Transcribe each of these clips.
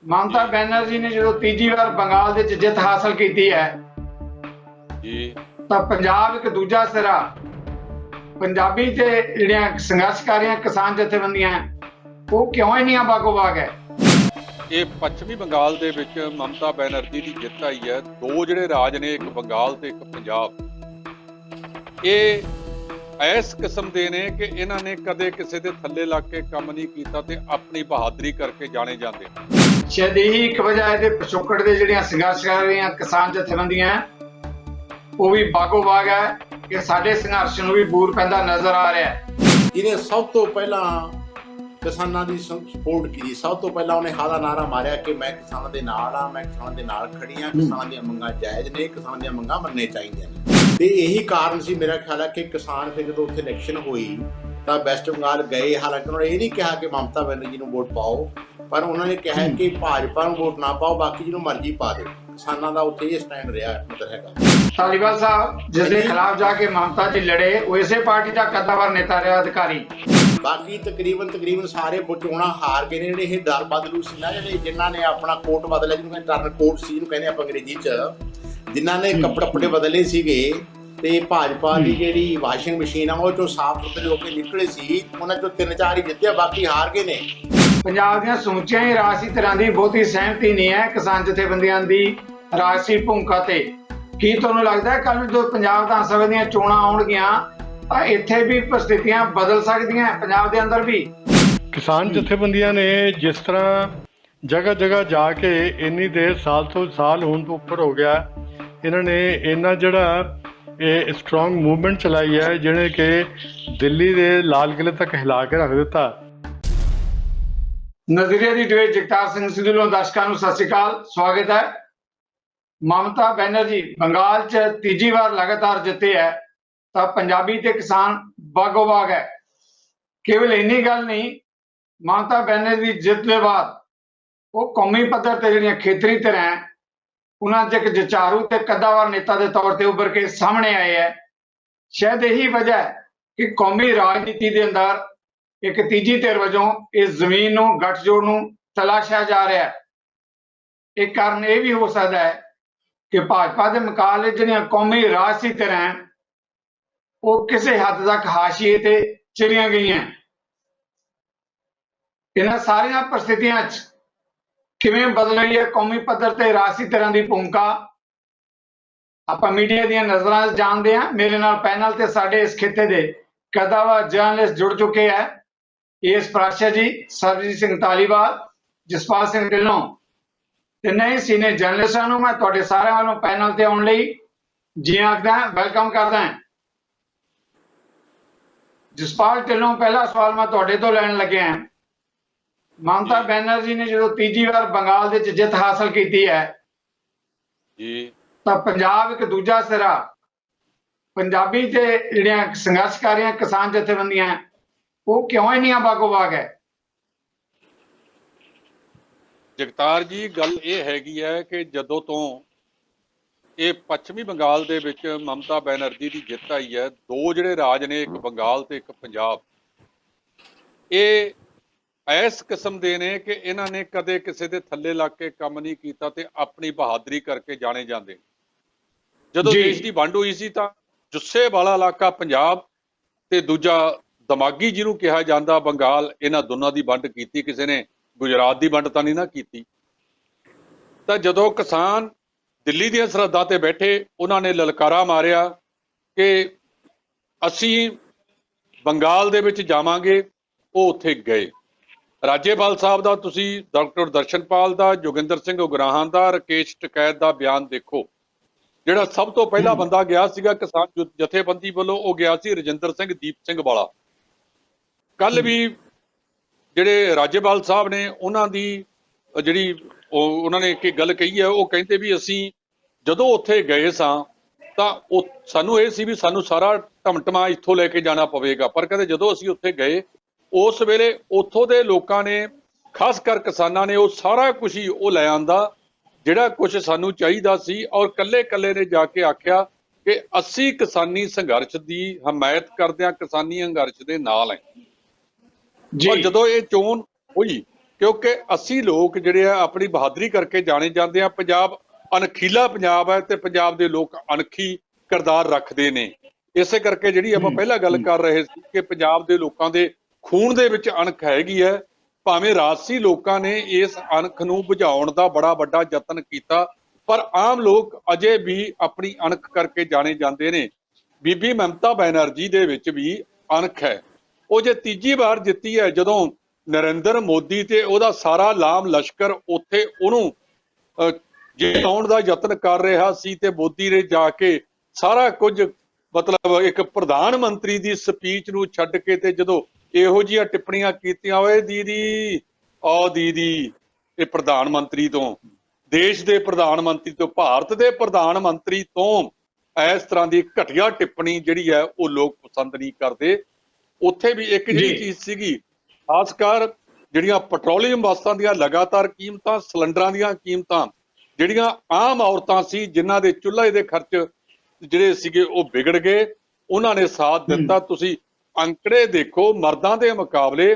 ममता बनर्जी ने जो तीजी बार बंगाल दे विच जित हासिल की है जी तो पंजाब एक दूजा सिरा पंजाबी ते जिहड़ियां संघर्षकारियां किसान जथेबंदियां वो क्यों ही नहीं बागो-बाग है। ਇਹ ਪੱਛਮੀ ਬੰਗਾਲ ਦੇ ਵਿੱਚ ਮਮਤਾ ਬੈਨਰਜੀ ਦੀ ਜਿੱਤ ਆਈ ਹੈ। ਦੋ ਜਿਹੜੇ ਰਾਜ ਨੇ, ਇੱਕ ਬੰਗਾਲ ਤੇ ਇੱਕ ਪੰਜਾਬ, ਇਹ ਇਸ ਕਿਸਮ ਦੇ ਨੇ ਕਿ ਇਹਨਾਂ ਨੇ ਕਦੇ ਕਿਸੇ ਦੇ ਥੱਲੇ ਲੱਗ ਕੇ ਕੰਮ ਨਹੀਂ ਕੀਤਾ ਤੇ ਆਪਣੀ ਬਹਾਦਰੀ ਕਰਕੇ ਜਾਣੇ ਜਾਂਦੇ। शायद यही एक वजह है पिछोकड़ दे जिहड़ियां संघर्ष कर रही किसान जथेबंदियां वो भी बागो-बाग है कि साडे संघर्ष नूं भी बूर पैंदा नजर आ रहा है। ਜਿਹਨੇ ਸਭ ਤੋਂ ਪਹਿਲਾਂ ਕਿਸਾਨਾਂ ਦੀ ਸਪੋਰਟ ਕੀਤੀ, ਸਭ ਤੋਂ ਪਹਿਲਾਂ ਉਹਨੇ ਹਾਦਾ ਨਾਰਾ ਮਾਰਿਆ ਕਿ ਮੈਂ ਕਿਸਾਨਾਂ ਦੇ ਨਾਲ ਆ, ਮੈਂ ਕਿਸਾਨਾਂ ਦੇ ਨਾਲ ਖੜੀ ਆ, ਕਿਸਾਨਾਂ ਦੀਆਂ ਮੰਗਾਂ ਜਾਇਜ਼ ਨੇ, ਕਿਸਾਨਾਂ ਦੀਆਂ ਮੰਗਾਂ ਮੰਨਣੀਆਂ ਚਾਹੀਦੀਆਂ ਨੇ। ਤੇ ਇਹੀ ਕਾਰਨ ਸੀ ਮੇਰਾ ਖਿਆਲ ਹੈ ਕਿ ਕਿਸਾਨ ਫਿਰ ਜਦੋਂ ਉੱਥੇ ਇਲੈਕਸ਼ਨ ਹੋਈ ਤਾਂ ਵੈਸਟ ਬੰਗਾਲ ਗਏ। ਹਾਲਾਂਕਿ ਉਹਨਾਂ ਨੇ ਇਹ ਨਹੀਂ ਕਿਹਾ ਕਿ ਮਮਤਾ ਬੈਨਰਜੀ ਨੂੰ ਵੋਟ ਪਾਓ, ਪਰ ਉਹਨਾਂ ਨੇ ਕਿਹਾ ਕਿ ਭਾਜਪਾ ਨੂੰ ਵੋਟ ਨਾ ਪਾਓ, ਬਾਕੀ ਜਿਹਨੂੰ ਮਰਜ਼ੀ ਪਾ ਦਿਓ। ਕਿਸਾਨਾਂ ਦਾ ਉੱਥੇ ਇਹ ਸਟੈਂਡ ਰਿਹਾ ਮਤਲਬ ਹੈਗਾ। धालीवाल साहब जिसके खिलाफ जाके ममता जी लड़े वो इसे पार्टी का कद्दावर नेता रहा अधिकारी। ਬਾਕੀ ਤਕਰੀਬਨ ਸਾਰੇ ਚੋਣਾਂ ਹਾਰ ਗਏ ਨੇ। ਜਿਹੜੇ ਇਹ ਦਲ ਬਦਲੂ ਸੀ ਨਾ, ਜਿਹੜੇ ਜਿਨ੍ਹਾਂ ਨੇ ਆਪਣਾ ਕੋਟ ਬਦਲਿਆ, ਜਿਹਨੂੰ ਕਹਿੰਦੇ ਟਰਨ ਕੋਟ ਸੀ, ਜਿਹਨੂੰ ਕਹਿੰਦੇ ਆਪਾਂ ਅੰਗਰੇਜ਼ੀ 'ਚ, ਜਿਨ੍ਹਾਂ ਨੇ ਕੱਪੜੇ ਬਦਲੇ ਸੀਗੇ ਤੇ ਭਾਜਪਾ ਦੀ ਜਿਹੜੀ ਵਾਸ਼ਿੰਗ ਮਸ਼ੀਨ ਆ ਉਹ ਚੋਂ ਸਾਫ਼ ਸੁਥਰੇ ਹੋ ਕੇ ਨਿਕਲੇ ਸੀ, ਉਹਨਾਂ ਚੋਂ 3-4 ਹੀ ਜਿੱਤਿਆ, ਬਾਕੀ ਹਾਰ ਗਏ ਨੇ। ਪੰਜਾਬ ਦੀਆਂ ਸਮੁੱਚੀਆਂ ਹੀ ਰਾਜਸੀ ਧਿਰਾਂ ਦੀ ਬਹੁਤੀ ਸਹਿਮਤੀ ਨਹੀਂ ਹੈ ਕਿਸਾਨ ਜਥੇਬੰਦੀਆਂ ਦੀ ਰਾਜਸੀ ਭੂਮਿਕਾ ਤੇ। ਕੀ ਤੁਹਾਨੂੰ ਲੱਗਦਾ ਹੈ ਕੱਲ ਨੂੰ ਜਦੋਂ ਪੰਜਾਬ ਵਿਧਾਨ ਸਭਾ ਦੀਆਂ ਚੋਣਾਂ ਆਉਣਗੀਆਂ ਤਾਂ ਇੱਥੇ ਵੀ ਪ੍ਰਸਥਿਤੀਆਂ ਬਦਲ ਸਕਦੀਆਂ ਪੰਜਾਬ ਦੇ ਅੰਦਰ ਵੀ? ਕਿਸਾਨ ਜਥੇਬੰਦੀਆਂ ਨੇ ਜਿਸ ਤਰ੍ਹਾਂ ਜਗ੍ਹਾ ਜਗ੍ਹਾ ਜਾ ਕੇ ਇੰਨੀ ਦੇਰ ਸਾਲ ਤੋਂ ਸਾਲ ਹੋਣ ਤੋਂ ਉੱਪਰ ਹੋ ਗਿਆ, ਇਹਨਾਂ ਨੇ ਇੰਨਾ ਜਿਹੜਾ ਇਹ ਸਟਰੋਂਗ ਮੂਵਮੈਂਟ ਚਲਾਈ ਹੈ ਜਿਹਨੇ ਕਿ ਦਿੱਲੀ ਦੇ ਲਾਲ ਕਿਲ੍ਹੇ ਤੱਕ ਹਿਲਾ ਕੇ ਰੱਖ ਦਿੱਤਾ। ਨਜ਼ਰੀਏ ਦੀ ਡਿਬੇਟ ਜਗਤਾਰ ਸਿੰਘ ਸਿੱਧੂ ਨੂੰ ਦਰਸ਼ਕਾਂ ਨੂੰ ਸਤਿ ਸ਼੍ਰੀ ਅਕਾਲ, ਸਵਾਗਤ ਹੈ। ਮਮਤਾ ਬੈਨਰਜੀ ਬੰਗਾਲ 'ਚ ਤੀਜੀ ਵਾਰ ਲਗਾਤਾਰ ਜਿੱਤੇ ਹੈ ਤਾਂ ਪੰਜਾਬੀ ਤੇ ਕਿਸਾਨ ਬਾਗੋ-ਬਾਗ ਹੈ। ਕੇਵਲ ਇੰਨੀ ਗੱਲ ਨਹੀਂ, ਮਮਤਾ ਬੈਨਰਜੀ ਦੀ ਜਿੱਤ ਦੇ ਬਾਅਦ ਉਹ ਕੌਮੀ ਪੱਧਰ ਤੇ ਜਿਹੜੀਆਂ ਖੇਤਰੀ ਧਿਰਾਂ ਉਹਨਾਂ 'ਚ ਇੱਕ ਜਚਾਰੂ ਤੇ ਕੱਦਾਵਰ ਨੇਤਾ ਦੇ ਤੌਰ ਤੇ ਉੱਭਰ ਕੇ ਸਾਹਮਣੇ ਆਏ ਹੈ। ਸ਼ਾਇਦ ਇਹੀ ਵਜ੍ਹਾ ਹੈ ਕਿ ਕੌਮੀ ਰਾਜਨੀਤੀ ਦੇ ਅੰਦਰ ਇੱਕ ਤੀਜੀ ਧਿਰ ਵਜੋਂ ਇਸ ਜ਼ਮੀਨ ਨੂੰ ਗੱਠਜੋੜ ਨੂੰ ਤਲਾਸ਼ਿਆ ਜਾ ਰਿਹਾ ਹੈ। ਇੱਕ ਕਾਰਨ ਇਹ ਵੀ ਹੋ ਸਕਦਾ ਹੈ ਕਿ ਭਾਜਪਾ ਦੇ ਮੁਕਾਬਲੇ ਜਿਹੜੀਆਂ ਕੌਮੀ ਰਾਜਸੀ ਧਿਰਾਂ ਉਹ ਕਿਸੇ ਹੱਦ ਤੱਕ ਹਾਸ਼ੀਏ ਤੇ ਚਲੀਆਂ ਗਈਆਂ। ਇਹਨਾਂ ਸਾਰੀਆਂ ਪ੍ਰਸਥਿਤੀਆਂ 'ਚ ਕਿਵੇਂ ਬਦਲ ਰਹੀ ਹੈ ਕੌਮੀ ਪੱਧਰ ਤੇ ਰਾਜਸੀ ਧਿਰਾਂ ਦੀ ਭੂਮਿਕਾ, ਆਪਾਂ ਮੀਡੀਆ ਦੀਆਂ ਨਜ਼ਰਾਂ 'ਚ ਜਾਣਦੇ ਹਾਂ। ਮੇਰੇ ਨਾਲ ਪੈਨਲ ਤੇ ਸਾਡੇ ਇਸ ਖਿੱਤੇ ਦੇ ਕਦਾਵਰ ਜਰਨਲਿਸਟ ਜੁੜ ਚੁੱਕੇ ਹੈ। ਇਸ ਪ੍ਰਾਸ਼ਾ ਜੀ, ਸਰਬਜੀਤ ਸਿੰਘ ਧਾਲੀਵਾਲ, ਜਸਪਾਲ ਸਿੰਘ ਢਿੱਲੋਂ, ਤਿੰਨੇ ਹੀ ਸੀਨੀਅਰ ਜਰਨਲਿਸਟਾਂ ਨੂੰ ਮੈਂ ਤੁਹਾਡੇ ਸਾਰਿਆਂ ਵੱਲੋਂ ਪੈਨਲ ਤੇ ਆਉਣ ਲਈ ਜੀ ਆਖਦਾ, ਵੈਲਕਮ ਕਰਦਾ ਹਾਂ। ਜਸਪਾਲ ਢਿੱਲੋਂ, ਪਹਿਲਾ ਸਵਾਲ ਮੈਂ ਤੁਹਾਡੇ ਤੋਂ ਲੈਣ ਲੱਗਿਆ। ਮਮਤਾ ਬੈਨਰਜੀ ਨੇ ਜਦੋਂ ਤੀਜੀ ਵਾਰ ਬੰਗਾਲ ਦੇ ਵਿੱਚ ਜਿੱਤ ਹਾਸਲ ਕੀਤੀ ਹੈ ਜੀ ਤਾਂ ਪੰਜਾਬ ਇੱਕ ਦੂਜਾ ਸਿਰਾ ਪੰਜਾਬੀ ਤੇ ਜਿਹੜੀਆਂ ਸੰਘਰਸ਼ਕਾਰੀਆਂ ਕਿਸਾਨ ਜਥੇਬੰਦੀਆਂ ਉਹ ਕਿਉਂ ਹੀ ਨਹੀਂ ਬਾਗੋ-ਬਾਗ ਹੈ? ਜਗਤਾਰ ਜੀ, ਗੱਲ ਇਹ ਹੈਗੀ ਹੈ ਕਿ ਜਦੋਂ ਤੋਂ ਇਹ ਪੱਛਮੀ ਬੰਗਾਲ ਦੇ ਵਿੱਚ ਮਮਤਾ ਬੈਨਰਜੀ ਦੀ ਜਿੱਤ ਆਈ ਹੈ, ਦੋ ਜਿਹੜੇ ਰਾਜ ਨੇ, ਇੱਕ ਬੰਗਾਲ ਤੇ ਇੱਕ ਪੰਜਾਬ, ਇਹ ਇਸ ਕਿਸਮ ਦੇ ਨੇ ਕਿ ਇਹਨਾਂ ਨੇ ਕਦੇ ਕਿਸੇ ਦੇ ਥੱਲੇ ਲੱਗ ਕੇ ਕੰਮ ਨਹੀਂ ਕੀਤਾ ਤੇ ਆਪਣੀ ਬਹਾਦਰੀ ਕਰਕੇ ਜਾਣੇ ਜਾਂਦੇ। ਜਦੋਂ ਦੇਸ਼ ਦੀ ਵੰਡ ਹੋਈ ਸੀ ਤਾਂ ਜੁੱਸੇ ਵਾਲਾ ਇਲਾਕਾ ਪੰਜਾਬ ਤੇ ਦੂਜਾ ਦਿਮਾਗੀ ਜਿਹਨੂੰ ਕਿਹਾ ਜਾਂਦਾ ਬੰਗਾਲ, ਇਹਨਾਂ ਦੋਨਾਂ ਦੀ ਵੰਡ ਕੀਤੀ। ਕਿਸੇ ਨੇ ਗੁਜਰਾਤ ਦੀ ਵੰਡ ਤਾਂ ਨਹੀਂ ਨਾ ਕੀਤੀ। ਤਾਂ ਜਦੋਂ ਕਿਸਾਨ ਦਿੱਲੀ ਦੀਆਂ ਸਰਹੱਦਾਂ ਤੇ ਬੈਠੇ, ਉਹਨਾਂ ਨੇ ਲਲਕਾਰਾ ਮਾਰਿਆ ਕਿ ਅਸੀਂ ਬੰਗਾਲ ਦੇ ਵਿੱਚ ਜਾਵਾਂਗੇ। ਉਹ ਉੱਥੇ ਗਏ। ਰਾਜੇਵਾਲ ਸਾਹਿਬ ਦਾ, ਤੁਸੀਂ ਡਾਕਟਰ ਦਰਸ਼ਨਪਾਲ ਦਾ, ਜੋਗਿੰਦਰ ਸਿੰਘ ਉਗਰਾਹਾਂ ਦਾ, ਰਾਕੇਸ਼ ਟਕੈਤ ਦਾ ਬਿਆਨ ਦੇਖੋ। ਜਿਹੜਾ ਸਭ ਤੋਂ ਪਹਿਲਾ ਬੰਦਾ ਗਿਆ ਸੀਗਾ ਕਿਸਾਨ ਜਥੇਬੰਦੀ ਵੱਲੋਂ, ਉਹ ਗਿਆ ਸੀ ਰਜਿੰਦਰ ਸਿੰਘ ਦੀਪ ਸਿੰਘ ਵਾਲਾ। ਕੱਲ ਵੀ ਜਿਹੜੇ ਰਾਜੇਵਾਲ ਸਾਹਿਬ ਨੇ, ਉਹਨਾਂ ਦੀ ਜਿਹੜੀ ਉਹਨਾਂ ਨੇ ਇੱਕ ਗੱਲ ਕਹੀ ਹੈ, ਉਹ ਕਹਿੰਦੇ ਵੀ ਅਸੀਂ ਜਦੋਂ ਉੱਥੇ ਗਏ ਸਾਂ ਤਾਂ ਉਹ ਸਾਨੂੰ ਇਹ ਸੀ ਵੀ ਸਾਨੂੰ ਸਾਰਾ ਟਮਟਮਾ ਇੱਥੋਂ ਲੈ ਕੇ ਜਾਣਾ ਪਵੇਗਾ। ਪਰ ਕਹਿੰਦੇ ਜਦੋਂ ਅਸੀਂ ਉੱਥੇ ਗਏ ਉਸ ਵੇਲੇ ਉੱਥੋਂ ਦੇ ਲੋਕਾਂ ਨੇ, ਖਾਸ ਕਰ ਕਿਸਾਨਾਂ ਨੇ, ਉਹ ਸਾਰਾ ਕੁਝ ਹੀ ਉਹ ਲੈ ਆਂਦਾ ਜਿਹੜਾ ਕੁਝ ਸਾਨੂੰ ਚਾਹੀਦਾ ਸੀ। ਔਰ ਕੱਲੇ ਨੇ ਜਾ ਕੇ ਆਖਿਆ ਕਿ ਅਸੀਂ ਕਿਸਾਨੀ ਸੰਘਰਸ਼ ਦੀ ਹਮਾਇਤ ਕਰਦੇ ਹਾਂ, ਕਿਸਾਨੀ ਸੰਘਰਸ਼ ਦੇ ਨਾਲ ਹੈ। ਪਰ ਜਦੋਂ ਇਹ ਚੋਣ ਹੋਈ ਕਿਉਂਕਿ ਅਸੀਂ ਲੋਕ ਜਿਹੜੇ ਆ ਆਪਣੀ ਬਹਾਦਰੀ ਕਰਕੇ ਜਾਣੇ ਜਾਂਦੇ ਆ। ਪੰਜਾਬ ਅਣਖੀਲਾ ਪੰਜਾਬ ਹੈ ਤੇ ਪੰਜਾਬ ਦੇ ਲੋਕ ਅਣਖੀ ਕਿਰਦਾਰ ਰੱਖਦੇ ਨੇ। ਇਸੇ ਕਰਕੇ ਜਿਹੜੀ ਆਪਾਂ ਪਹਿਲਾਂ ਗੱਲ ਕਰ ਰਹੇ ਸੀ ਕਿ ਪੰਜਾਬ ਦੇ ਲੋਕਾਂ ਦੇ ਖੂਨ ਦੇ ਵਿੱਚ ਅਣਖ ਹੈਗੀ ਹੈ। ਭਾਵੇਂ ਰਾਜਸੀ ਲੋਕਾਂ ਨੇ ਇਸ ਅਣਖ ਨੂੰ ਬੁਝਾਉਣ ਦਾ ਬੜਾ ਵੱਡਾ ਯਤਨ ਕੀਤਾ, ਪਰ ਆਮ ਲੋਕ ਅਜੇ ਵੀ ਆਪਣੀ ਅਣਖ ਕਰਕੇ ਜਾਣੇ ਜਾਂਦੇ ਨੇ। ਬੀਬੀ ਮਮਤਾ ਬੈਨਰਜੀ ਦੇ ਵਿੱਚ ਵੀ ਅਣਖ ਹੈ। ਉਹ ਜੇ ਤੀਜੀ ਵਾਰ ਜਿੱਤੀ ਹੈ, ਜਦੋਂ ਨਰਿੰਦਰ ਮੋਦੀ ਤੇ ਉਹਦਾ ਸਾਰਾ ਲਾਮ ਲਸ਼ਕਰ ਉੱਥੇ ਉਹਨੂੰ ਜਿਤਾਉਣ ਦਾ ਯਤਨ ਕਰ ਰਿਹਾ ਸੀ ਤੇ ਮੋਦੀ ਨੇ ਜਾ ਕੇ ਸਾਰਾ ਕੁਝ ਮਤਲਬ ਇੱਕ ਪ੍ਰਧਾਨ ਮੰਤਰੀ ਦੀ ਸਪੀਚ ਨੂੰ ਛੱਡ ਕੇ ਤੇ ਜਦੋਂ ਇਹੋ ਜਿਹੀਆਂ ਟਿੱਪਣੀਆਂ ਕੀਤੀਆਂ, ਓਏ ਦੀਦੀ ਇਹ ਪ੍ਰਧਾਨ ਮੰਤਰੀ ਤੋਂ, ਦੇਸ਼ ਦੇ ਪ੍ਰਧਾਨ ਮੰਤਰੀ ਤੋਂ, ਭਾਰਤ ਦੇ ਪ੍ਰਧਾਨ ਮੰਤਰੀ ਤੋਂ ਇਸ ਤਰ੍ਹਾਂ ਦੀ ਘਟੀਆ ਟਿੱਪਣੀ ਜਿਹੜੀ ਹੈ ਉਹ ਲੋਕ ਪਸੰਦ ਨਹੀਂ ਕਰਦੇ। ਉੱਥੇ ਵੀ ਇੱਕ ਜਿਹੜੀ ਚੀਜ਼ ਸੀਗੀ, ਖਾਸ ਕਰ ਜਿਹੜੀਆਂ ਪੈਟਰੋਲੀਅਮ ਵਸਤਾਂ ਦੀਆਂ ਲਗਾਤਾਰ ਕੀਮਤਾਂ, ਸਿਲੰਡਰਾਂ ਦੀਆਂ ਕੀਮਤਾਂ, ਜਿਹੜੀਆਂ ਆਮ ਔਰਤਾਂ ਸੀ ਜਿਨ੍ਹਾਂ ਦੇ ਚੁੱਲ੍ਹੇ ਦੇ ਖਰਚ ਜਿਹੜੇ ਸੀਗੇ ਉਹ ਵਿਗੜ ਗਏ, ਉਹਨਾਂ ਨੇ ਸਾਥ ਦਿੱਤਾ। ਤੁਸੀਂ ਅੰਕੜੇ ਦੇਖੋ, ਮਰਦਾਂ ਦੇ ਮੁਕਾਬਲੇ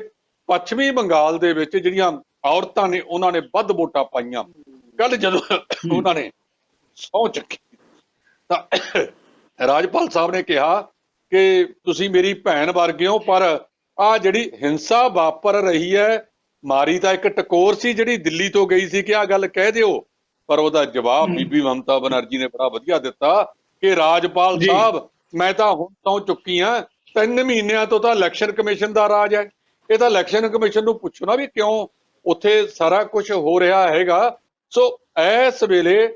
ਪੱਛਮੀ ਬੰਗਾਲ ਦੇ ਵਿੱਚ ਜਿਹੜੀਆਂ ਔਰਤਾਂ ਨੇ ਉਹਨਾਂ ਨੇ ਵੱਧ ਵੋਟਾਂ ਪਾਈਆਂ। ਕੱਲ ਜਦੋਂ ਉਹਨਾਂ ਨੇ ਸਹੁੰ ਚੱਕੀ ਤਾਂ ਰਾਜਪਾਲ ਸਾਹਿਬ ਨੇ ਕਿਹਾ ਕਿ ਤੁਸੀਂ ਮੇਰੀ ਭੈਣ ਵਰਗੇ ਹੋ, ਪਰ ਆ ਜਿਹੜੀ ਹਿੰਸਾ ਵਾਪਰ ਰਹੀ ਹੈ, ਮਾਰੀ ਤਾਂ ਇੱਕ ਟਕੋਰ ਸੀ ਜਿਹੜੀ ਦਿੱਲੀ ਤੋਂ ਗਈ ਸੀ ਕਿ ਆ ਗੱਲ ਕਹਿ ਦਿਓ, ਪਰ ਉਹਦਾ ਜਵਾਬ ਬੀਬੀ ਮਮਤਾ ਬੈਨਰਜੀ ਨੇ ਬੜਾ ਵਧੀਆ ਦਿੱਤਾ ਕਿ ਰਾਜਪਾਲ ਸਾਹਿਬ ਮੈਂ ਤਾਂ ਹੁਣ ਤੋਂ ਚੁੱਕੀ ਆ, 3 ਮਹੀਨਿਆਂ ਤੋਂ ਤਾਂ ਇਲੈਕਸ਼ਨ ਕਮਿਸ਼ਨ ਦਾ ਰਾਜ ਹੈ। ਇਹ ਤਾਂ ਇਲੈਕਸ਼ਨ ਕਮਿਸ਼ਨ ਨੂੰ ਪੁੱਛੋ ਨਾ ਵੀ ਕਿਉਂ ਉੱਥੇ ਸਾਰਾ ਕੁਝ ਹੋ ਰਿਹਾ ਹੈਗਾ। ਸੋ ਇਸ ਵੇਲੇ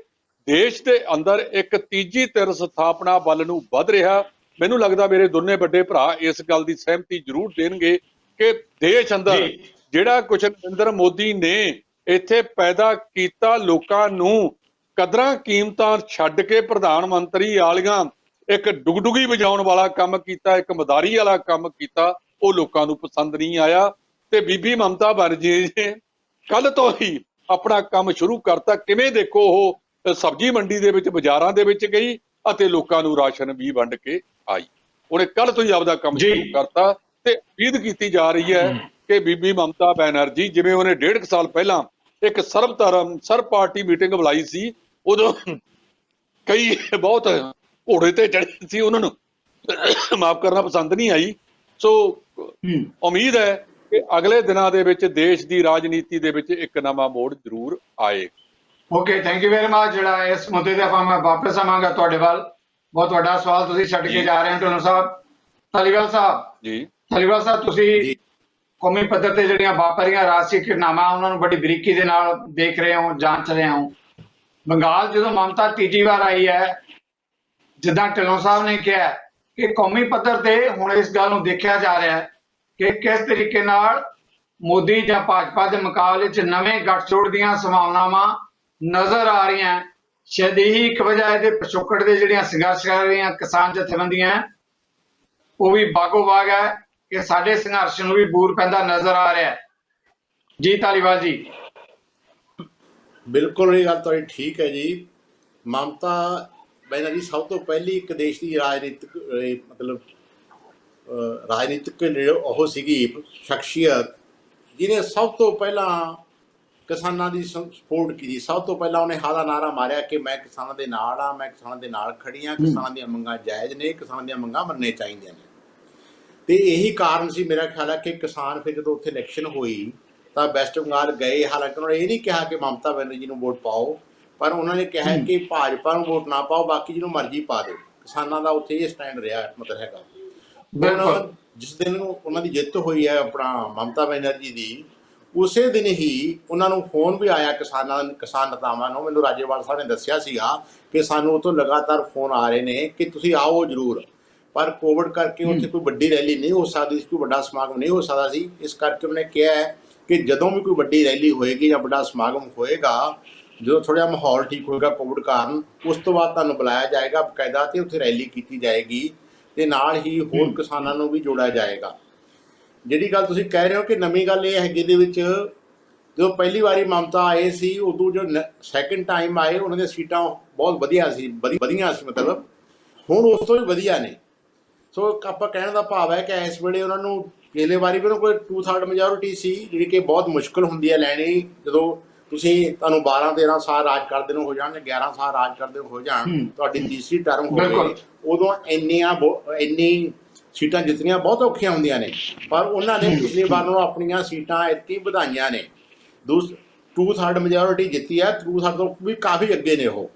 ਦੇਸ਼ ਦੇ ਅੰਦਰ ਇੱਕ ਤੀਜੀ ਧਿਰ ਸਥਾਪਨਾ ਵੱਲ ਨੂੰ ਵੱਧ ਰਿਹਾ। ਮੈਨੂੰ ਲੱਗਦਾ ਮੇਰੇ ਦੋਨੇ ਵੱਡੇ ਭਰਾ ਇਸ ਗੱਲ ਦੀ ਸਹਿਮਤੀ ਜ਼ਰੂਰ ਦੇਣਗੇ ਕਿ ਦੇਸ਼ ਅੰਦਰ ਜਿਹੜਾ ਕੁਝ ਨਰਿੰਦਰ ਮੋਦੀ ਨੇ ਇੱਥੇ ਪੈਦਾ ਕੀਤਾ, ਲੋਕਾਂ ਨੂੰ ਕਦਰਾਂ ਕੀਮਤਾਂ ਛੱਡ ਕੇ ਪ੍ਰਧਾਨ ਮੰਤਰੀ ਵਾਲੀਆਂ ਇੱਕ ਡੁਗਡੁਗੀ ਵਜਾਉਣ ਵਾਲਾ ਕੰਮ ਕੀਤਾ, ਇੱਕ ਮਦਾਰੀ ਵਾਲਾ ਕੰਮ ਕੀਤਾ, ਉਹ ਲੋਕਾਂ ਨੂੰ ਪਸੰਦ ਨਹੀਂ ਆਇਆ। ਤੇ ਬੀਬੀ ਮਮਤਾ ਬੈਨਰਜੀ ਨੇ ਕੱਲ ਤੋਂ ਹੀ ਆਪਣਾ ਕੰਮ ਸ਼ੁਰੂ ਕਰਤਾ। ਕਿਵੇਂ ਦੇਖੋ, ਉਹ ਸਬਜ਼ੀ ਮੰਡੀ ਦੇ ਵਿੱਚ, ਬਾਜ਼ਾਰਾਂ ਦੇ ਵਿੱਚ ਗਈ ਅਤੇ ਲੋਕਾਂ ਨੂੰ ਰਾਸ਼ਨ ਵੀ ਵੰਡ ਕੇ ਆਈ। ਉਹਨੇ ਕੱਲ ਤੋਂ ਹੀ ਆਪਦਾ ਕੰਮ ਸ਼ੁਰੂ ਕਰਤਾ ਤੇ ਉਮੀਦ ਕੀਤੀ ਜਾ ਰਹੀ ਹੈ ਕਿ ਬੀਬੀ ਮਮਤਾ ਬੈਨਰਜੀ, ਜਿਵੇਂ ਉਹਨੇ 1.5 ਸਾਲ ਪਹਿਲਾਂ ਇੱਕ ਸਰਬ ਪਾਰਟੀ ਮੀਟਿੰਗ ਬੁਲਾਈ ਸੀ, ਉਦੋਂ ਕਈ ਬਹੁਤ ਘੋੜੇ ਤੇ ਚੜੇ ਸੀ, ਉਹਨਾਂ ਨੂੰ ਮਾਫ ਕਰਨਾ ਪਸੰਦ ਨਹੀਂ ਆਈ। ਸੋ ਉਮੀਦ ਹੈ ਕਿ ਅਗਲੇ ਦਿਨਾਂ ਦੇ ਵਿੱਚ ਦੇਸ਼ ਦੀ ਰਾਜਨੀਤੀ ਦੇ ਵਿੱਚ ਇੱਕ ਨਵਾਂ ਮੋੜ ਜ਼ਰੂਰ ਆਏ। Okay, thank you very much. ਜਿਹੜਾ ਇਸ ਮੁੱਦੇ ਤੇ ਆਪਾਂ ਮੈਂ ਵਾਪਸ ਆਵਾਂਗਾ ਤੁਹਾਡੇ ਵੱਲ। ਬਹੁਤ ਵੱਡਾ ਸਵਾਲ ਤੁਸੀਂ ਛੱਡ ਕੇ ਜਾ ਰਹੇ ਹੋ ਢਿੱਲੋਂ ਸਾਹਿਬ। ਧਾਲੀਵਾਲ ਸਾਹਿਬ, ਤੁਸੀਂ ਕੌਮੀ ਪੱਧਰ ਤੇ ਜਿਹੜੀਆਂ ਵਾਪਰੀਆਂ ਰਾਜਸੀ ਘਟਨਾਵਾਂ ਉਹਨਾਂ ਨੂੰ ਬੜੀ ਬਰੀਕੀ ਦੇ ਨਾਲ ਦੇਖ ਰਹੇ ਹੋ, ਜਾਂਚ ਰਹੇ ਹੋ। ਬੰਗਾਲ ਜਦੋਂ ਮਮਤਾ ਤੀਜੀ ਵਾਰ ਆਈ ਹੈ, ਜਿੱਦਾਂ ਢਿੱਲੋਂ ਸਾਹਿਬ ਨੇ ਕਿਹਾ ਕਿ ਕੌਮੀ ਪੱਧਰ ਤੇ ਹੁਣ ਇਸ ਗੱਲ ਨੂੰ ਦੇਖਿਆ ਜਾ ਰਿਹਾ ਹੈ ਕਿ ਕਿਸ ਤਰੀਕੇ ਨਾਲ ਮੋਦੀ ਜਾਂ ਭਾਜਪਾ ਦੇ ਮੁਕਾਬਲੇ 'ਚ ਨਵੇਂ ਗੱਠਜੋੜ ਦੀਆਂ ਸੰਭਾਵਨਾਵਾਂ ਨਜ਼ਰ ਆ ਰਹੀਆਂ। ਸ਼ਾਇਦ ਇਹੀ ਇੱਕ ਵਜ੍ਹਾ ਹੈ ਤੇ ਪਿਛੋਕੜ ਦੇ ਜਿਹੜੀਆਂ ਸੰਘਰਸ਼ ਕਰ ਰਹੀਆਂ ਕਿਸਾਨ ਜਥੇਬੰਦੀਆਂ ਉਹ ਵੀ ਬਾਗੋ ਬਾਗ ਹੈ ਕਿ ਸਾਡੇ ਸੰਘਰਸ਼ ਨੂੰ ਵੀ ਬੂਰ ਪੈਂਦਾ ਨਜ਼ਰ ਆ ਰਿਹਾ ਹੈ। ਜੀ ਧਾਲੀਵਾਲ ਜੀ। ਬਿਲਕੁਲ ਇਹ ਗੱਲ ਤੁਹਾਡੀ ਠੀਕ ਹੈ ਜੀ। ਮਮਤਾ ਬੈਨਰਜੀ ਸਭ ਤੋਂ ਪਹਿਲੀ ਇੱਕ ਦੇਸ਼ ਦੀ ਰਾਜਨੀਤਿਕ ਉਹ ਸੀਗੀ ਸ਼ਖਸੀਅਤ ਜਿਹਨੇ ਸਭ ਤੋਂ ਪਹਿਲਾਂ ਕਿਸਾਨਾਂ ਦੀ ਸਪੋਰਟ ਕੀਤੀ। ਸਭ ਤੋਂ ਪਹਿਲਾਂ ਉਹਨੇ ਹਾਦਾ ਨਾਰਾ ਮਾਰਿਆ ਕਿ ਮੈਂ ਕਿਸਾਨਾਂ ਦੇ ਨਾਲ ਆ, ਮੈਂ ਕਿਸਾਨਾਂ ਦੇ ਨਾਲ ਖੜੀ ਹਾਂ, ਕਿਸਾਨਾਂ ਦੀਆਂ ਮੰਗਾਂ ਜਾਇਜ਼ ਨੇ, ਕਿਸਾਨਾਂ ਦੀਆਂ ਮੰਗਾਂ ਮੰਨਣੀਆਂ ਚਾਹੀਦੀਆਂ ਨੇ। ਤੇ ਇਹੀ ਕਾਰਨ ਸੀ ਮੇਰਾ ਖਿਆਲ ਹੈ ਕਿ ਕਿਸਾਨ ਫਿਰ ਜਦੋਂ ਉੱਥੇ ਇਲੈਕਸ਼ਨ ਹੋਈ ਤਾਂ ਵੈਸਟ ਬੰਗਾਲ ਗਏ। ਹਾਲਾਂਕਿ ਉਹਨਾਂ ਨੇ ਇਹ ਨਹੀਂ ਕਿਹਾ ਕਿ ਮਮਤਾ ਬੈਨਰਜੀ ਨੂੰ ਵੋਟ ਪਾਓ, ਪਰ ਉਹਨਾਂ ਨੇ ਕਿਹਾ ਕਿ ਭਾਜਪਾ ਨੂੰ ਵੋਟ ਨਾ ਪਾਓ, ਬਾਕੀ ਜਿਹਨੂੰ ਮਰਜ਼ੀ ਪਾ ਦਿਓ। ਕਿਸਾਨਾਂ ਦਾ ਉੱਥੇ ਇਹ ਸਟੈਂਡ ਰਿਹਾ ਮਤਲਬ ਹੈਗਾ। ਹੁਣ ਜਿਸ ਦਿਨ ਉਹਨਾਂ ਦੀ ਜਿੱਤ ਹੋਈ ਹੈ ਆਪਣਾ ਮਮਤਾ ਬੈਨਰਜੀ ਦੀ, ਉਸੇ ਦਿਨ ਹੀ ਉਹਨਾਂ ਨੂੰ ਫੋਨ ਵੀ ਆਇਆ ਕਿਸਾਨ ਨੇਤਾਵਾਂ ਨੂੰ। ਮੈਨੂੰ ਰਾਜੇਵਾਲ ਸਾਹਿਬ ਨੇ ਦੱਸਿਆ ਸੀਗਾ ਕਿ ਸਾਨੂੰ ਉੱਥੋਂ ਲਗਾਤਾਰ ਫੋਨ ਆ ਰਹੇ ਨੇ ਕਿ ਤੁਸੀਂ ਆਓ ਜ਼ਰੂਰ, ਪਰ ਕੋਵਿਡ ਕਰਕੇ ਉੱਥੇ ਕੋਈ ਵੱਡੀ ਰੈਲੀ ਨਹੀਂ ਹੋ ਸਕਦੀ ਸੀ, ਕੋਈ ਵੱਡਾ ਸਮਾਗਮ ਨਹੀਂ ਹੋ ਸਕਦਾ ਸੀ। ਇਸ ਕਰਕੇ ਉਹਨੇ ਕਿਹਾ ਹੈ ਕਿ ਜਦੋਂ ਵੀ ਕੋਈ ਵੱਡੀ ਰੈਲੀ ਹੋਏਗੀ ਜਾਂ ਵੱਡਾ ਸਮਾਗਮ ਹੋਏਗਾ, ਜਦੋਂ ਥੋੜ੍ਹਾ ਮਾਹੌਲ ਠੀਕ ਹੋਏਗਾ ਕੋਵਿਡ ਕਾਰਨ, ਉਸ ਤੋਂ ਬਾਅਦ ਤੁਹਾਨੂੰ ਬੁਲਾਇਆ ਜਾਏਗਾ ਬਕਾਇਦਾ ਤੇ ਉੱਥੇ ਰੈਲੀ ਕੀਤੀ ਜਾਏਗੀ ਤੇ ਨਾਲ ਹੀ ਹੋਰ ਕਿਸਾਨਾਂ ਨੂੰ ਵੀ ਜੋੜਿਆ ਜਾਏਗਾ। ਜਿਹੜੀ ਗੱਲ ਤੁਸੀਂ ਕਹਿ ਰਹੇ ਹੋ ਕਿ ਨਵੀਂ ਗੱਲ ਇਹ ਹੈਗੀ ਇਹਦੇ ਵਿੱਚ, ਜਦੋਂ ਪਹਿਲੀ ਵਾਰੀ ਮਮਤਾ ਆਏ ਸੀ ਉਦੋਂ ਜੋ ਸੈਕਿੰਡ ਟਾਈਮ ਆਏ ਉਹਨਾਂ ਦੀਆਂ ਸੀਟਾਂ ਬਹੁਤ ਵਧੀਆ ਸੀ, ਵਧੀਆਂ ਸੀ, ਮਤਲਬ ਹੁਣ ਉਸ ਤੋਂ ਵੀ ਵਧੀਆ ਨੇ। ਸੋ ਆਪਾਂ ਕਹਿਣ ਦਾ ਭਾਵ ਹੈ ਕਿ ਇਸ ਵੇਲੇ ਉਹਨਾਂ ਨੂੰ ਪਿਛਲੇ ਵਾਰੀ ਵੀ ਉਹਨਾਂ ਕੋਲ 2/3 ਮੈਜੋਰਿਟੀ ਸੀ, ਜਿਹੜੀ ਕਿ ਬਹੁਤ ਮੁਸ਼ਕਲ ਹੁੰਦੀ ਹੈ ਲੈਣੀ ਜਦੋਂ ਤੁਸੀਂ ਤੁਹਾਨੂੰ 12-13 ਸਾਲ ਰਾਜ ਕਰਦੇ ਨੂੰ ਹੋ ਜਾਣ ਜਾਂ 11 ਸਾਲ ਰਾਜ ਕਰਦੇ ਨੂੰ ਹੋ ਜਾਣ, ਤੁਹਾਡੀ ਤੀਸਰੀ ਟਰਮ ਹੋਵੇ, ਉਦੋਂ ਇੰਨੀ ਸੀਟਾਂ ਜਿੱਤਣੀਆਂ ਬਹੁਤ ਔਖੀਆਂ ਹੁੰਦੀਆਂ ਨੇ। ਪਰ ਉਹਨਾਂ ਨੇ ਪਿਛਲੀ ਵਾਰ ਨੂੰ ਆਪਣੀਆਂ ਸੀਟਾਂ ਐਤਕੀ ਵਧਾਈਆਂ ਨੇ, 2/3 ਮੈਜੋਰਿਟੀ ਜਿੱਤੀ ਹੈ, 2/3 ਤੋਂ ਵੀ ਕਾਫੀ ਅੱਗੇ ਨੇ ਉਹ।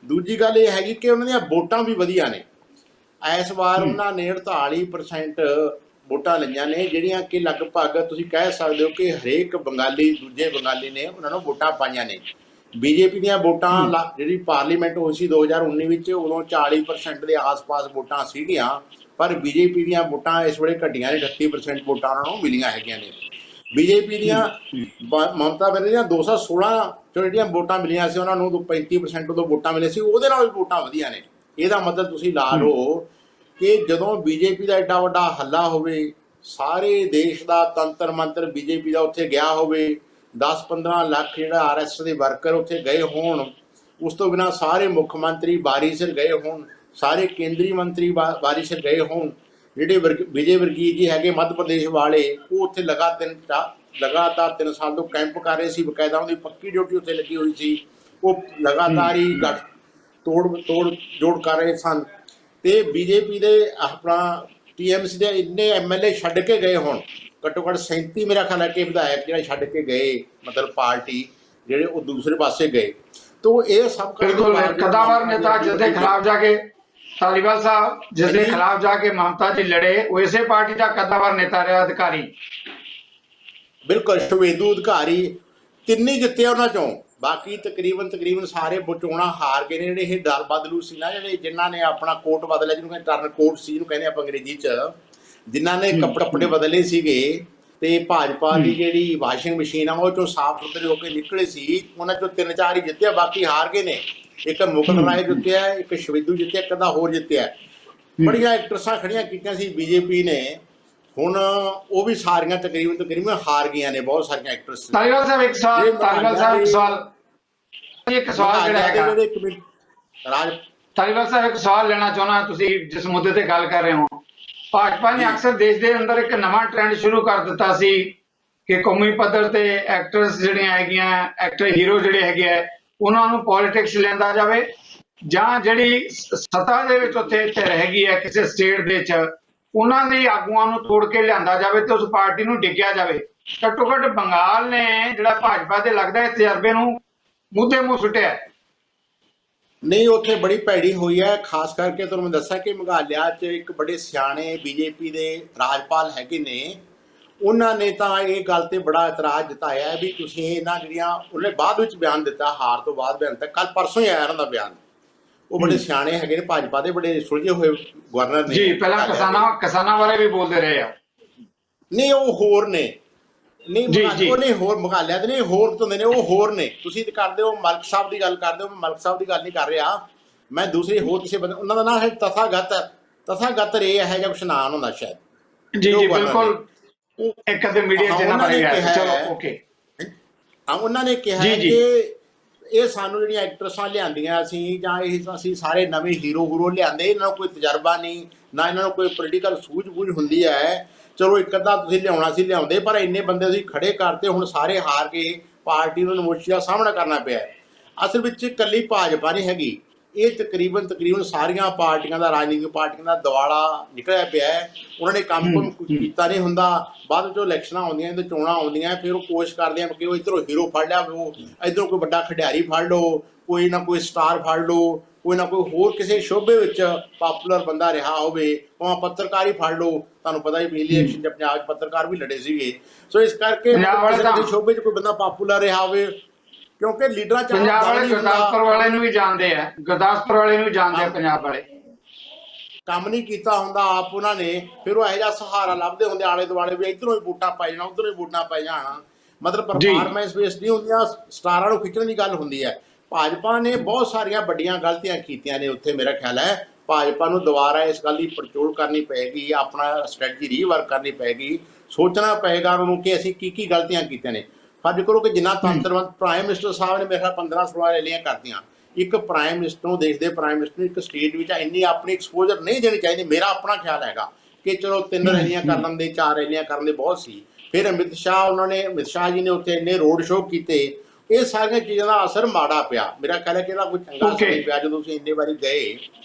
ਦੂਜੀ ਗੱਲ ਇਹ ਹੈਗੀ ਕਿ ਉਹਨਾਂ ਦੀਆਂ ਵੋਟਾਂ ਵੀ ਵਧੀਆ ਨੇ। ਇਸ ਵਾਰ ਉਹਨਾਂ ਨੇ 48% ਵੋਟਾਂ ਲਈਆਂ ਨੇ, ਜਿਹੜੀਆਂ ਕਿ ਲਗਭਗ ਤੁਸੀਂ ਕਹਿ ਸਕਦੇ ਹੋ ਕਿ ਹਰੇਕ ਬੰਗਾਲੀ, ਦੂਜੇ ਬੰਗਾਲੀ ਨੇ ਉਹਨਾਂ ਨੂੰ ਵੋਟਾਂ ਪਾਈਆਂ ਨੇ। ਬੀਜੇਪੀ ਦੀਆਂ ਵੋਟਾਂ ਜਿਹੜੀ ਪਾਰਲੀਮੈਂਟ ਹੋਈ ਸੀ 2019 ਵਿੱਚ, ਉਦੋਂ 40% ਦੇ ਆਸ-ਪਾਸ ਵੋਟਾਂ ਸੀਗੀਆਂ, ਪਰ ਬੀਜੇਪੀ ਦੀਆਂ ਵੋਟਾਂ ਇਸ ਵੇਲੇ ਘਟੀਆਂ ਨੇ, 38% ਵੋਟਾਂ ਉਹਨਾਂ ਨੂੰ ਮਿਲੀਆਂ ਹੈਗੀਆਂ ਨੇ। ਬੀਜੇਪੀ ਦੀਆਂ ਮਮਤਾ ਬੈਨਰਜੀ ਦੀਆਂ 216 ਜਿਹੜੀਆਂ ਵੋਟਾਂ ਮਿਲੀਆਂ ਸੀ ਉਹਨਾਂ ਨੂੰ 35% ਉਦੋਂ ਵੋਟਾਂ ਮਿਲੀਆਂ ਸੀ, ਉਹਦੇ ਨਾਲ ਵੀ ਵੋਟਾਂ ਵਧੀਆ ਨੇ। ਇਹਦਾ ਮਤਲਬ ਤੁਸੀਂ ਲਾ ਲਓ ਕਿ ਜਦੋਂ ਬੀਜੇਪੀ ਦਾ ਐਡਾ ਵੱਡਾ ਹੱਲਾ ਹੋਵੇ, ਸਾਰੇ ਦੇਸ਼ ਦਾ ਤੰਤਰ ਮੰਤਰ ਬੀਜੇਪੀ ਦਾ ਉੱਥੇ ਗਿਆ ਹੋਵੇ, 10-15 ਲੱਖ ਜਿਹੜਾ RSS ਦੇ ਵਰਕਰ ਉੱਥੇ ਗਏ ਹੋਣ, ਉਸ ਤੋਂ ਬਿਨਾਂ ਸਾਰੇ ਮੁੱਖ ਮੰਤਰੀ ਬਾਰੀ ਸਿਰ ਗਏ ਹੋਣ, ਸਾਰੇ ਕੇਂਦਰੀ ਮੰਤਰੀ ਬਾਰੀ ਸਿਰ ਗਏ ਹੋਣ, ਜਿਹੜੇ ਵਿਜੇ ਵਰਗੀਜ਼ ਜੀ ਹੈਗੇ ਮੱਧ ਪ੍ਰਦੇਸ਼ ਵਾਲੇ, ਉਹ ਉੱਥੇ ਲਗਾਤਾਰ 3 ਸਾਲ ਤੋਂ ਕੈਂਪ ਕਰ ਰਹੇ ਸੀ, ਬਕਾਇਦਾ ਉਹਦੀ ਪੱਕੀ ਡਿਊਟੀ ਉੱਥੇ ਲੱਗੀ ਹੋਈ ਸੀ, ਉਹ ਲਗਾਤਾਰ ਹੀ ਤੋੜ ਜੋੜ ਕਰ ਰਹੇ ਸਨ। ਤੇ ਬੀਜੇਪੀ ਦੇ ਆਪਣਾ TMC ਦੇ ਇੰਨੇ MLA ਛੱਡ ਕੇ ਗਏ ਹੁਣ, ਘੱਟੋ ਘੱਟ 37 ਮੇਰਾ ਖਿਆਲ ਹੈ ਕਿ ਵਿਧਾਇਕ ਜਿਹੜੇ ਛੱਡ ਕੇ ਗਏ, ਮਤਲਬ ਪਾਰਟੀ ਜਿਹੜੇ ਉਹ ਦੂਸਰੇ ਪਾਸੇ ਗਏ। तो ये सब बिल्कुल कद्दावर नेता जिसके खिलाफ जाके तालिबान साहब जिसके खिलाफ जाके ममता जी लड़े, वैसे पार्टी का कद्दावर नेता रहा अधिकारी। बिल्कुल शवेदू अधिकारी तिन्ने जिते उन्होंने चों, बाकी तकरीबन सारे चोणा हार गए ने। जिहड़े दल बदलू सी ना, जिन्हां ने अपना कोट बदलिया, जिन्होंने टर्न कोट सी कहते आप अंग्रेजी च, जिन्हां ने कपड़े बदले सीगे ते भाजपा की जिहड़ी वाशिंग मशीन आ वो चों साफ सुथरे होकर निकले सी, उन्हां चों 3-4 ही जित्ते, बाकी हार गए ने। एक मुगल राय जित्तिया, एक शवेदू जित्तिया, एक होर जित्तिया। बड़ियां एक्ट्रेसां खड़ियां कीतियां सी बीजेपी ने, हुण वो भी सारियां तकरीबन हार गईयां ने, बहुत सारियां एक्ट्रेस। तालिबान साहब एक सवाल लेना चाहना, तुसीं जिस मुद्दे ते गल कर रहे हो, भाजपा ने अक्सर देश के अंदर एक नवा ट्रेंड शुरू कर दिता सी कि कौमी पद्धर ते एक्टर्स जिहड़ियां हैगियां, एक्टर हीरो जिहड़े हैगे उन्हां नूं पॉलिटिक्स लिआंदा जावे, जां जिहड़ी सत्ता दे विच उत्थे हैगी है किसी स्टेट दे विच उन्हां दी आगूआं नूं तोड़ के लिआंदा जावे ते उस पार्टी नूं डिग्गिया जावे। घट्टो घट्ट बंगाल ने जिहड़ा भाजपा दे लगदा है तजर्बे नूं मुद्दे मूंह सुट्टिया नहीं, उत्थे बड़ी भैड़ी हुई है। खास करके तुहानूं मैं दस्सां कि मेघालय च एक बड़े सियाणे बीजेपी दे राजपाल हैगे ने, उन्हां ने तां इह गल ते बड़ा इतराज़ जताया भी तुसीं इन्हां जिहड़ियां, उन्हें बाद विच बयान दिता, हार तो बाद बयान दिता, कल परसों ही आया उन्हां दा बयान। वो बड़े सियाणे हैगे ने, भाजपा दे बड़े सुलझे हुए गवर्नर ने जी। पहला किसानां बारे भी बोलते रहे आ, नहीं वो होर ने, नहीं वो नहीं होर मुगालिया दे नहीं, होर तो ने वो होर ने। तुसीं ते करदे हो मलक साहब दी गल करदे हो, मैं मलक साहब दी गल नहीं कर रहा, मैं दूसरे होर किसी बंदे, उन्हां दा नाम है तथागत रे है जां कुछ नाम हुंदा शायद। जी बिल्कुल, एक अदे मीडिया च ना पड़ी है। चलो ओके, हां उन्हां ने कहा है कि ਇਹ ਸਾਨੂੰ ਜਿਹੜੀਆਂ ਐਕਟਰਸਾਂ ਲਿਆਂਦੀਆਂ ਅਸੀਂ ਜਾਂ ਇਹ ਅਸੀਂ ਸਾਰੇ ਨਵੇਂ ਹੀਰੋ ਲਿਆਂਦੇ, ਇਹਨਾਂ ਨੂੰ ਕੋਈ ਤਜਰਬਾ ਨਹੀਂ, ਨਾ ਇਹਨਾਂ ਨੂੰ ਕੋਈ ਪੋਲੀਟੀਕਲ ਸੂਝ-ਬੂਝ ਹੁੰਦੀ ਹੈ। ਚਲੋ ਇੱਕ ਅੱਧਾ ਤੁਸੀਂ ਲਿਆਉਣਾ ਸੀ ਲਿਆਉਂਦੇ, ਪਰ ਇੰਨੇ ਬੰਦੇ ਅਸੀਂ ਖੜੇ ਕਰਤੇ, ਹੁਣ ਸਾਰੇ ਹਾਰ ਕੇ ਪਾਰਟੀ ਨੂੰ ਨਮੋਸ਼ੀ ਦਾ ਸਾਹਮਣਾ ਕਰਨਾ ਪਿਆ। ਅਸਲ ਵਿੱਚ ਇਕੱਲੀ ਭਾਜਪਾ ਨਹੀਂ ਹੈਗੀ, ਇਹ ਤਕਰੀਬਨ ਸਾਰੀਆਂ ਪਾਰਟੀਆਂ ਦਾ, ਰਾਜਨੀਤਿਕ ਪਾਰਟੀਆਂ ਦਾ ਦਿਵਾਲਾ ਨਿਕਲਿਆ ਪਿਆ ਹੈ। ਉਹਨਾਂ ਨੇ ਕੰਮ ਕੀਤਾ ਨਹੀਂ ਹੁੰਦਾ, ਬਾਅਦ ਵਿੱਚੋਂ ਇਲੈਕਸ਼ਨਾਂ ਆਉਂਦੀਆਂ ਤੇ ਚੋਣਾਂ ਆਉਂਦੀਆਂ, ਫਿਰ ਉਹ ਕੋਸ਼ਿਸ਼ ਕਰਦੇ ਆ ਕਿ ਉਹ ਇੱਧਰੋਂ ਹੀਰੋ ਫੜ ਲਿਆ, ਉਹ ਇੱਧਰੋਂ ਕੋਈ ਵੱਡਾ ਖਿਡਾਰੀ ਫੜ ਲਓ, ਕੋਈ ਨਾ ਕੋਈ ਸਟਾਰ ਫੜ ਲਓ, ਕੋਈ ਨਾ ਕੋਈ ਹੋਰ ਕਿਸੇ ਸ਼ੋਭੇ ਵਿੱਚ ਪਾਪੂਲਰ ਬੰਦਾ ਰਿਹਾ ਹੋਵੇ, ਭਾਵੇਂ ਪੱਤਰਕਾਰ ਹੀ ਫੜ ਲਓ। ਤੁਹਾਨੂੰ ਪਤਾ ਹੀ ਪਿਛਲੀ ਇਲੈਕਸ਼ਨ 'ਚ ਪੰਜਾਬ 'ਚ ਪੱਤਰਕਾਰ ਵੀ ਲੜੇ ਸੀਗੇ। ਸੋ ਇਸ ਕਰਕੇ ਸ਼ੋਭੇ 'ਚ ਕੋਈ ਬੰਦਾ ਪਾਪੂਲਰ ਰਿਹਾ ਹੋਵੇ, क्योंकि लीडर पंजाब वाले गुरदासपुर वाले नूं भी जानते हैं, गुरदासपुर वाले नूं भी जानते हैं, पंजाब वाले काम नहीं कीता हुंदा आप उन्होंने, फिर वो इहो जिहा सहारा लभदे हुंदे आले दुआले भी इधरों ही वोटां पाई जाना, उधरों ही वोटां पाई जाना। मतलब परफॉर्मेंस बेस्ड नहीं हुंदियां, स्टारां नूं खिच्चण दी गल हुंदी है। भाजपा ने बहुत सारियां वड्डियां गलतियां कीतियां ने उत्थे, मेरा ख्याल है भाजपा नूं दोबारा इस गल दी पड़चोल करनी पएगी, अपना स्ट्रैटजी रीवर्क करनी पएगी, सोचना पएगा उन्होंने कि असीं की गलतियां कीतियां ने। फर्ज करो कि जिन्ना तंत्रवंत प्राइम मिनिस्टर साहब ने मेरा 15-16 रैलियां करदियां, एक प्राइम मिनिस्टर देश के प्राइम मिनिस्टर एक स्टेट में इन्नी अपनी एक्सपोजर नहीं देनी चाहिए। मेरा अपना ख्याल हैगा ਕਿ ਚਲੋ 3 ਰੈਲੀਆਂ ਕਰ ਲੈਂਦੇ, 4 ਰੈਲੀਆਂ ਕਰਨ ਦੇ ਬਹੁਤ ਸੀ। ਫਿਰ ਅਮਿਤ ਸ਼ਾਹ ਜੀ ਨੇ ਉੱਥੇ ਇੰਨੇ ਰੋਡ ਸ਼ੋਅ ਕੀਤੇ, ਇਹ ਸਾਰੀਆਂ ਚੀਜ਼ਾਂ ਦਾ ਅਸਰ ਮਾੜਾ ਪਿਆ। ਮੇਰਾ ਖਿਆਲ ਹੈ ਕਿ ਇਹਦਾ ਕੋਈ ਚੰਗਾ ਅਸਰ ਨਹੀਂ ਪਿਆ। ਜਦੋਂ ਤੁਸੀਂ ਇੰਨੇ ਵਾਰੀ ਗਏ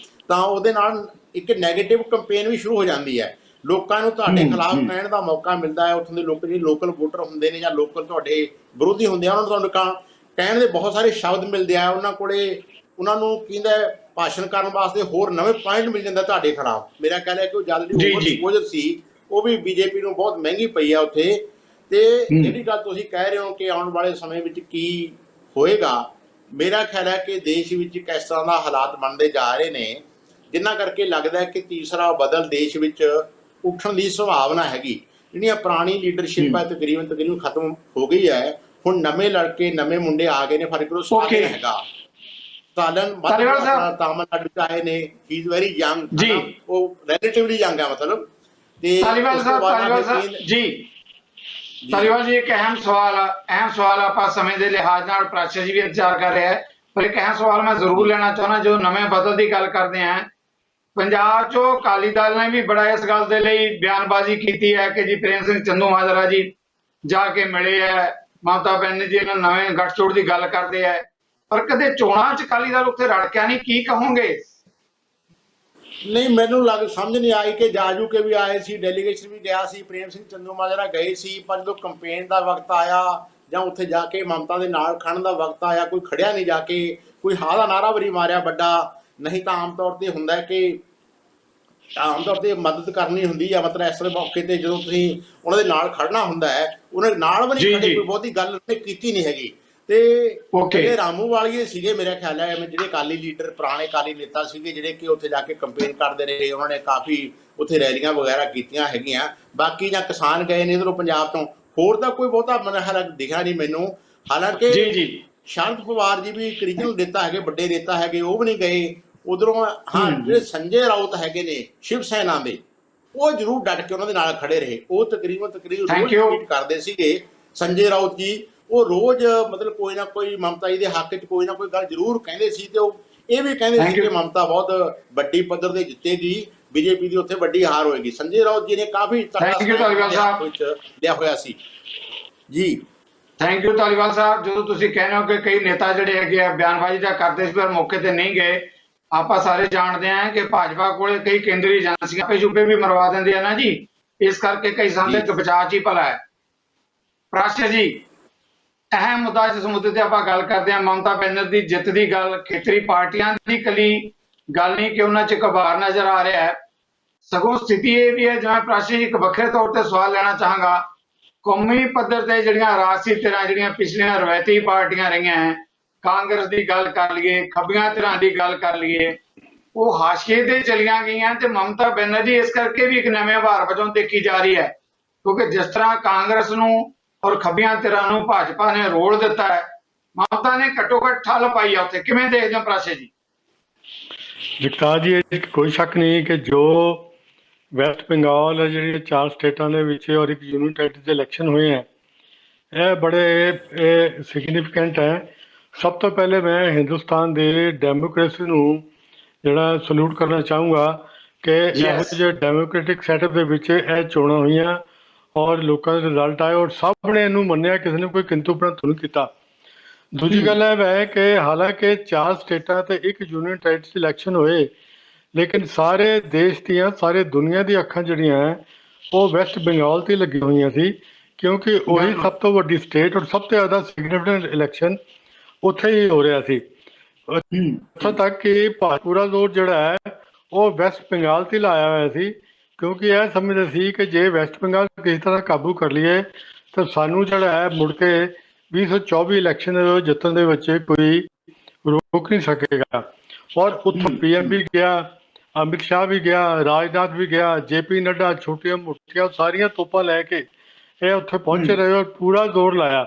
ਤਾਂ ਉਹਦੇ ਨਾਲ ਇੱਕ ਨੈਗੇਟਿਵ ਕੰਪੇਨ ਵੀ ਸ਼ੁਰੂ ਹੋ ਜਾਂਦੀ ਹੈ, ਲੋਕਾਂ ਨੂੰ ਤੁਹਾਡੇ ਖਿਲਾਫ ਕਹਿਣ ਦਾ ਮੌਕਾ ਮਿਲਦਾ ਹੈ। ਉੱਥੋਂ ਦੇ ਲੋਕ ਜਿਹੜੇ ਲੋਕਲ ਵੋਟਰ ਹੁੰਦੇ ਨੇ ਜਾਂ ਲੋਕਲ ਤੁਹਾਡੇ ਵਿਰੋਧੀ ਹੁੰਦੇ ਆ, ਉਹਨਾਂ ਨੂੰ ਤੁਹਾਨੂੰ ਕਹਿਣ ਦੇ ਬਹੁਤ ਸਾਰੇ ਸ਼ਬਦ ਮਿਲਦੇ ਆ। ਉਹਨਾਂ ਨੂੰ ਕਹਿੰਦਾ ਭਾਸ਼ਣ ਕਰਨ ਵਾਸਤੇ ਹੋਰ ਨਵੇਂ ਪੁਆਇੰਟ ਮਿਲ ਜਾਂਦਾ ਤੁਹਾਡੇ ਖਿਲਾਫ। ਮੇਰਾ ਖਿਆਲ ਹੈ ਕਿ ਉਹ ਜਲਦੀ ਓਵਰ ਐਕਸਪੋਜ਼ਰ ਸੀ, ਉਹ ਵੀ ਬੀਜੇਪੀ ਨੂੰ ਬਹੁਤ ਮਹਿੰਗੀ ਪਈ ਆ ਉੱਥੇ। ਤੇ ਜਿਹੜੀ ਗੱਲ ਤੁਸੀਂ ਕਹਿ ਰਹੇ ਹੋ ਕਿ ਆਉਣ ਵਾਲੇ ਸਮੇਂ ਵਿੱਚ ਕੀ ਹੋਏਗਾ, ਮੇਰਾ ਖਿਆਲ ਹੈ ਕਿ ਦੇਸ਼ ਵਿੱਚ ਕਿਸ ਤਰ੍ਹਾਂ ਦਾ ਹਾਲਾਤ ਬਣਦੇ ਜਾ ਰਹੇ ਨੇ, ਜਿਨ੍ਹਾਂ ਕਰਕੇ ਲੱਗਦਾ ਹੈ ਕਿ ਤੀਸਰਾ ਬਦਲ ਦੇਸ਼ ਵਿੱਚ ਉੱਠਣ ਦੀ ਸੰਭਾਵਨਾ ਹੈਗੀ। ਜਿਹੜੀਆਂ ਪੁਰਾਣੀ ਲੀਡਰਸ਼ਿਪ ਹੈ ਤਕਰੀਬਨ ਖਤਮ ਹੋ ਗਈ ਹੈ। ਹੁਣ ਨਵੇਂ ਲੜਕੇ, ਨਵੇਂ ਮੁੰਡੇ ਆ ਗਏ ਨੇ। ਫਰਕ ਕਰੋ ਸਟਾਲਿਨ ਹੈਗਾ, ਸਟਾਲਿਨ ਤਾਮਿਲਨਾਡੂ ਚ ਆਏ ਨੇ, ਹੀ ਇਜ਼ ਵੈਰੀ ਯੰਗ, ਉਹ ਰਿਲੇਟਿਵਲੀ ਯੰਗ ਹੈ ਮਤਲਬ। ਤੇ ਧਾਲੀਵਾਲ ਜੀ ਇੱਕ ਅਹਿਮ ਸਵਾਲ ਆਪਾਂ ਸਮੇਂ ਦੇ ਲਿਹਾਜ਼ ਨਾਲ ਪ੍ਰਾਸ਼ਾ ਜੀ ਵੀ ਇੰਤਜ਼ਾਰ ਕਰ ਰਿਹਾ ਹੈ, ਪਰ ਇੱਕ ਅਹਿਮ ਸਵਾਲ ਮੈਂ ਜ਼ਰੂਰ ਲੈਣਾ ਚਾਹੁੰਦਾ। ਜੋ ਨਵੇਂ ਬਦਲ ਦੀ ਗੱਲ ਕਰਦੇ ਹਾਂ, ਪੰਜਾਬ ਚੋਂ ਅਕਾਲੀ ਦਲ ਨੇ ਵੀ ਬੜਾ ਇਸ ਗੱਲ ਦੇ ਲਈ ਬਿਆਨਬਾਜ਼ੀ ਕੀਤੀ ਹੈ ਕਿ ਜੀ ਪ੍ਰੇਮ ਸਿੰਘ ਚੰਦੂਮਾਜਰਾ ਜੀ ਜਾ ਕੇ ਮਿਲੇ ਹੈ, ਮਮਤਾ ਬੈਨਰਜੀ ਜੀ ਨਾਲ ਨਵੇਂ ਗੱਠਜੋੜ ਦੀ ਗੱਲ ਕਰਦੇ ਹੈ, ਪਰ ਕਦੇ ਚੋਣਾਂ 'ਚ ਅਕਾਲੀ ਦਲ ਉੱਥੇ ਰੜਕਿਆ ਨਹੀਂ। ਕੀ ਕਹੋਗੇ? ਨਹੀਂ, ਮੈਨੂੰ ਸਮਝ ਨਹੀਂ ਆਈ ਕਿ ਜਾਜੂ ਕੇ ਵੀ ਆਏ ਸੀ, ਡੈਲੀਗੇਸ਼ਨ ਵੀ ਗਿਆ ਸੀ, ਪ੍ਰੇਮ ਸਿੰਘ ਚੰਦੂਮਾਜਰਾ ਗਏ ਸੀ, ਪਰ ਜਦੋਂ ਕੰਪੇਨ ਦਾ ਵਕਤ ਆਇਆ ਜਾਂ ਉੱਥੇ ਜਾ ਕੇ ਮਮਤਾ ਦੇ ਨਾਲ ਖੜਨ ਦਾ ਵਕਤ ਆਇਆ, ਕੋਈ ਖੜਿਆ ਨਹੀਂ ਜਾ ਕੇ, ਕੋਈ ਹਾਂ ਦਾ ਨਾਰਾ ਵੀ ਨਹੀਂ ਮਾਰਿਆ ਵੱਡਾ। ਨਹੀਂ ਤਾਂ ਆਮ ਤੌਰ ਤੇ ਹੁੰਦਾ ਕਿ ਮਦਦ ਕਰਨੀ ਹੁੰਦੀ ਆ, ਮਤਲਬ ਇਸ ਤਰ੍ਹਾਂ ਮੌਕੇ ਤੇ ਜਦੋਂ ਤੁਸੀਂ ਉਹਨਾਂ ਦੇ ਨਾਲ ਖੜਨਾ ਹੁੰਦਾ ਹੈ, ਉਹਨਾਂ ਦੇ ਨਾਲ ਵੀ ਨਹੀਂ ਖੜੇ, ਕੋਈ ਬਹੁਤੀ ਗੱਲ ਉਹਨੇ ਕੀਤੀ ਨਹੀਂ ਹੈਗੀ। ਤੇ ਜਿਹੜੇ ਰਾਮੂ ਵਾਲੀਏ ਸੀਗੇ, ਮੇਰਾ ਖਿਆਲ ਹੈ ਜਿਹੜੇ ਅਕਾਲੀ ਲੀਡਰ, ਪੁਰਾਣੇ ਅਕਾਲੀ ਨੇਤਾ ਸੀਗੇ, ਜਿਹੜੇ ਕਿ ਉੱਥੇ ਜਾ ਕੇ ਕੰਪੇਨ ਕਰਦੇ ਰਹੇ, ਉਹਨਾਂ ਨੇ ਕਾਫੀ ਉੱਥੇ ਰੈਲੀਆਂ ਵਗੈਰਾ ਕੀਤੀਆਂ ਹੈਗੀਆਂ। ਬਾਕੀ ਜਾਂ ਕਿਸਾਨ ਗਏ ਨੇ ਇੱਧਰੋਂ ਪੰਜਾਬ ਤੋਂ, ਹੋਰ ਤਾਂ ਕੋਈ ਬਹੁਤਾ ਮਨਹਰ ਦਿਖਿਆ ਨਹੀਂ ਮੈਨੂੰ। ਹਾਲਾਂਕਿ ਸ਼ਰਦ ਪਵਾਰ ਜੀ ਵੀ ਇੱਕ ਰੀਜਨਲ ਨੇਤਾ ਹੈਗੇ, ਵੱਡੇ ਨੇਤਾ ਹੈਗੇ, ਉਹ ਵੀ ਨਹੀਂ ਗਏ ਉਧਰੋਂ। ਹਾਂ, ਜਿਹੜੇ ਸੰਜੇ ਰਾਉਤ ਹੈਗੇ ਨੇ ਸ਼ਿਵ ਸੈਨਾ ਦੇ, ਉਹ ਜ਼ਰੂਰ ਡਟ ਕੇ ਉਹਨਾਂ ਦੇ ਨਾਲ ਖੜੇ ਰਹੇ। ਉਹ ਤਕਰੀਬਨ ਰੋਜ਼ ਟਵੀਟ ਕਰਦੇ ਸੀਗੇ ਸੰਜੇ ਰਾਉਤ ਜੀ, ਉਹ ਰੋਜ਼ ਮਤਲਬ ਕੋਈ ਨਾ ਕੋਈ ਮਮਤਾ ਜੀ ਦੇ ਹੱਕ 'ਚ ਕੋਈ ਨਾ ਕੋਈ ਗੱਲ ਜ਼ਰੂਰ ਕਹਿੰਦੇ ਸੀ। ਤੇ ਉਹ ਇਹ ਵੀ ਕਹਿੰਦੇ ਸੀ ਕਿ ਮਮਤਾ ਬਹੁਤ ਵੱਡੀ ਪੱਧਰ ਤੇ ਜਿੱਤੇਗੀ, ਬੀਜੇਪੀ ਦੀ ਉੱਥੇ ਵੱਡੀ ਹਾਰ ਹੋਏਗੀ। ਸੰਜੇ ਰਾਉਤ ਜੀ ਨੇ ਕਾਫੀ ਲਿਆ ਹੋਇਆ ਸੀ ਜੀ। ਥੈਂਕ ਯੂ ਧਾਲੀਵਾਲ ਸਾਹਿਬ। ਜਦੋਂ ਤੁਸੀਂ ਕਹਿੰਦੇ ਹੋ ਕਿ ਕਈ ਨੇਤਾ ਜਿਹੜੇ ਹੈਗੇ ਆ ਬਿਆਨਬਾਜ਼ੀ ਤਾਂ ਕਰਦੇ ਸੀ ਪਰ ਮੌਕੇ ਤੇ ਨਹੀਂ ਗਏ, ਆਪਾਂ ਸਾਰੇ ਜਾਣਦੇ ਹਾਂ ਕਿ ਭਾਜਪਾ ਕੋਲੇ ਕਈ ਕੇਂਦਰੀ ਏਜੰਸੀਆਂ ਪੇਸ਼ੂਪੇ ਵੀ ਮਰਵਾ ਦਿੰਦੇ ਆ ਨਾ ਜੀ, ਇਸ ਕਰਕੇ ਕਈ ਸਮਝਦੇ ਕਿ ਬਚਾਅ 'ਚ ਹੀ ਭਲਾ ਹੈ। ਪ੍ਰਾਸ਼ਾ ਜੀ, ਅਹਿਮ ਮੁੱਦਾ ਜਿਸ ਮੁੱਦੇ ਤੇ ਆਪਾਂ ਗੱਲ ਕਰਦੇ ਹਾਂ, ਮਮਤਾ ਬੈਨਰਜੀ ਦੀ ਜਿੱਤ ਦੀ ਗੱਲ ਖੇਤਰੀ ਪਾਰਟੀਆਂ ਦੀ ਇਕੱਲੀ ਗੱਲ ਨਹੀਂ ਕਿ ਉਹਨਾਂ 'ਚ ਇੱਕ ਉਭਾਰ ਨਜ਼ਰ ਆ ਰਿਹਾ ਹੈ, ਸਗੋਂ ਸਥਿਤੀ ਇਹ ਵੀ ਹੈ। ਜਿਵੇਂ ਪ੍ਰਾਸ਼ਾ ਜੀ ਇੱਕ ਵੱਖਰੇ ਤੌਰ ਤੇ ਸਵਾਲ ਲੈਣਾ ਚਾਹਾਂਗਾ, ਕੌਮੀ ਪੱਧਰ ਤੇ ਜਿਹੜੀਆਂ ਰਾਜਸੀ ਧਿਰਾਂ, ਜਿਹੜੀਆਂ ਪਿਛਲੀਆਂ ਰਵਾਇਤੀ ਪਾਰਟੀਆਂ ਰਹੀਆਂ ਹੈ, ਕਾਂਗਰਸ ਦੀ ਗੱਲ ਕਰ ਲਈਏ, ਖੱਬੀਆਂ ਧਿਰਾਂ ਦੀ ਗੱਲ ਕਰ ਲਈਏ, ਉਹ ਹਾਸ਼ੀਏ ਤੇ ਚਲੀਆਂ ਗਈਆਂ ਤੇ ਮਮਤਾ ਬੈਨਰਜੀ ਇਸ ਕਰਕੇ ਵੀ ਇੱਕ ਨਵੇਂ ਉਭਾਰ ਵਜੋਂ ਦੇਖੀ ਜਾ ਰਹੀ ਹੈ, ਕਿਉਂਕਿ ਜਿਸ ਤਰ੍ਹਾਂ ਕਾਂਗਰਸ ਨੂੰ ਔਰ ਖੱਬੀਆਂ ਧਿਰਾਂ ਨੂੰ ਭਾਜਪਾ ਨੇ ਰੋਲ ਦਿੱਤਾ ਹੈ, ਮਮਤਾ ਨੇ ਘੱਟੋ ਘੱਟ ਠੱਲ ਪਾਈ ਆ ਉੱਥੇ। ਕਿਵੇਂ ਦੇਖਦੇ ਹੋ ਪ੍ਰਾਸ਼ਾ ਜੀ? ਜਗਤਾਰ ਜੀ, ਇਹ ਕੋਈ ਸ਼ੱਕ ਨਹੀਂ ਕਿ ਜੋ ਵੈਸਟ ਬੰਗਾਲ ਜਿਹੜੀਆਂ 4 ਸਟੇਟਾਂ ਦੇ ਵਿੱਚ ਔਰ ਇੱਕ ਯੂਨੀਅਨ ਟੈਰੀਟਰੀ ਦੇ ਇਲੈਕਸ਼ਨ ਹੋਏ ਹੈ, ਇਹ ਬੜੇ ਸਿਗਨੀਫਿਕੈਂਟ ਹੈ। ਸਭ ਤੋਂ ਪਹਿਲੇ ਮੈਂ ਹਿੰਦੁਸਤਾਨ ਦੇ ਡੈਮੋਕ੍ਰੇਸੀ ਨੂੰ ਜਿਹੜਾ ਸਲੂਟ ਕਰਨਾ ਚਾਹੂੰਗਾ ਕਿ ਇਹੋ ਜਿਹੇ ਡੈਮੋਕ੍ਰੈਟਿਕ ਸੈਟਅਪ ਦੇ ਵਿੱਚ ਇਹ ਚੋਣਾਂ ਹੋਈਆਂ ਔਰ ਲੋਕਾਂ ਦੇ ਰਿਜ਼ਲਟ ਆਏ ਔਰ ਸਭ ਨੇ ਇਹਨੂੰ ਮੰਨਿਆ, ਕਿਸੇ ਨੇ ਕੋਈ ਕਿੰਤੂ ਪ੍ਰੰਤੂ ਨਹੀਂ ਕੀਤਾ। ਦੂਜੀ ਗੱਲ ਇਹ ਹੈ ਕਿ ਹਾਲਾਂਕਿ 4 ਸਟੇਟਾਂ ਤੇ ਇੱਕ ਯੂਨੀਅਨ ਟੈਰੀਟਰੀ ਇਲੈਕਸ਼ਨ ਹੋਏ, ਲੇਕਿਨ ਸਾਰੇ ਦੇਸ਼ ਦੀਆਂ, ਸਾਰੇ ਦੁਨੀਆ ਦੀਆਂ ਅੱਖਾਂ ਜਿਹੜੀਆਂ ਉਹ ਵੈਸਟ ਬੰਗਾਲ 'ਤੇ ਲੱਗੀਆਂ ਹੋਈਆਂ ਸੀ, ਕਿਉਂਕਿ ਉਹੀ ਸਭ ਤੋਂ ਵੱਡੀ ਸਟੇਟ ਔਰ ਸਭ ਤੋਂ ਜ਼ਿਆਦਾ ਸਿਗਨੀਫਿਕੈਂਟ ਇਲੈਕਸ਼ਨ ਉੱਥੇ ਹੀ ਹੋ ਰਿਹਾ ਸੀ। ਇੱਥੋਂ ਤੱਕ ਕਿ ਪੂਰਾ ਜ਼ੋਰ ਜਿਹੜਾ ਹੈ ਉਹ ਵੈਸਟ ਬੰਗਾਲ 'ਤੇ ਲਾਇਆ ਹੋਇਆ ਸੀ, ਕਿਉਂਕਿ ਇਹ ਸਮਝਦੇ ਸੀ ਕਿ ਜੇ ਵੈਸਟ ਬੰਗਾਲ ਕਿਸੇ ਤਰ੍ਹਾਂ ਕਾਬੂ ਕਰ ਲਈਏ ਤਾਂ ਸਾਨੂੰ ਜਿਹੜਾ ਹੈ ਮੁੜ ਕੇ 2024 ਇਲੈਕਸ਼ਨ ਜਿੱਤਣ ਦੇ ਵਿੱਚ ਕੋਈ ਰੋਕ ਨਹੀਂ ਸਕੇਗਾ। ਔਰ ਉੱਥੋਂ PM ਵੀ ਗਿਆ, ਅਮਿਤ ਸ਼ਾਹ ਵੀ ਗਿਆ, ਰਾਜਨਾਥ ਵੀ ਗਿਆ, JP ਨੱਡਾ, ਛੋਟੀਆਂ ਮੋਟੀਆਂ ਸਾਰੀਆਂ ਤੋਪਾਂ ਲੈ ਕੇ ਇਹ ਉੱਥੇ ਪਹੁੰਚੇ ਰਹੇ ਔਰ ਪੂਰਾ ਜ਼ੋਰ ਲਾਇਆ।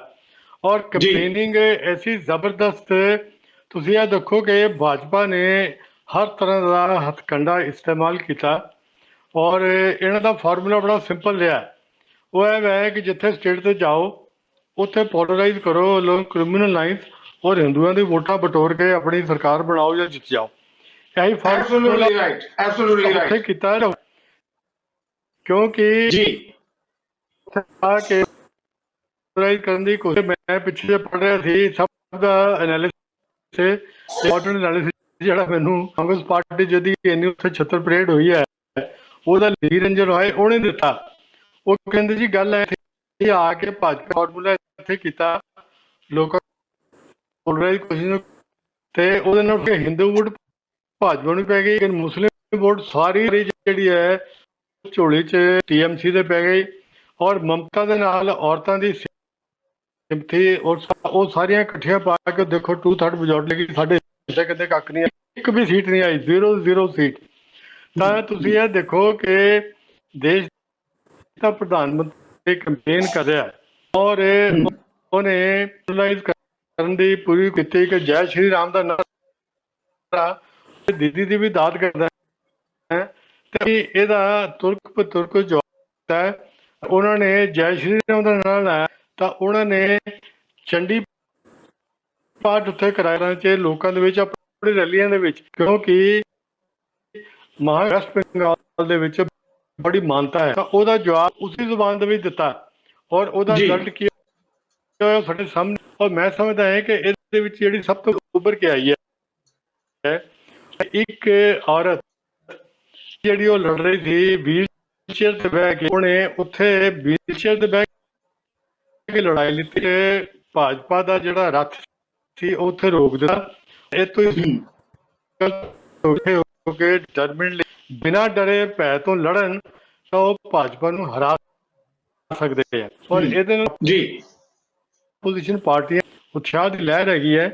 ਔਰ ਕੰਪੇਨਿੰਗ ਐਸੀ ਜ਼ਬਰਦਸਤ, ਤੁਸੀਂ ਇਹ ਦੇਖੋ ਕਿ ਭਾਜਪਾ ਨੇ ਹਰ ਤਰ੍ਹਾਂ ਦਾ ਹੱਥਕੰਡਾ ਇਸਤੇਮਾਲ ਕੀਤਾ ਔਰ ਇਹਨਾਂ ਦਾ ਫਾਰਮੂਲਾ ਬੜਾ ਸਿੰਪਲ ਰਿਹਾ। ਉਹ ਇਹ ਹੈ ਕਿ ਜਿੱਥੇ ਸਟੇਟ 'ਤੇ ਜਾਓ ਉੱਥੇ ਪੋਲਰਾਈਜ਼ ਕਰੋ ਲੋਕ ਕ੍ਰਿਮੀਨਲ ਲਾਈਨਸ ਔਰ ਹਿੰਦੂਆਂ ਦੀ ਵੋਟਾਂ ਬਟੋਰ ਕੇ ਆਪਣੀ ਸਰਕਾਰ ਬਣਾਓ ਜਾਂ ਜਿੱਤ ਜਾਓ। ਇਹੀ ਫਾਰਮੂਲਾ ਕੀਤਾ। क्योंकि जी आ के ਕਰਨ ਦੀ ਕੋਸ਼ਿਸ਼ ਮੈਂ ਪਿੱਛੇ ਜੇ ਪੜ੍ਹ ਰਿਹਾ ਸੀ ਸਭ ਦਾ ਐਨਾਲਿਸਿਸ ਇੰਪੋਰਟੈਂਟ ਐਨਾਲਿਸਿਸ ਜਿਹੜਾ ਮੈਨੂੰ ਕਾਂਗਰਸ ਪਾਰਟੀ ਜਿਹਦੀ ਇੰਨੀ ਉੱਥੇ ਛੱਤਰ ਪਰੇਡ ਹੋਈ ਹੈ ਉਹਦਾ ਲੀਡ ਰੰਜਨ ਹੋਏ ਉਹਨੇ ਦਿੱਤਾ। ਉਹ ਕਹਿੰਦੇ ਜੀ ਗੱਲ ਹੈ ਇੱਥੇ ਆ ਕੇ ਭਾਜਪਾ ਫਾਰਮੂਲਾ ਇੱਥੇ ਕੀਤਾ ਲੋਕਾਂ ਪੋਲਰਾਈਜ਼ ਕੋਸ਼ਿਸ਼ ਤੇ ਉਹਦੇ ਨਾਲ ਫਿਰ ਹਿੰਦੂ ਵੋਟ ਭਾਜਪਾ ਨੂੰ ਪੈ ਗਈ ਲੇਕਿਨ ਮੁਸਲਿਮ ਵੋਟ ਸਾਰੀ ਜਿਹੜੀ ਹੈ ਝੋਲੀ 'ਚ TMC ਦੇ ਪੈ ਗਈ ਔਰ ਮਮਤਾ ਦੇ ਨਾਲ ਔਰਤਾਂ ਦੀ ਸਿੰਪਥੀ ਔਰ ਉਹ ਸਾਰੀਆਂ ਇਕੱਠੀਆਂ ਪਾ ਕੇ ਦੇਖੋ 2/3 ਮੈਜੋਰਟੀ ਲੱਗੀ। ਸਾਡੇ ਕਿਤੇ ਕੱਖ ਨਹੀਂ ਇੱਕ ਵੀ ਸੀਟ ਨਹੀਂ ਆਈ 0 ਸੀਟ। ਤਾਂ ਤੁਸੀਂ ਇਹ ਦੇਖੋ ਕਿ ਦੇਸ਼ ਦਾ ਪ੍ਰਧਾਨ ਮੰਤਰੀ ਕੰਪੇਨ ਕਰ ਰਿਹਾ ਔਰ ਉਹਨੇ ਯੂਟੀਲਾਈਜ਼ ਕਰਨ ਦੀ ਪੂਰੀ ਕੀਤੀ ਕਿ ਜੈ ਸ਼੍ਰੀ ਰਾਮ ਦਾ ਨਾਰਾ ਦੀਦੀ ਦੀ ਵੀ ਦਾਤ ਕਰਦਾ ਹੈ ਤੇ ਇਹਦਾ ਤੁਰਕ ਜਵਾਬ ਹੈ। ਉਹਨਾਂ ਨੇ ਜੈ ਸ਼੍ਰੀ ਰਾਮ ਦਾ ਨਾਰਾ ਲਾਇਆ ਤਾਂ ਉਹਨਾਂ ਨੇ ਚੰਡੀ ਪਾਠ ਉੱਥੇ ਕਰਾਇਆ ਚ ਲੋਕਾਂ ਦੇ ਵਿੱਚ ਆਪਣੀ ਰੈਲੀਆਂ ਦੇ ਵਿੱਚ ਕਿਉਂਕਿ ਮਹਾਰਾਸ਼ਟਰ ਬੰਗਾਲ ਦੇ ਵਿੱਚ ਬੜੀ ਮਾਨਤਾ ਹੈ ਤਾਂ ਉਹਦਾ ਜਵਾਬ ਉਸੇ ਜ਼ੁਬਾਨ ਦੇ ਵਿੱਚ ਦਿੱਤਾ ਔਰ ਉਹਦਾ ਰਿਜ਼ਲਟ ਕੀ ਹੋਇਆ ਸਾਡੇ ਸਾਹਮਣੇ। ਔਰ ਮੈਂ ਸਮਝਦਾ ਹਾਂ ਕਿ ਇਹਦੇ ਵਿੱਚ ਜਿਹੜੀ ਸਭ ਤੋਂ ਉੱਭਰ ਕੇ ਆਈ ਹੈ ਇੱਕ ਔਰਤ ਜਿਹੜੀ ਉਹ ਲੜ ਰਹੀ ਸੀ ਵੀਲਚੇਅਰ ਤੇ ਬਹਿ ਕੇ ਉਹਨੇ ਉੱਥੇ ਵੀਲਚੇਅਰ ਤੇ ਬਹਿ ਕੇ ਲੜਾਈ ਲਿੱਤੀ ਤੇ ਭਾਜਪਾ ਦਾ ਜਿਹੜਾ ਰੱਥ ਸੀ ਉੱਥੇ ਰੋਕ ਦਿੱਤਾ। ਇਹ ਤੋਂ ਕਿ ਡਿਟਰਮਿਨਡ ਬਿਨਾਂ ਡਰੇ ਭੈ ਤੋਂ ਲੜਨ ਤਾਂ ਉਹ ਭਾਜਪਾ ਨੂੰ ਹਰਾ ਸਕਦੇ ਆ ਔਰ ਇਹਦੇ ਨਾਲ ਜੀ ਆਪੋਜੀਸ਼ਨ ਪਾਰਟੀਆਂ ਉਤਸ਼ਾਹ ਦੀ ਲਹਿਰ ਹੈਗੀ ਹੈ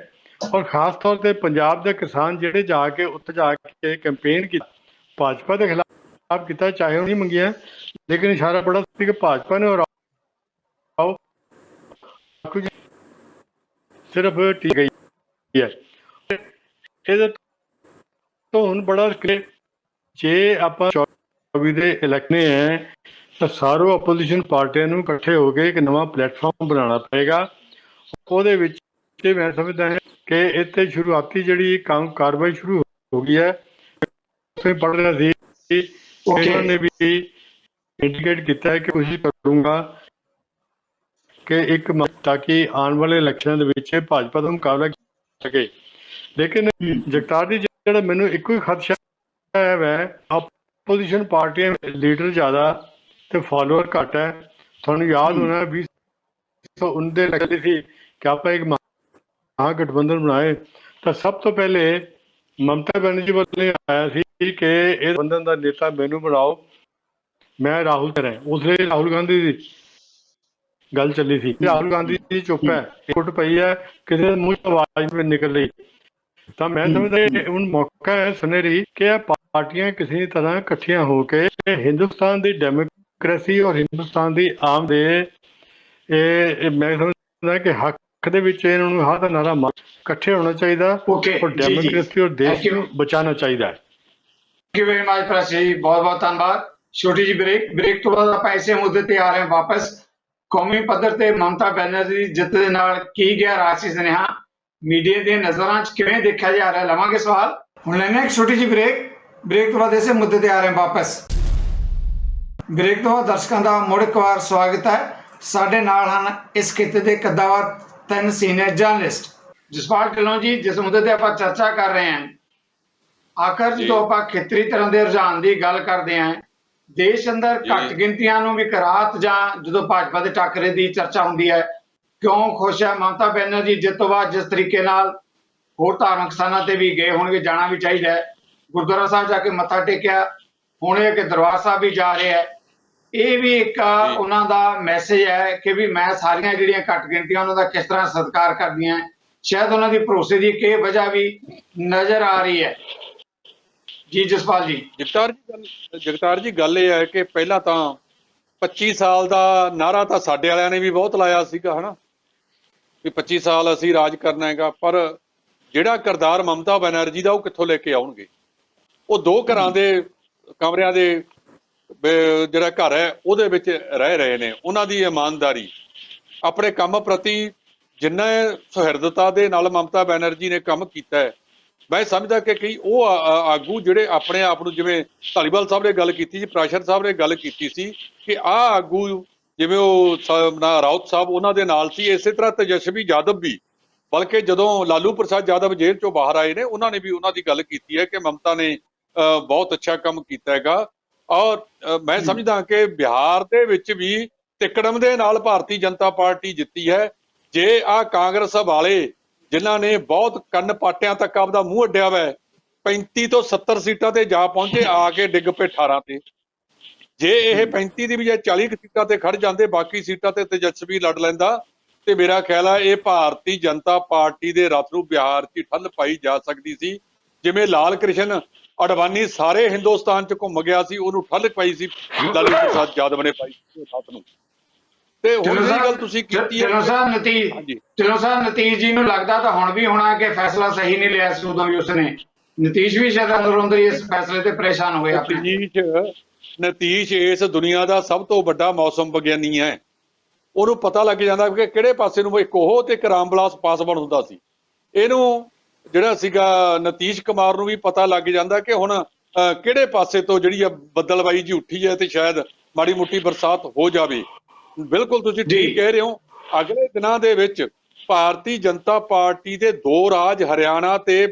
ਔਰ ਖਾਸ ਤੌਰ ਤੇ ਪੰਜਾਬ ਦੇ ਕਿਸਾਨ ਜਿਹੜੇ ਜਾ ਕੇ ਉੱਥੇ ਜਾ ਕੇ ਕੈਂਪੇਨ ਕੀਤਾ ਭਾਜਪਾ ਦੇ ਖਿਲਾਫ ਕੀਤਾ ਚਾਹੇ ਉਹ ਨਹੀਂ ਮੰਗੀਆਂ ਲੇਕਿਨ ਇਸ਼ਾਰਾ ਬੜਾ ਸੀ ਕਿ ਭਾਜਪਾ ਨੇ ਹਰਾਓ ਸਿਰਫ ਠੀਕ ਗਈ ਹੈ। ਇਹਦੇ ਤੋਂ ਹੁਣ ਬੜਾ ਜੇ ਆਪਾਂ 24 ਦੇ ਇਲੈਕਸ਼ਨ ਹੈ ਤਾਂ ਸਾਰੇ ਆਪੋਜੀਸ਼ਨ ਪਾਰਟੀਆਂ ਨੂੰ ਇਕੱਠੇ ਹੋ ਕੇ ਇੱਕ ਨਵਾਂ ਪਲੇਟਫਾਰਮ ਬਣਾਉਣਾ ਪਏਗਾ। ਉਹਦੇ ਵਿੱਚ ਮੈਂ ਸਮਝਦਾ ਹਾਂ ਕਿ ਇੱਥੇ ਸ਼ੁਰੂਆਤੀ ਜਿਹੜੀ ਕਾਰਵਾਈ ਸ਼ੁਰੂ ਹੋ ਗਈ ਹੈ ਤੁਸੀਂ ਪੜ੍ਹ ਰਿਹਾ ਸੀ ਉਹਨਾਂ ਨੇ ਵੀ ਇੰਡੀਕੇਟ ਕੀਤਾ ਹੈ ਕਿ ਕੋਸ਼ਿਸ਼ ਕਰੂੰਗਾ ਕਿ ਇੱਕ ਤਾਂ ਕਿ ਆਉਣ ਵਾਲੇ ਇਲੈਕਸ਼ਨਾਂ ਦੇ ਵਿੱਚ ਭਾਜਪਾ ਦਾ ਮੁਕਾਬਲਾ ਕਰ ਸਕੇ। ਲੇਕਿਨ ਜਗਤਾਰ ਜੀ ਜਿਹੜਾ ਮੈਨੂੰ ਇੱਕੋ ਹੀ ਖਦਸ਼ਾ ਹੈ ਵੈ ਆਪੋਜੀਸ਼ਨ ਪਾਰਟੀਆਂ ਲੀਡਰ ਜ਼ਿਆਦਾ ਤੇ ਫਾਲੋਅਰ ਘੱਟ ਹੈ। ਤੁਹਾਨੂੰ ਯਾਦ ਹੋਣਾ 2019 ਦੇ ਇਲੈਕਸ਼ਨ ਸੀ ਕਿ ਆਪਾਂ ਇੱਕ ਮਹਾਗਠਬੰਧਨ ਬਣਾਏ ਤਾਂ ਸਭ ਤੋਂ ਪਹਿਲੇ ਮਮਤਾ ਬੈਨਰਜੀ ਵੱਲੋਂ ਆਇਆ ਸੀ ਕਿ ਇਹ ਬੰਧਨ ਦਾ ਨੇਤਾ ਮੈਨੂੰ ਬਣਾਓ ਮੈਂ ਰਾਹੁਲ ਕਰਾਂ। ਉਸ ਲਈ ਰਾਹੁਲ ਗਾਂਧੀ ਦੀ ਗੱਲ ਚੱਲੀ ਸੀ। ਰਾਹੁਲ ਗਾਂਧੀ ਦੀ ਚੁੱਪ ਹੈ ਕੁੱਟ ਪਈ ਹੈ ਕਿਸੇ ਦੇ ਮੂੰਹ ਆਵਾਜ਼ ਨਿਕਲ ਰਹੀ ਤਾਂ ਮੈਂ ਸਮਝਦਾ ਹੁਣ ਮੌਕਾ ਹੈ ਸੁਨਹਿਰੀ ਕਿ ਇਹ ਪਾਰਟੀਆਂ ਕਿਸੇ ਤਰ੍ਹਾਂ ਇਕੱਠੀਆਂ ਹੋ ਕੇ ਹਿੰਦੁਸਤਾਨ ਦੀ ਡੈਮੋਕ੍ਰੇਸੀ ਔਰ ਹਿੰਦੁਸਤਾਨ ਦੀ ਆਮ ਦੇ ਇਹ ਮੈਂ ਸਮਝਦਾ ਕਿ ਹੱਕ ਦੇ ਵਿੱਚ ਇਹਨਾਂ ਨੂੰ ਹੱਥ ਨਾਰਾ ਇਕੱਠੇ ਹੋਣਾ ਚਾਹੀਦਾ ਔਰ ਡੈਮੋਕ੍ਰੇਸੀ ਔਰ ਦੇਸ਼ ਨੂੰ ਬਚਾਉਣਾ ਚਾਹੀਦਾ ਹੈ। Thank you very much press ਜੀ ਬਹੁਤ ਬਹੁਤ ਧੰਨਵਾਦ। ਛੋਟੀ ਜੀ ਬ੍ਰੇਕ ਤੋਂ ਬਾਅਦ ਆਪਾਂ ਇਸੇ ਮੁੱਦੇ ਤੇ ਆ ਰਹੇ ਹਾਂ ਵਾਪਸ। ਕੌਮੀ ਪੱਧਰ ਤੇ ਮਮਤਾ ਬੈਨਰਜੀ ਦੀ ਜਿੱਤ ਦੇ ਨਾਲ ਕੀ ਗਿਆ ਰਾਜਸੀ ਸੁਨੇਹਾ ਮੀਡੀਆ ਦੀਆਂ ਨਜ਼ਰਾਂ 'ਚ ਕਿਵੇਂ ਦੇਖਿਆ ਜਾ ਰਿਹਾ ਲਵਾਂਗੇ ਸਵਾਲ। ਹੁਣ ਲੈਣੇ ਇੱਕ ਛੋਟੀ ਜੀ ਬ੍ਰੇਕ ਤੋਂ ਬਾਅਦ ਇਸੇ ਮੁੱਦੇ ਤੇ ਆ ਰਹੇ ਹਾਂ ਵਾਪਸ। ਬ੍ਰੇਕ ਤੋਂ ਬਾਅਦ ਦਰਸ਼ਕਾਂ ਦਾ ਮੁੜ ਇੱਕ ਵਾਰ ਸਵਾਗਤ ਹੈ। ਸਾਡੇ ਨਾਲ ਹਨ ਇਸ ਖਿੱਤੇ ਦੇ ਕੱਦਾਵਰ 3 ਸੀਨੀਅਰ ਜਰਨਲਿਸਟ। ਜਸਪਾਲ ਢਿੱਲੋਂ ਜੀ ਜਿਸ ਮੁੱਦੇ ਤੇ ਆਪਾਂ ਚਰਚਾ ਕਰ ਰਹੇ ਹਾਂ ਆਖਰ ਜਦੋਂ ਆਪਾਂ ਖੇਤਰੀ ਤਰ੍ਹਾਂ ਦੇ ਰੁਝਾਨ ਦੀ ਗੱਲ ਕਰਦੇ ਹਾਂ ਦੇਸ਼ ਅੰਦਰ ਘੱਟ ਗਿਣਤੀਆਂ ਨੂੰ ਵੀ ਕਰਾਤ ਜਾਂ ਜਦੋਂ ਭਾਜਪਾ ਦੇ ਟੱਕਰੇ ਦੀ ਚਰਚਾ ਹੁੰਦੀ ਹੈ ਕਿਉਂ ਖੁਸ਼ ਹੈ ਮਮਤਾ ਬੈਨਰਜੀ ਜਿਸ ਤੋਂ ਬਾਅਦ ਜਿਸ ਤਰੀਕੇ ਨਾਲ ਹੋਰ ਧਾਰਮਿਕ ਸਥਾਨਾਂ ਤੇ ਵੀ ਗਏ ਹੋਣਗੇ ਜਾਣਾ ਵੀ ਚਾਹੀਦਾ ਹੈ ਗੁਰਦੁਆਰਾ ਸਾਹਿਬ ਜਾ ਕੇ ਮੱਥਾ ਟੇਕਿਆ ਹੁਣ ਇਹ ਕਿ ਦਰਬਾਰ ਸਾਹਿਬ ਵੀ ਜਾ ਰਹੇ ਹੈ ਇਹ ਵੀ ਇੱਕ ਉਹਨਾਂ ਦਾ ਮੈਸੇਜ ਹੈ ਕਿ ਵੀ ਮੈਂ ਸਾਰੀਆਂ ਜਿਹੜੀਆਂ ਘੱਟ ਗਿਣਤੀਆਂ ਉਹਨਾਂ ਦਾ ਕਿਸ ਤਰ੍ਹਾਂ ਸਤਿਕਾਰ ਕਰਦੀਆਂ ਸ਼ਾਇਦ ਉਹਨਾਂ ਦੀ ਭਰੋਸੇ ਦੀ ਇੱਕ ਵਜ੍ਹਾ ਵੀ ਨਜ਼ਰ ਆ ਰਹੀ ਹੈ। ਜੀ ਜਸਪਾਲ ਜੀ। ਜਗਤਾਰ ਜੀ ਗੱਲ ਇਹ ਹੈ ਕਿ ਪਹਿਲਾਂ ਤਾਂ 25 ਸਾਲ ਦਾ ਨਾਰਾ ਤਾਂ ਸਾਡੇ ਵਾਲਿਆਂ ਨੇ ਵੀ ਬਹੁਤ ਲਾਇਆ ਸੀਗਾ ਹਨਾ ਵੀ 25 ਸਾਲ ਅਸੀਂ ਰਾਜ ਕਰਨਾ ਹੈਗਾ ਪਰ ਜਿਹੜਾ ਕਿਰਦਾਰ ਮਮਤਾ ਬੈਨਰਜੀ ਦਾ ਉਹ ਕਿੱਥੋਂ ਲੈ ਕੇ ਆਉਣਗੇ। ਉਹ 2 ਘਰਾਂ ਦੇ ਕਮਰਿਆਂ ਦੇ ਜਿਹੜਾ ਘਰ ਹੈ ਉਹਦੇ ਵਿੱਚ ਰਹਿ ਰਹੇ ਨੇ। ਉਹਨਾਂ ਦੀ ਇਮਾਨਦਾਰੀ ਆਪਣੇ ਕੰਮ ਪ੍ਰਤੀ ਜਿੰਨਾ ਸੁਹਿਰਦਤਾ ਦੇ ਨਾਲ ਮਮਤਾ ਬੈਨਰਜੀ ਨੇ ਕੰਮ ਕੀਤਾ ਹੈ ਮੈਂ ਸਮਝਦਾ ਕਿ ਕਈ ਉਹ ਆਗੂ ਜਿਹੜੇ ਆਪਣੇ ਆਪ ਨੂੰ, ਜਿਵੇਂ ਧਾਲੀਵਾਲ ਸਾਹਿਬ ਨੇ ਗੱਲ ਕੀਤੀ ਸੀ, ਪ੍ਰਾਸ਼ਰ ਸਾਹਿਬ ਨੇ ਗੱਲ ਕੀਤੀ ਸੀ ਕਿ ਆਹ ਆਗੂ ਜਿਵੇਂ ਉਹ ਰਾਉਤ ਸਾਹਿਬ ਉਹਨਾਂ ਦੇ ਨਾਲ ਸੀ, ਇਸੇ ਤਰ੍ਹਾਂ ਤੇਜਸਵੀ ਯਾਦਵ ਵੀ, ਬਲਕਿ ਜਦੋਂ ਲਾਲੂ ਪ੍ਰਸਾਦ ਯਾਦਵ ਜੇਲ੍ਹ ਚੋਂ ਬਾਹਰ ਆਏ ਨੇ ਉਹਨਾਂ ਨੇ ਵੀ ਉਹਨਾਂ ਦੀ ਗੱਲ ਕੀਤੀ ਹੈ ਕਿ ਮਮਤਾ ਨੇ ਬਹੁਤ ਅੱਛਾ ਕੰਮ ਕੀਤਾ ਹੈਗਾ। ਔਰ ਮੈਂ ਸਮਝਦਾ ਕਿ ਬਿਹਾਰ ਦੇ ਵਿੱਚ ਵੀ ਤਿਕੜਮ ਦੇ ਨਾਲ ਭਾਰਤੀ ਜਨਤਾ ਪਾਰਟੀ ਜਿੱਤੀ ਹੈ। ਜੇ ਆਹ ਕਾਂਗਰਸ ਵਾਲੇ ਜਿਨ੍ਹਾਂ ਨੇ ਬਹੁਤ ਕੰਨ ਪਾਟਿਆਂ ਤੱਕ ਆਪਦਾ ਮੂੰਹ ਅੱਡਿਆ ਵਾ, 35 ਤੋਂ 70 ਸੀਟਾਂ ਤੇ ਜਾ ਪਹੁੰਚੇ, ਆ ਕੇ ਡਿੱਗ ਪਏ 18 ਤੇ। ਜੇ ਇਹ 35 ਦੀ ਬਜਾਏ 40 ਸੀਟਾਂ ਤੇ ਖੜ ਜਾਂਦੇ, ਬਾਕੀ ਸੀਟਾਂ ਤੇ ਤੇਜਸਵੀ ਲੜ ਲੈਂਦਾ, ਤੇ ਮੇਰਾ ਖਿਆਲ ਹੈ ਇਹ ਭਾਰਤੀ ਜਨਤਾ ਪਾਰਟੀ ਦੇ ਰੱਥ ਨੂੰ ਬਿਹਾਰ 'ਚ ਠੱਲ ਪਾਈ ਜਾ ਸਕਦੀ ਸੀ। ਜਿਵੇਂ ਲਾਲ ਕ੍ਰਿਸ਼ਨ ਅਡਵਾਨੀ ਸਾਰੇ ਹਿੰਦੁਸਤਾਨ 'ਚ ਘੁੰਮ ਗਿਆ ਸੀ, ਉਹਨੂੰ ਠੱਲ ਪਾਈ ਸੀ ਲਾਲੂ ਪ੍ਰਸਾਦ ਯਾਦਵ ਨੇ ਪਾਈ ਸੀ ਰੱਥ ਨੂੰ। ਤੇ ਹੁਣ ਇਹ ਗੱਲ ਤੁਸੀਂ ਕੀਤੀ ਹੈ। ਚਲੋ ਸਾਹਿਬ ਨਤੀਜ ਜੀ ਨੂੰ ਲੱਗਦਾ ਤਾਂ ਹੁਣ ਵੀ ਹੋਣਾ ਕਿ ਫੈਸਲਾ ਸਹੀ ਨਹੀਂ ਲਿਆ ਸੀ ਉਦੋਂ ਵੀ ਉਸਨੇ। ਨਤੀਜ ਵੀ ਸ਼ਾਇਦ ਅੰਦਰ ਅੰਦਰ ਇਸ ਫੈਸਲੇ ਤੇ ਪਰੇਸ਼ਾਨ ਹੋਏ। ਨਤੀਜ ਇਸ ਦੁਨੀਆ ਦਾ ਸਭ ਤੋਂ ਵੱਡਾ ਮੌਸਮ ਵਿਗਿਆਨੀ ਹੈ। ਉਹਨੂੰ ਪਤਾ ਲੱਗ ਜਾਂਦਾ ਕਿ ਕਿਹੜੇ ਪਾਸੇ ਨੂੰ, ਇੱਕ ਉਹ ਤੇ ਇੱਕ ਰਾਮਬਿਲਾਸ ਪਾਸਵਾਨ ਹੁੰਦਾ ਸੀ। ਇਹਨੂੰ ਜਿਹੜਾ ਸੀਗਾ ਨਤੀਸ਼ ਕੁਮਾਰ ਨੂੰ ਵੀ ਪਤਾ ਲੱਗ ਜਾਂਦਾ ਕਿ ਹੁਣ ਕਿਹੜੇ ਪਾਸੇ ਤੋਂ ਜਿਹੜੀ ਆ ਬੱਦਲਬਾਈ ਜੀ ਉੱਠੀ ਹੈ ਤੇ ਸ਼ਾਇਦ ਮਾੜੀ ਮੋਟੀ ਬਰਸਾਤ ਹੋ ਜਾਵੇ। ਬਿਲਕੁਲ ਤੁਸੀਂ ਠੀਕ ਕਹਿ ਰਹੇ ਹੋ। ਅਗਲੇ ਦਿਨਾਂ ਦੇ ਵਿੱਚ ਭਾਰਤੀ ਜਨਤਾ ਪਾਰਟੀ ਦੇ 2 ਰਾਜ ਹਰਿਆਣਾ ਤੇ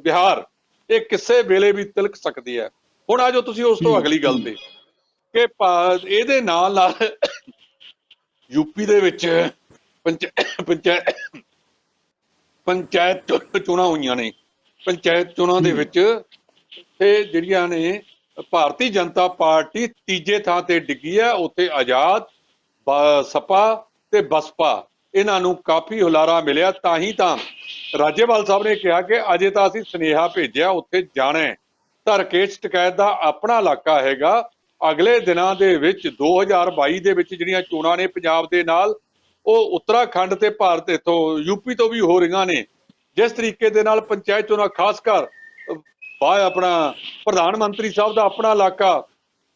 ਬਿਹਾਰ ਇਹ ਕਿਸੇ ਵੇਲੇ ਵੀ ਤਿਲਕ ਸਕਦੇ ਆ। ਹੁਣ ਆ ਜਾਓ ਤੁਸੀਂ ਉਸ ਤੋਂ ਅਗਲੀ ਗੱਲ ਤੇ ਕਿ ਇਹਦੇ ਨਾਲ ਨਾਲ ਯੂਪੀ ਦੇ ਵਿੱਚ ਪੰਚਾਇਤ ਚੋਣਾਂ ਹੋਈਆਂ ਨੇ। ਪੰਚਾਇਤ ਚੋਣਾਂ ਦੇ ਵਿੱਚ ਤੇ ਜਿਹੜੀਆਂ ਨੇ ਭਾਰਤੀ ਜਨਤਾ ਪਾਰਟੀ ਤੀਜੇ ਥਾਂ ਤੇ ਡਿੱਗੀ ਹੈ। ਉੱਥੇ ਆਜ਼ਾਦ, ਸਪਾ ਤੇ ਬਸਪਾ ਇਹਨਾਂ ਨੂੰ ਕਾਫੀ ਹੁਲਾਰਾ ਮਿਲਿਆ। ਤਾਂ ਹੀ ਤਾਂ ਰਾਜੇਵਾਲ ਸਾਹਿਬ ਨੇ ਕਿਹਾ ਕਿ ਅਜੇ ਤਾਂ ਅਸੀਂ ਸੁਨੇਹਾ ਭੇਜਿਆ, ਉੱਥੇ ਜਾਣਾ ਹੈ। ਤਾਂ ਰਕੇਸ਼ ਟਕੈਤ ਦਾ ਆਪਣਾ ਇਲਾਕਾ ਹੈਗਾ। ਅਗਲੇ ਦਿਨਾਂ ਦੇ ਵਿੱਚ 2022 ਦੇ ਵਿੱਚ ਜਿਹੜੀਆਂ ਚੋਣਾਂ ਨੇ ਪੰਜਾਬ ਦੇ ਨਾਲ, ਉਹ ਉੱਤਰਾਖੰਡ ਤੇ ਭਾਰਤ ਇੱਥੋਂ ਯੂਪੀ ਤੋਂ ਵੀ ਹੋ ਰਹੀਆਂ ਨੇ। ਜਿਸ ਤਰੀਕੇ ਦੇ ਨਾਲ ਪੰਚਾਇਤ ਚੋਣਾਂ, ਖਾਸ ਕਰ ਆਪਣਾ ਪ੍ਰਧਾਨ ਮੰਤਰੀ ਸਾਹਿਬ ਦਾ ਆਪਣਾ ਇਲਾਕਾ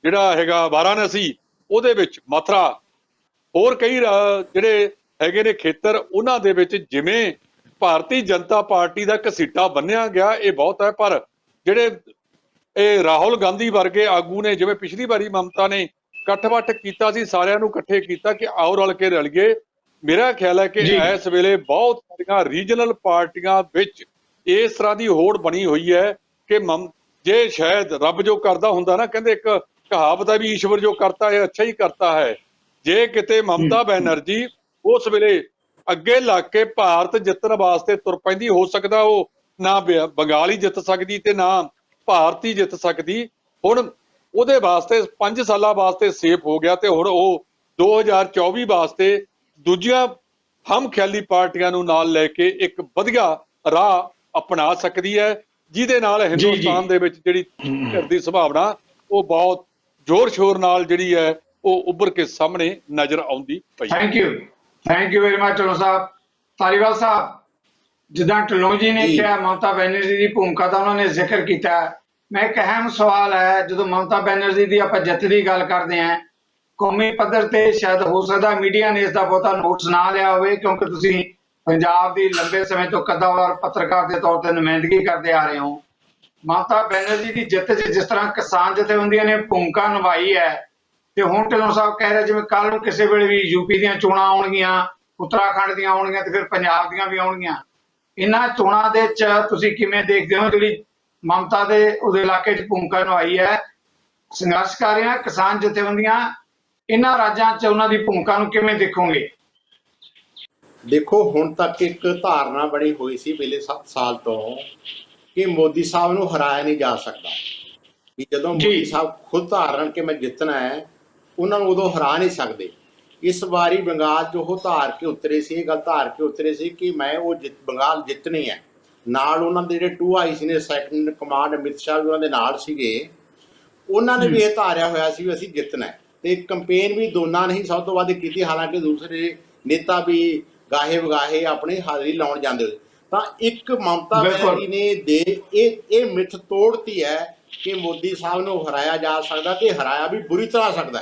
ਜਿਹੜਾ ਹੈਗਾ ਵਾਰਾਣਸੀ, ਉਹਦੇ ਵਿੱਚ ਮਥੁਰਾ, ਹੋਰ ਕਈ ਜਿਹੜੇ ਹੈਗੇ ਨੇ ਖੇਤਰ, ਉਹਨਾਂ ਦੇ ਵਿੱਚ ਜਿਵੇਂ ਭਾਰਤੀ ਜਨਤਾ ਪਾਰਟੀ ਦਾ ਘਸੀਟਾ ਬੰਨਿਆ ਗਿਆ, ਇਹ ਬਹੁਤ ਹੈ। ਪਰ ਜਿਹੜੇ ਇਹ ਰਾਹੁਲ ਗਾਂਧੀ ਵਰਗੇ ਆਗੂ ਨੇ, ਜਿਵੇਂ ਪਿਛਲੀ ਵਾਰੀ ਮਮਤਾ ਨੇ ਇਕੱਠ-ਵੱਠ ਕੀਤਾ ਸੀ, ਸਾਰਿਆਂ ਨੂੰ ਇਕੱਠੇ ਕੀਤਾ ਕਿ ਆਓ ਰਲ ਕੇ ਰਲੀਏ। ਮੇਰਾ ਖਿਆਲ ਹੈ ਕਿ ਇਸ ਵੇਲੇ ਬਹੁਤ ਸਾਰੀਆਂ ਰੀਜਨਲ ਪਾਰਟੀਆਂ ਵਿੱਚ ਇਸ ਤਰ੍ਹਾਂ ਦੀ ਹੋੜ ਬਣੀ ਹੋਈ ਹੈ ਕਿ ਜੇ ਸ਼ਾਇਦ ਰੱਬ ਜੋ ਕਰਦਾ ਹੁੰਦਾ ਨਾ, ਕਹਿੰਦੇ ਇੱਕ ਕਹਾਵਤ ਹੈ ਵੀ ਈਸ਼ਵਰ ਜੋ ਕਰਤਾ ਹੈ ਅੱਛਾ ਹੀ ਕਰਤਾ ਹੈ। ਜੇ ਕਿਤੇ ਮਮਤਾ ਬੈਨਰਜੀ ਉਸ ਵੇਲੇ ਅੱਗੇ ਲੱਗ ਕੇ ਭਾਰਤ ਜਿੱਤਣ ਵਾਸਤੇ ਤੁਰ ਪੈਂਦੀ, ਹੋ ਸਕਦਾ ਉਹ ਨਾ ਬੰਗਾਲ ਹੀ ਜਿੱਤ ਸਕਦੀ ਤੇ ਨਾ ਭਾਰਤ ਹੀ ਜਿੱਤ ਸਕਦੀ। ਹੁਣ ਉਹਦੇ ਵਾਸਤੇ 5 ਸਾਲਾਂ ਵਾਸਤੇ ਸੇਫ ਹੋ ਗਿਆ ਤੇ ਹੁਣ ਉਹ 2024 ਵਾਸਤੇ ਦੂਜੀਆਂ ਹਮਖਿਆਲੀ ਪਾਰਟੀਆਂ ਨੂੰ ਨਾਲ ਲੈ ਕੇ ਇੱਕ ਵਧੀਆ ਰਾਹ ਅਪਣਾ ਸਕਦੀ ਹੈ, ਜਿਹਦੇ ਨਾਲ ਹਿੰਦੁਸਤਾਨ ਦੇ ਵਿੱਚ ਜਿਹੜੀ ਦੀ ਸੰਭਾਵਨਾ ਉਹ ਬਹੁਤ ਜ਼ੋਰ ਸ਼ੋਰ ਨਾਲ ਜਿਹੜੀ ਹੈ ਉਹ ਉੱਭਰ ਕੇ ਸਾਹਮਣੇ ਨਜ਼ਰ ਆਉਂਦੀ ਪਈ। Thank you very much Dhillon ਸਾਹਿਬ। ਧਾਲੀਵਾਲ ਸਾਹਿਬ, ਜਿੱਦਾਂ ਢਿੱਲੋਂ ਜੀ ਨੇ ਕਿਹਾ ਮਮਤਾ ਬੈਨਰਜੀ ਦੀ ਭੂਮਿਕਾ ਦਾ ਉਹਨਾਂ ਨੇ ਜ਼ਿਕਰ ਕੀਤਾ, ਮੈਂ ਇੱਕ ਅਹਿਮ ਸਵਾਲ ਹੈ, ਜਦੋਂ ਮਮਤਾ ਬੈਨਰਜੀ ਦੀ ਆਪਾਂ ਜਿੱਤ ਦੀ ਗੱਲ ਕਰਦੇ ਹਾਂ ਕੌਮੀ ਪੱਧਰ ਤੇ, ਸ਼ਾਇਦ ਹੋ ਸਕਦਾ ਮੀਡੀਆ ਨੇ ਇਸ ਦਾ ਬਹੁਤਾ ਨੋਟਿਸ ਨਾ ਲਿਆ ਹੋਵੇ, ਕਿਉਂਕਿ ਤੁਸੀਂ ਪੰਜਾਬ ਦੀ ਲੰਬੇ ਸਮੇਂ ਤੋਂ ਕੱਦਾਵਰ ਪੱਤਰਕਾਰ ਦੇ ਤੌਰ ਤੇ ਨੁਮਾਇੰਦਗੀ ਕਰਦੇ ਆ ਰਹੇ ਹੋ। ਮਮਤਾ ਬੈਨਰਜੀ ਦੀ ਜਿੱਤ 'ਚ ਜਿਸ ਤਰ੍ਹਾਂ ਕਿਸਾਨ ਜਥੇਬੰਦੀਆਂ ਨੇ ਭੂਮਿਕਾ ਨਿਭਾਈ ਹੈ, ਤੇ ਹੁਣ ਢਿੱਲੋਂ ਸਾਹਿਬ ਕਹਿ ਰਹੇ ਜਿਵੇਂ ਕੱਲ ਨੂੰ ਕਿਸੇ ਵੇਲੇ ਵੀ ਯੂਪੀ ਦੀਆਂ ਚੋਣਾਂ ਆਉਣਗੀਆਂ, ਉੱਤਰਾਖੰਡ ਦੀਆਂ ਆਉਣਗੀਆਂ ਤੇ ਫਿਰ ਪੰਜਾਬ ਦੀਆਂ ਵੀ ਆਉਣਗੀਆਂ। ਇਹਨਾਂ ਚੋਣਾਂ ਦੇ 'ਚ ਤੁਸੀਂ ਕਿਵੇਂ ਦੇਖਦੇ ਹੋ ਜਿਹੜੀ ਮਮਤਾ ਦੇ ਉਹਦੇ ਇਲਾਕੇ 'ਚ ਭੂਮਿਕਾ ਨਿਭਾਈ ਹੈ? ਸੰਘਰਸ਼ਕਾਰੀਆਂ, ਕਿਸਾਨ ਜਥੇਬੰਦੀਆਂ, ਇਹਨਾਂ ਰਾਜਾਂ 'ਚ ਉਹਨਾਂ ਦੀ ਭੂਮਿਕਾ ਨੂੰ ਕਿਵੇਂ ਦੇਖੋਗੇ? ਦੇਖੋ, ਹੁਣ ਤੱਕ ਇੱਕ ਧਾਰਨਾ ਬਣੀ ਹੋਈ ਸੀ ਪਿਛਲੇ 7 ਸਾਲ ਤੋਂ ਕਿ ਮੋਦੀ ਸਾਹਿਬ ਨੂੰ ਹਰਾਇਆ ਨਹੀਂ ਜਾ ਸਕਦਾ। ਕਿ ਜਦੋਂ ਮੋਦੀ ਸਾਹਿਬ ਖੁਦ ਧਾਰਨ ਕਿ ਮੈਂ ਜਿੱਤਣਾ ਹੈ, ਉਹਨਾਂ ਨੂੰ ਉਦੋਂ ਹਰਾ ਨਹੀਂ ਸਕਦੇ। ਇਸ ਵਾਰੀ ਬੰਗਾਲ 'ਚ ਉਹ ਧਾਰ ਕੇ ਉਤਰੇ ਸੀ, ਇਹ ਗੱਲ ਧਾਰ ਕੇ ਉਤਰੇ ਸੀ ਕਿ ਮੈਂ ਉਹ ਬੰਗਾਲ ਜਿੱਤਣੀ ਹੈ। ਨਾਲ ਉਹਨਾਂ ਦੇ ਜਿਹੜੇ 2 ਆਈ ਸੀ ਨੇ, ਸੈਕੰਡ ਕਮਾਂਡ ਅਮਿਤ ਸ਼ਾਹ ਵੀ ਉਹਨਾਂ ਦੇ ਨਾਲ ਸੀਗੇ, ਉਹਨਾਂ ਨੇ ਵੀ ਇਹ ਧਾਰਿਆ ਹੋਇਆ ਸੀ ਵੀ ਅਸੀਂ ਜਿੱਤਣਾ ਹੈ। ਤੇ ਕੰਪੇਨ ਵੀ ਦੋਨਾਂ ਨੇ ਹੀ ਸਭ ਤੋਂ ਵੱਧ ਕੀਤੀ, ਹਾਲਾਂਕਿ ਦੂਸਰੇ ਨੇਤਾ ਵੀ ਗਾਹੇ ਵਗਾਹੇ ਆਪਣੀ ਹਾਜ਼ਰੀ ਲਾਉਣ ਜਾਂਦੇ ਹੋਏ। ਤਾਂ ਇੱਕ ਮਮਤਾ ਬੈਨਰਜੀ ਨੇ ਇਹ ਮਿੱਥ ਤੋੜਤੀ ਹੈ ਕਿ ਮੋਦੀ ਸਾਹਿਬ ਨੂੰ ਹਰਾਇਆ ਜਾ ਸਕਦਾ, ਤੇ ਹਰਾਇਆ ਵੀ ਬੁਰੀ ਤਰ੍ਹਾਂ ਸਕਦਾ।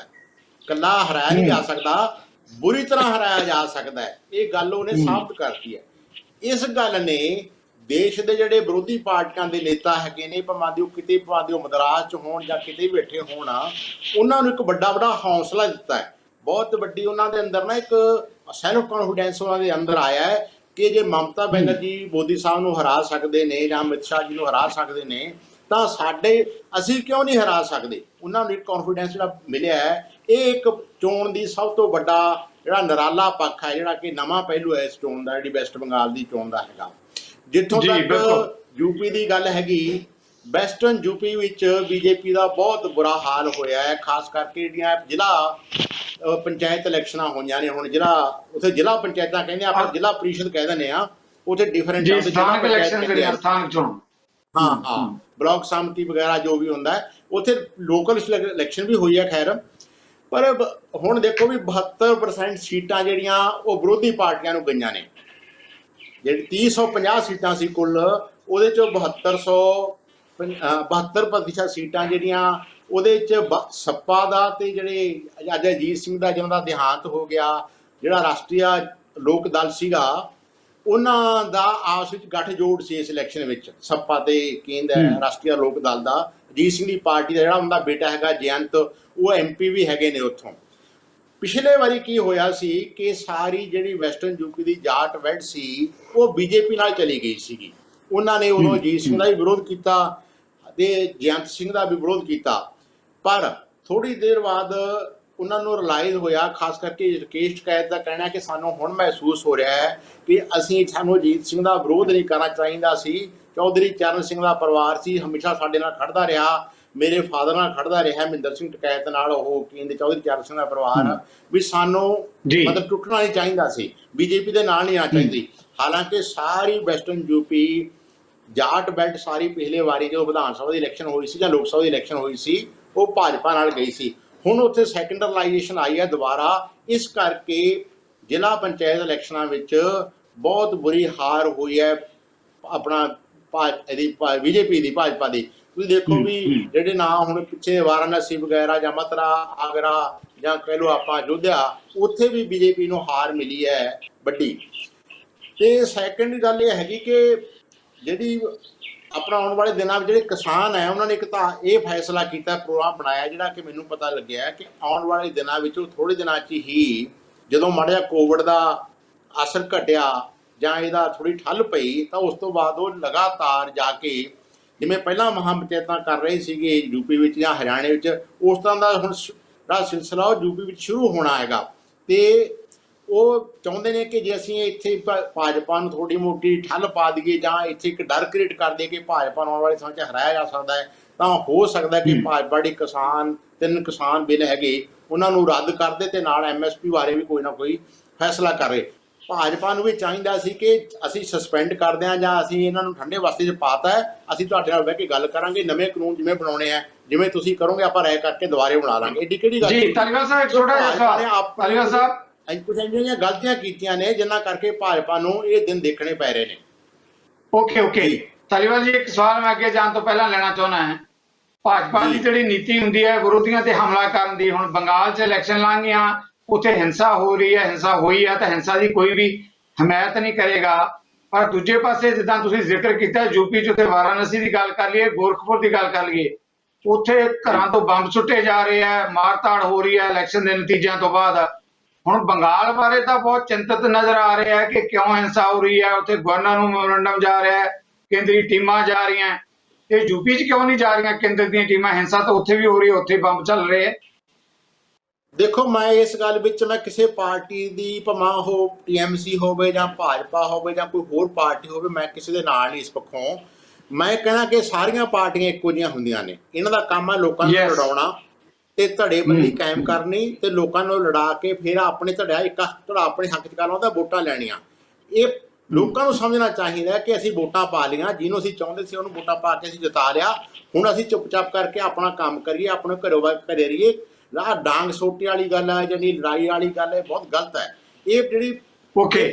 ਇਕੱਲਾ ਹਰਾਇਆ ਨਹੀਂ ਜਾ ਸਕਦਾ, ਬੁਰੀ ਤਰ੍ਹਾਂ ਹਰਾਇਆ ਜਾ ਸਕਦਾ ਹੈ। ਇਹ ਗੱਲ ਉਹਨੇ ਸਾਬਤ ਕਰਤੀ ਹੈ। ਇਸ ਗੱਲ ਨੇ ਦੇਸ਼ ਦੇ ਜਿਹੜੇ ਵਿਰੋਧੀ ਪਾਰਟੀਆਂ ਦੇ ਨੇਤਾ ਹੈਗੇ ਨੇ, ਭਾਵੇਂ ਉਹ ਮਦਰਾਸ 'ਚ ਹੋਣ ਜਾਂ ਕਿਤੇ ਵੀ ਬੈਠੇ ਹੋਣ, ਉਹਨਾਂ ਨੂੰ ਇੱਕ ਵੱਡਾ ਹੌਸਲਾ ਦਿੱਤਾ ਹੈ। ਬਹੁਤ ਵੱਡੀ ਉਹਨਾਂ ਦੇ ਅੰਦਰ ਨਾ ਇੱਕ ਸੈਲਫ ਕੌਨਫੀਡੈਂਸ ਉਹਨਾਂ ਦੇ ਅੰਦਰ ਆਇਆ ਹੈ ਕਿ ਜੇ ਮਮਤਾ ਬੈਨਰਜੀ ਮੋਦੀ ਸਾਹਿਬ ਨੂੰ ਹਰਾ ਸਕਦੇ ਨੇ ਜਾਂ ਅਮਿਤ ਸ਼ਾਹ ਜੀ ਨੂੰ ਹਰਾ ਸਕਦੇ ਨੇ ਤਾਂ ਅਸੀਂ ਕਿਉਂ ਨਹੀਂ ਹਰਾ ਸਕਦੇ। ਉਹਨਾਂ ਨੂੰ ਇੱਕ ਕੌਨਫੀਡੈਂਸ ਜਿਹੜਾ ਮਿਲਿਆ ਹੈ। ਇਹ ਇੱਕ ਚੋਣ ਦੀ ਸਭ ਤੋਂ ਵੱਡਾ ਜਿਹੜਾ ਨਿਰਾਲਾ ਪੱਖ ਹੈ, ਜਿਹੜਾ ਕਿ ਨਵਾਂ ਪਹਿਲੂ ਹੈ ਇਸ ਚੋਣ ਦਾ, ਜਿਹੜੀ ਵੈਸਟ ਬੰਗਾਲ ਦੀ ਚੋਣ ਦਾ ਹੈਗਾ। ਜਿੱਥੋਂ ਤੱਕ ਯੂਪੀ ਦੀ ਗੱਲ ਹੈਗੀ, ਵੈਸਟਰਨ ਯੂਪੀ ਵਿੱਚ ਬੀਜੇਪੀ ਦਾ ਬਹੁਤ ਬੁਰਾ ਹਾਲ ਹੋਇਆ ਹੈ। ਖਾਸ ਕਰਕੇ ਜਿਹੜੀਆਂ ਜ਼ਿਲ੍ਹਾ ਪੰਚਾਇਤ ਇਲੈਕਸ਼ਨਾਂ ਹੋਈਆਂ ਨੇ, ਹੁਣ ਉੱਥੇ ਜ਼ਿਲ੍ਹਾ ਪੰਚਾਇਤਾਂ ਕਹਿੰਦੇ ਆਪਾਂ ਜ਼ਿਲ੍ਹਾ ਪਰਿਸ਼ਦ ਕਹਿ ਦਿੰਦੇ ਆ, ਉੱਥੇ ਡਿਫਰੈਂਟ ਹਾਂ ਬਲਾਕ ਸਮਿਤੀ ਵਗੈਰਾ ਜੋ ਵੀ ਹੁੰਦਾ ਹੈ, ਉੱਥੇ ਲੋਕਲ ਇਲੈਕਸ਼ਨ ਵੀ ਹੋਈ ਹੈ। ਖੈਰ, ਪਰ ਹੁਣ ਦੇਖੋ ਵੀ 72% ਸੀਟਾਂ ਜਿਹੜੀਆਂ ਉਹ ਵਿਰੋਧੀ ਪਾਰਟੀਆਂ ਨੂੰ ਗਈਆਂ ਨੇ। ਜਿਹੜੀ 350 ਸੀਟਾਂ ਸੀ ਕੁੱਲ, ਉਹਦੇ ਚੋਂ 72% ਸੀਟਾਂ ਜਿਹੜੀਆਂ ਉਹਦੇ 'ਚ ਸੱਪਾ ਦਾ ਤੇ ਜਿਹੜੇ ਅੱਜ ਅਜੀਤ ਸਿੰਘ ਦਾ ਜਿਹਨਾਂ ਦਾ ਦੇਹਾਂਤ ਹੋ ਗਿਆ, ਜਿਹੜਾ ਰਾਸ਼ਟਰੀ ਲੋਕ ਦਲ ਸੀਗਾ, ਉਹਨਾਂ ਦਾ ਆਪਸ ਵਿੱਚ ਗੱਠਜੋੜ ਸੀ ਇਸ ਇਲੈਕਸ਼ਨ ਵਿੱਚ। ਸੱਪਾ ਤੇ ਕੇਂਦਰ ਰਾਸ਼ਟਰੀ ਲੋਕ ਦਲ ਦਾ, ਅਜੀਤ ਸਿੰਘ ਦੀ ਪਾਰਟੀ ਦਾ ਜਿਹੜਾ ਉਹਨਾਂ ਦਾ ਬੇਟਾ ਹੈਗਾ ਜਯੰਤ, ਉਹ MP ਵੀ ਹੈਗੇ ਨੇ ਉੱਥੋਂ। ਪਿਛਲੇ ਵਾਰੀ ਕੀ ਹੋਇਆ ਸੀ ਕਿ ਸਾਰੀ ਜਿਹੜੀ ਵੈਸਟਰਨ ਯੂਪੀ ਦੀ ਜਾਟ ਵੈਡ ਸੀ ਉਹ ਬੀਜੇਪੀ ਨਾਲ ਚਲੀ ਗਈ ਸੀਗੀ। ਉਹਨਾਂ ਨੇ ਉਦੋਂ ਅਜੀਤ ਸਿੰਘ ਦਾ ਵੀ ਵਿਰੋਧ ਕੀਤਾ ਤੇ ਜਯੰਤ ਸਿੰਘ ਦਾ ਵੀ ਵਿਰੋਧ ਕੀਤਾ, ਪਰ ਥੋੜੀ ਦੇਰ ਬਾਅਦ ਉਹਨਾਂ ਨੂੰ ਰਿਲਾਈਜ਼ ਹੋਇਆ, ਖਾਸ ਕਰਕੇ ਰਕੇਸ਼ ਟਕੈਤ ਦਾ ਕਹਿਣਾ ਕਿ ਸਾਨੂੰ ਹੁਣ ਮਹਿਸੂਸ ਹੋ ਰਿਹਾ ਹੈ ਕਿ ਸਾਨੂੰ ਅਜੀਤ ਸਿੰਘ ਦਾ ਵਿਰੋਧ ਨਹੀਂ ਕਰਨਾ ਚਾਹੀਦਾ ਸੀ। ਚੌਧਰੀ ਚਰਨ ਸਿੰਘ ਦਾ ਪਰਿਵਾਰ ਸੀ, ਹਮੇਸ਼ਾ ਸਾਡੇ ਨਾਲ ਖੜਦਾ ਰਿਹਾ, ਮੇਰੇ ਫਾਦਰ ਨਾਲ ਖੜਦਾ ਰਿਹਾ, ਮਹਿੰਦਰ ਸਿੰਘ ਟਕੈਤ ਨਾਲ, ਉਹ ਕਹਿੰਦੇ ਚੌਧਰੀ ਚਰਨ ਸਿੰਘ ਦਾ ਪਰਿਵਾਰ, ਵੀ ਸਾਨੂੰ ਮਤਲਬ ਟੁੱਟਣਾ ਨਹੀਂ ਚਾਹੀਦਾ ਸੀ, ਬੀਜੇਪੀ ਦੇ ਨਾਲ ਨਹੀਂ ਆਉਣਾ ਚਾਹੀਦੀ। ਹਾਲਾਂਕਿ ਸਾਰੀ ਵੈਸਟਰਨ ਯੂਪੀ ਜਾਟ ਬੈਲਟ ਸਾਰੀ ਪਿਛਲੇ ਵਾਰੀ ਜਦੋਂ ਵਿਧਾਨ ਸਭਾ ਦੀ ਇਲੈਕਸ਼ਨ ਹੋਈ ਸੀ ਜਾਂ ਲੋਕ ਸਭਾ ਦੀ ਇਲੈਕਸ਼ਨ ਹੋਈ ਸੀ, ਉਹ ਭਾਜਪਾ ਨਾਲ ਗਈ ਸੀ। ਹੁਣ ਉੱਥੇ ਸੈਕੰਡਰਲਾਈਜੇਸ਼ਨ ਆਈ ਹੈ ਦੁਬਾਰਾ, ਇਸ ਕਰਕੇ ਜ਼ਿਲ੍ਹਾ ਪੰਚਾਇਤ ਇਲੈਕਸ਼ਨਾਂ ਵਿੱਚ ਬਹੁਤ ਬੁਰੀ ਹਾਰ ਹੋਈ ਹੈ ਆਪਣਾ ਬੀਜੇਪੀ ਦੀ, ਭਾਜਪਾ ਦੀ। ਤੁਸੀਂ ਦੇਖੋ ਵੀ ਜਿਹੜੇ ਨਾਂ ਹੁਣ ਪਿੱਛੇ ਵਾਰਾਣਸੀ ਵਗੈਰਾ ਜਾਂ ਮਥੁਰਾ, ਆਗਰਾ ਜਾਂ ਕਹਿ ਲਓ ਆਪਾਂ ਅਯੋਧਿਆ, ਉੱਥੇ ਵੀ ਬੀਜੇਪੀ ਨੂੰ ਹਾਰ ਮਿਲੀ ਹੈ ਵੱਡੀ। ਤੇ ਸੈਕੰਡ ਗੱਲ ਇਹ ਹੈਗੀ ਕਿ ਜਿਹੜੀ ਆਪਣਾ ਆਉਣ ਵਾਲੇ ਦਿਨਾਂ ਵਿੱਚ ਜਿਹੜੇ ਕਿਸਾਨ ਹੈ, ਉਹਨਾਂ ਨੇ ਇੱਕ ਤਾਂ ਇਹ ਫੈਸਲਾ ਕੀਤਾ, ਪ੍ਰੋਗਰਾਮ ਬਣਾਇਆ, ਜਿਹੜਾ ਕਿ ਮੈਨੂੰ ਪਤਾ ਲੱਗਿਆ ਕਿ ਆਉਣ ਵਾਲੇ ਦਿਨਾਂ ਵਿੱਚ, ਥੋੜ੍ਹੇ ਦਿਨਾਂ 'ਚ ਹੀ ਜਦੋਂ ਮਾੜਾ ਜਿਹਾ ਕੋਵਿਡ ਦਾ ਅਸਰ ਘਟਿਆ ਜਾਂ ਇਹਦਾ ਥੋੜ੍ਹੀ ਠੱਲ ਪਈ, ਤਾਂ ਉਸ ਤੋਂ ਬਾਅਦ ਉਹ ਲਗਾਤਾਰ ਜਾ ਕੇ ਜਿਵੇਂ ਪਹਿਲਾਂ ਮਹਾਂ ਪੰਚਾਇਤਾਂ ਕਰ ਰਹੇ ਸੀਗੇ ਯੂਪੀ ਵਿੱਚ ਜਾਂ ਹਰਿਆਣੇ ਵਿੱਚ, ਉਸ ਤਰ੍ਹਾਂ ਦਾ ਹੁਣ ਜਿਹੜਾ ਸਿਲਸਿਲਾ ਉਹ ਯੂਪੀ ਵਿੱਚ ਸ਼ੁਰੂ ਹੋਣਾ ਹੈਗਾ। ਤੇ ਉਹ ਚਾਹੁੰਦੇ ਨੇ ਕਿ ਜੇ ਅਸੀਂ ਇੱਥੇ ਭਾਜਪਾ ਨੂੰ ਥੋੜ੍ਹੀ ਮੋਟੀ ਠੱਲ ਪਾ ਦਈਏ ਜਾਂ ਇੱਥੇ ਇੱਕ ਡਰ ਕ੍ਰੀਏਟ ਕਰ ਦਈਏ ਕਿ ਭਾਜਪਾ ਨੂੰ ਆਉਣ ਵਾਲੇ ਸਮੇਂ 'ਚ ਹਰਾਇਆ ਜਾ ਸਕਦਾ ਹੈ, ਤਾਂ ਹੋ ਸਕਦਾ ਕਿ ਭਾਜਪਾ ਦੀ 3 ਕਿਸਾਨ ਬਿੱਲ ਹੈਗੇ ਉਹਨਾਂ ਨੂੰ ਰੱਦ ਕਰਦੇ ਤੇ ਨਾਲ MSP ਬਾਰੇ ਵੀ ਕੋਈ ਨਾ ਕੋਈ ਫੈਸਲਾ ਕਰੇ। ਭਾਜਪਾ ਨੂੰ ਵੀ ਚਾਹੀਦਾ ਸੀ ਕਿ ਅਸੀਂ ਸਸਪੈਂਡ ਕਰਦੇ ਹਾਂ ਜਾਂ ਅਸੀਂ ਇਹਨਾਂ ਨੂੰ ਠੰਡੇ ਵਾਸਤੇ 'ਚ ਪਾਤਾ ਹੈ, ਅਸੀਂ ਤੁਹਾਡੇ ਨਾਲ ਬਹਿ ਕੇ ਗੱਲ ਕਰਾਂਗੇ, ਨਵੇਂ ਕਾਨੂੰਨ ਜਿਵੇਂ ਬਣਾਉਣੇ ਆ, ਜਿਵੇਂ ਤੁਸੀਂ ਕਰੋਗੇ ਆਪਾਂ ਰਾਏ ਕਰਕੇ ਦੁਬਾਰੇ ਬਣਾ ਲਾਂਗੇ। ਐਡੀ ਕਿਹੜੀ ਗੱਲ ਜੀ। ਧਾਲੀਵਾਲ ਸਾਹਿਬ ਇੱਕ ਛੋਟਾ ਜਿਹਾ ਧਾਲੀਵਾਲ ਸਾਹਿਬ ਕੁਝ ਇੰਨੀਆਂ ਗਲਤੀਆਂ ਕੀਤੀਆਂ ਨੇ ਜਿਨ੍ਹਾਂ ਕਰਕੇ ਭਾਜਪਾ ਨੂੰ ਇਹ ਦਿਨ ਦੇਖਣੇ ਪੈ ਰਹੇ ਨੇ। ਓਕੇ ਧਾਲੀਵਾਲ ਜੀ, ਇੱਕ ਸਵਾਲ ਮੈਂ ਅੱਗੇ ਜਾਣ ਤੋਂ ਪਹਿਲਾਂ ਲੈਣਾ ਚਾਹੁੰਦਾ ਹਾਂ। ਭਾਜਪਾ ਦੀ ਜਿਹੜੀ ਨੀਤੀ ਹੁੰਦੀ ਹੈ ਵਿਰੋਧੀਆਂ ਤੇ ਹਮਲਾ ਕਰਨ ਦੀ, ਹੁਣ ਬੰਗਾਲ 'ਚ ਇਲੈਕਸ਼ਨ ਲੰਘ ਗਿਆ, ਉੱਥੇ ਹਿੰਸਾ ਹੋ ਰਹੀ ਹੈ, ਹਿੰਸਾ ਹੋਈ ਹੈ, ਤਾਂ ਹਿੰਸਾ ਦੀ ਕੋਈ ਵੀ ਹਮਾਇਤ ਨਹੀਂ ਕਰੇਗਾ। ਪਰ ਦੂਜੇ ਪਾਸੇ ਜਿੱਦਾਂ ਤੁਸੀਂ ਜ਼ਿਕਰ ਕੀਤਾ ਯੂਪੀ 'ਚ, ਉੱਥੇ ਵਾਰਾਣਸੀ ਦੀ ਗੱਲ ਕਰ ਲਈਏ, ਗੋਰਖਪੁਰ ਦੀ ਗੱਲ ਕਰ ਲਈਏ, ਉੱਥੇ ਘਰਾਂ ਤੋਂ ਬੰਬ ਸੁੱਟੇ ਜਾ ਰਹੇ ਹੈ, ਮਾਰਤਾੜ ਹੋ ਰਹੀ ਹੈ ਇਲੈਕਸ਼ਨ ਦੇ ਨਤੀਜਿਆਂ ਤੋਂ ਬਾਅਦ। ਹੁਣ ਬੰਗਾਲ ਬਾਰੇ ਤਾਂ ਬਹੁਤ ਚਿੰਤਤ ਨਜ਼ਰ ਆ ਰਿਹਾ ਹੈ ਕਿ ਕਿਉਂ ਹਿੰਸਾ ਹੋ ਰਹੀ ਹੈ, ਉੱਥੇ ਗਵਰਨਰ ਨੂੰ ਮੈਮੋਰੰਡਮ ਜਾ ਰਿਹਾ ਹੈ, ਕੇਂਦਰੀ ਟੀਮਾਂ ਜਾ ਰਹੀਆਂ, ਤੇ ਯੂਪੀ 'ਚ ਕਿਉਂ ਨਹੀਂ ਜਾ ਰਹੀਆਂ ਕੇਂਦਰ ਦੀਆਂ ਟੀਮਾਂ? ਹਿੰਸਾ ਤਾਂ ਉੱਥੇ ਵੀ ਹੋ ਰਹੀ ਹੈ, ਉੱਥੇ ਬੰਬ ਚੱਲ ਰਹੇ ਹੈ। ਦੇਖੋ, ਮੈਂ ਇਸ ਗੱਲ ਵਿੱਚ ਮੈਂ ਕਿਸੇ ਪਾਰਟੀ ਦੀ, ਭਾਵੇਂ ਉਹ TMC ਹੋਵੇ ਜਾਂ ਭਾਜਪਾ ਹੋਵੇ ਜਾਂ ਕੋਈ ਹੋਰ ਪਾਰਟੀ ਹੋਵੇ, ਮੈਂ ਕਿਸੇ ਦੇ ਨਾਲ ਨਹੀਂ ਇਸ ਪੱਖੋਂ। ਮੈਂ ਕਹਿਣਾ ਕਿ ਸਾਰੀਆਂ ਪਾਰਟੀਆਂ ਇੱਕੋ ਜਿਹੀਆਂ ਹੁੰਦੀਆਂ ਨੇ, ਇਹਨਾਂ ਦਾ ਕੰਮ ਹੈ ਲੋਕਾਂ ਨੂੰ ਲੜਾਉਣਾ ਤੇ ਧੜੇਬੰਦੀ ਕਾਇਮ ਕਰਨੀ ਤੇ ਲੋਕਾਂ ਨੂੰ ਲੜਾ ਕੇ ਫਿਰ ਆਪਣੇ ਧੜਾ ਆਪਣੇ ਹੱਕ 'ਚ ਕਰਨਾ, ਉਹਦਾ ਵੋਟਾਂ ਲੈਣੀਆਂ। ਇਹ ਲੋਕਾਂ ਨੂੰ ਸਮਝਣਾ ਚਾਹੀਦਾ ਕਿ ਅਸੀਂ ਵੋਟਾਂ ਪਾ ਲਈਆਂ, ਜਿਹਨੂੰ ਅਸੀਂ ਚਾਹੁੰਦੇ ਸੀ ਉਹਨੂੰ ਵੋਟਾਂ ਪਾ ਕੇ ਅਸੀਂ ਜਿਤਾ ਲਿਆ, ਹੁਣ ਅਸੀਂ ਚੁੱਪ-ਚਾਪ ਕਰਕੇ ਆਪਣਾ ਕੰਮ ਕਰੀਏ, ਆਪਣੇ ਘਰੇ ਰਹੀਏ। ਡਾਂਗ ਸੋਟੇ ਵਾਲੀ ਗੱਲ ਹੈ, ਜਿਹੜੀ ਲੜਾਈ ਵਾਲੀ ਗੱਲ ਹੈ, ਬਹੁਤ ਗਲਤ ਹੈ। ਇਹ ਜਿਹੜੀ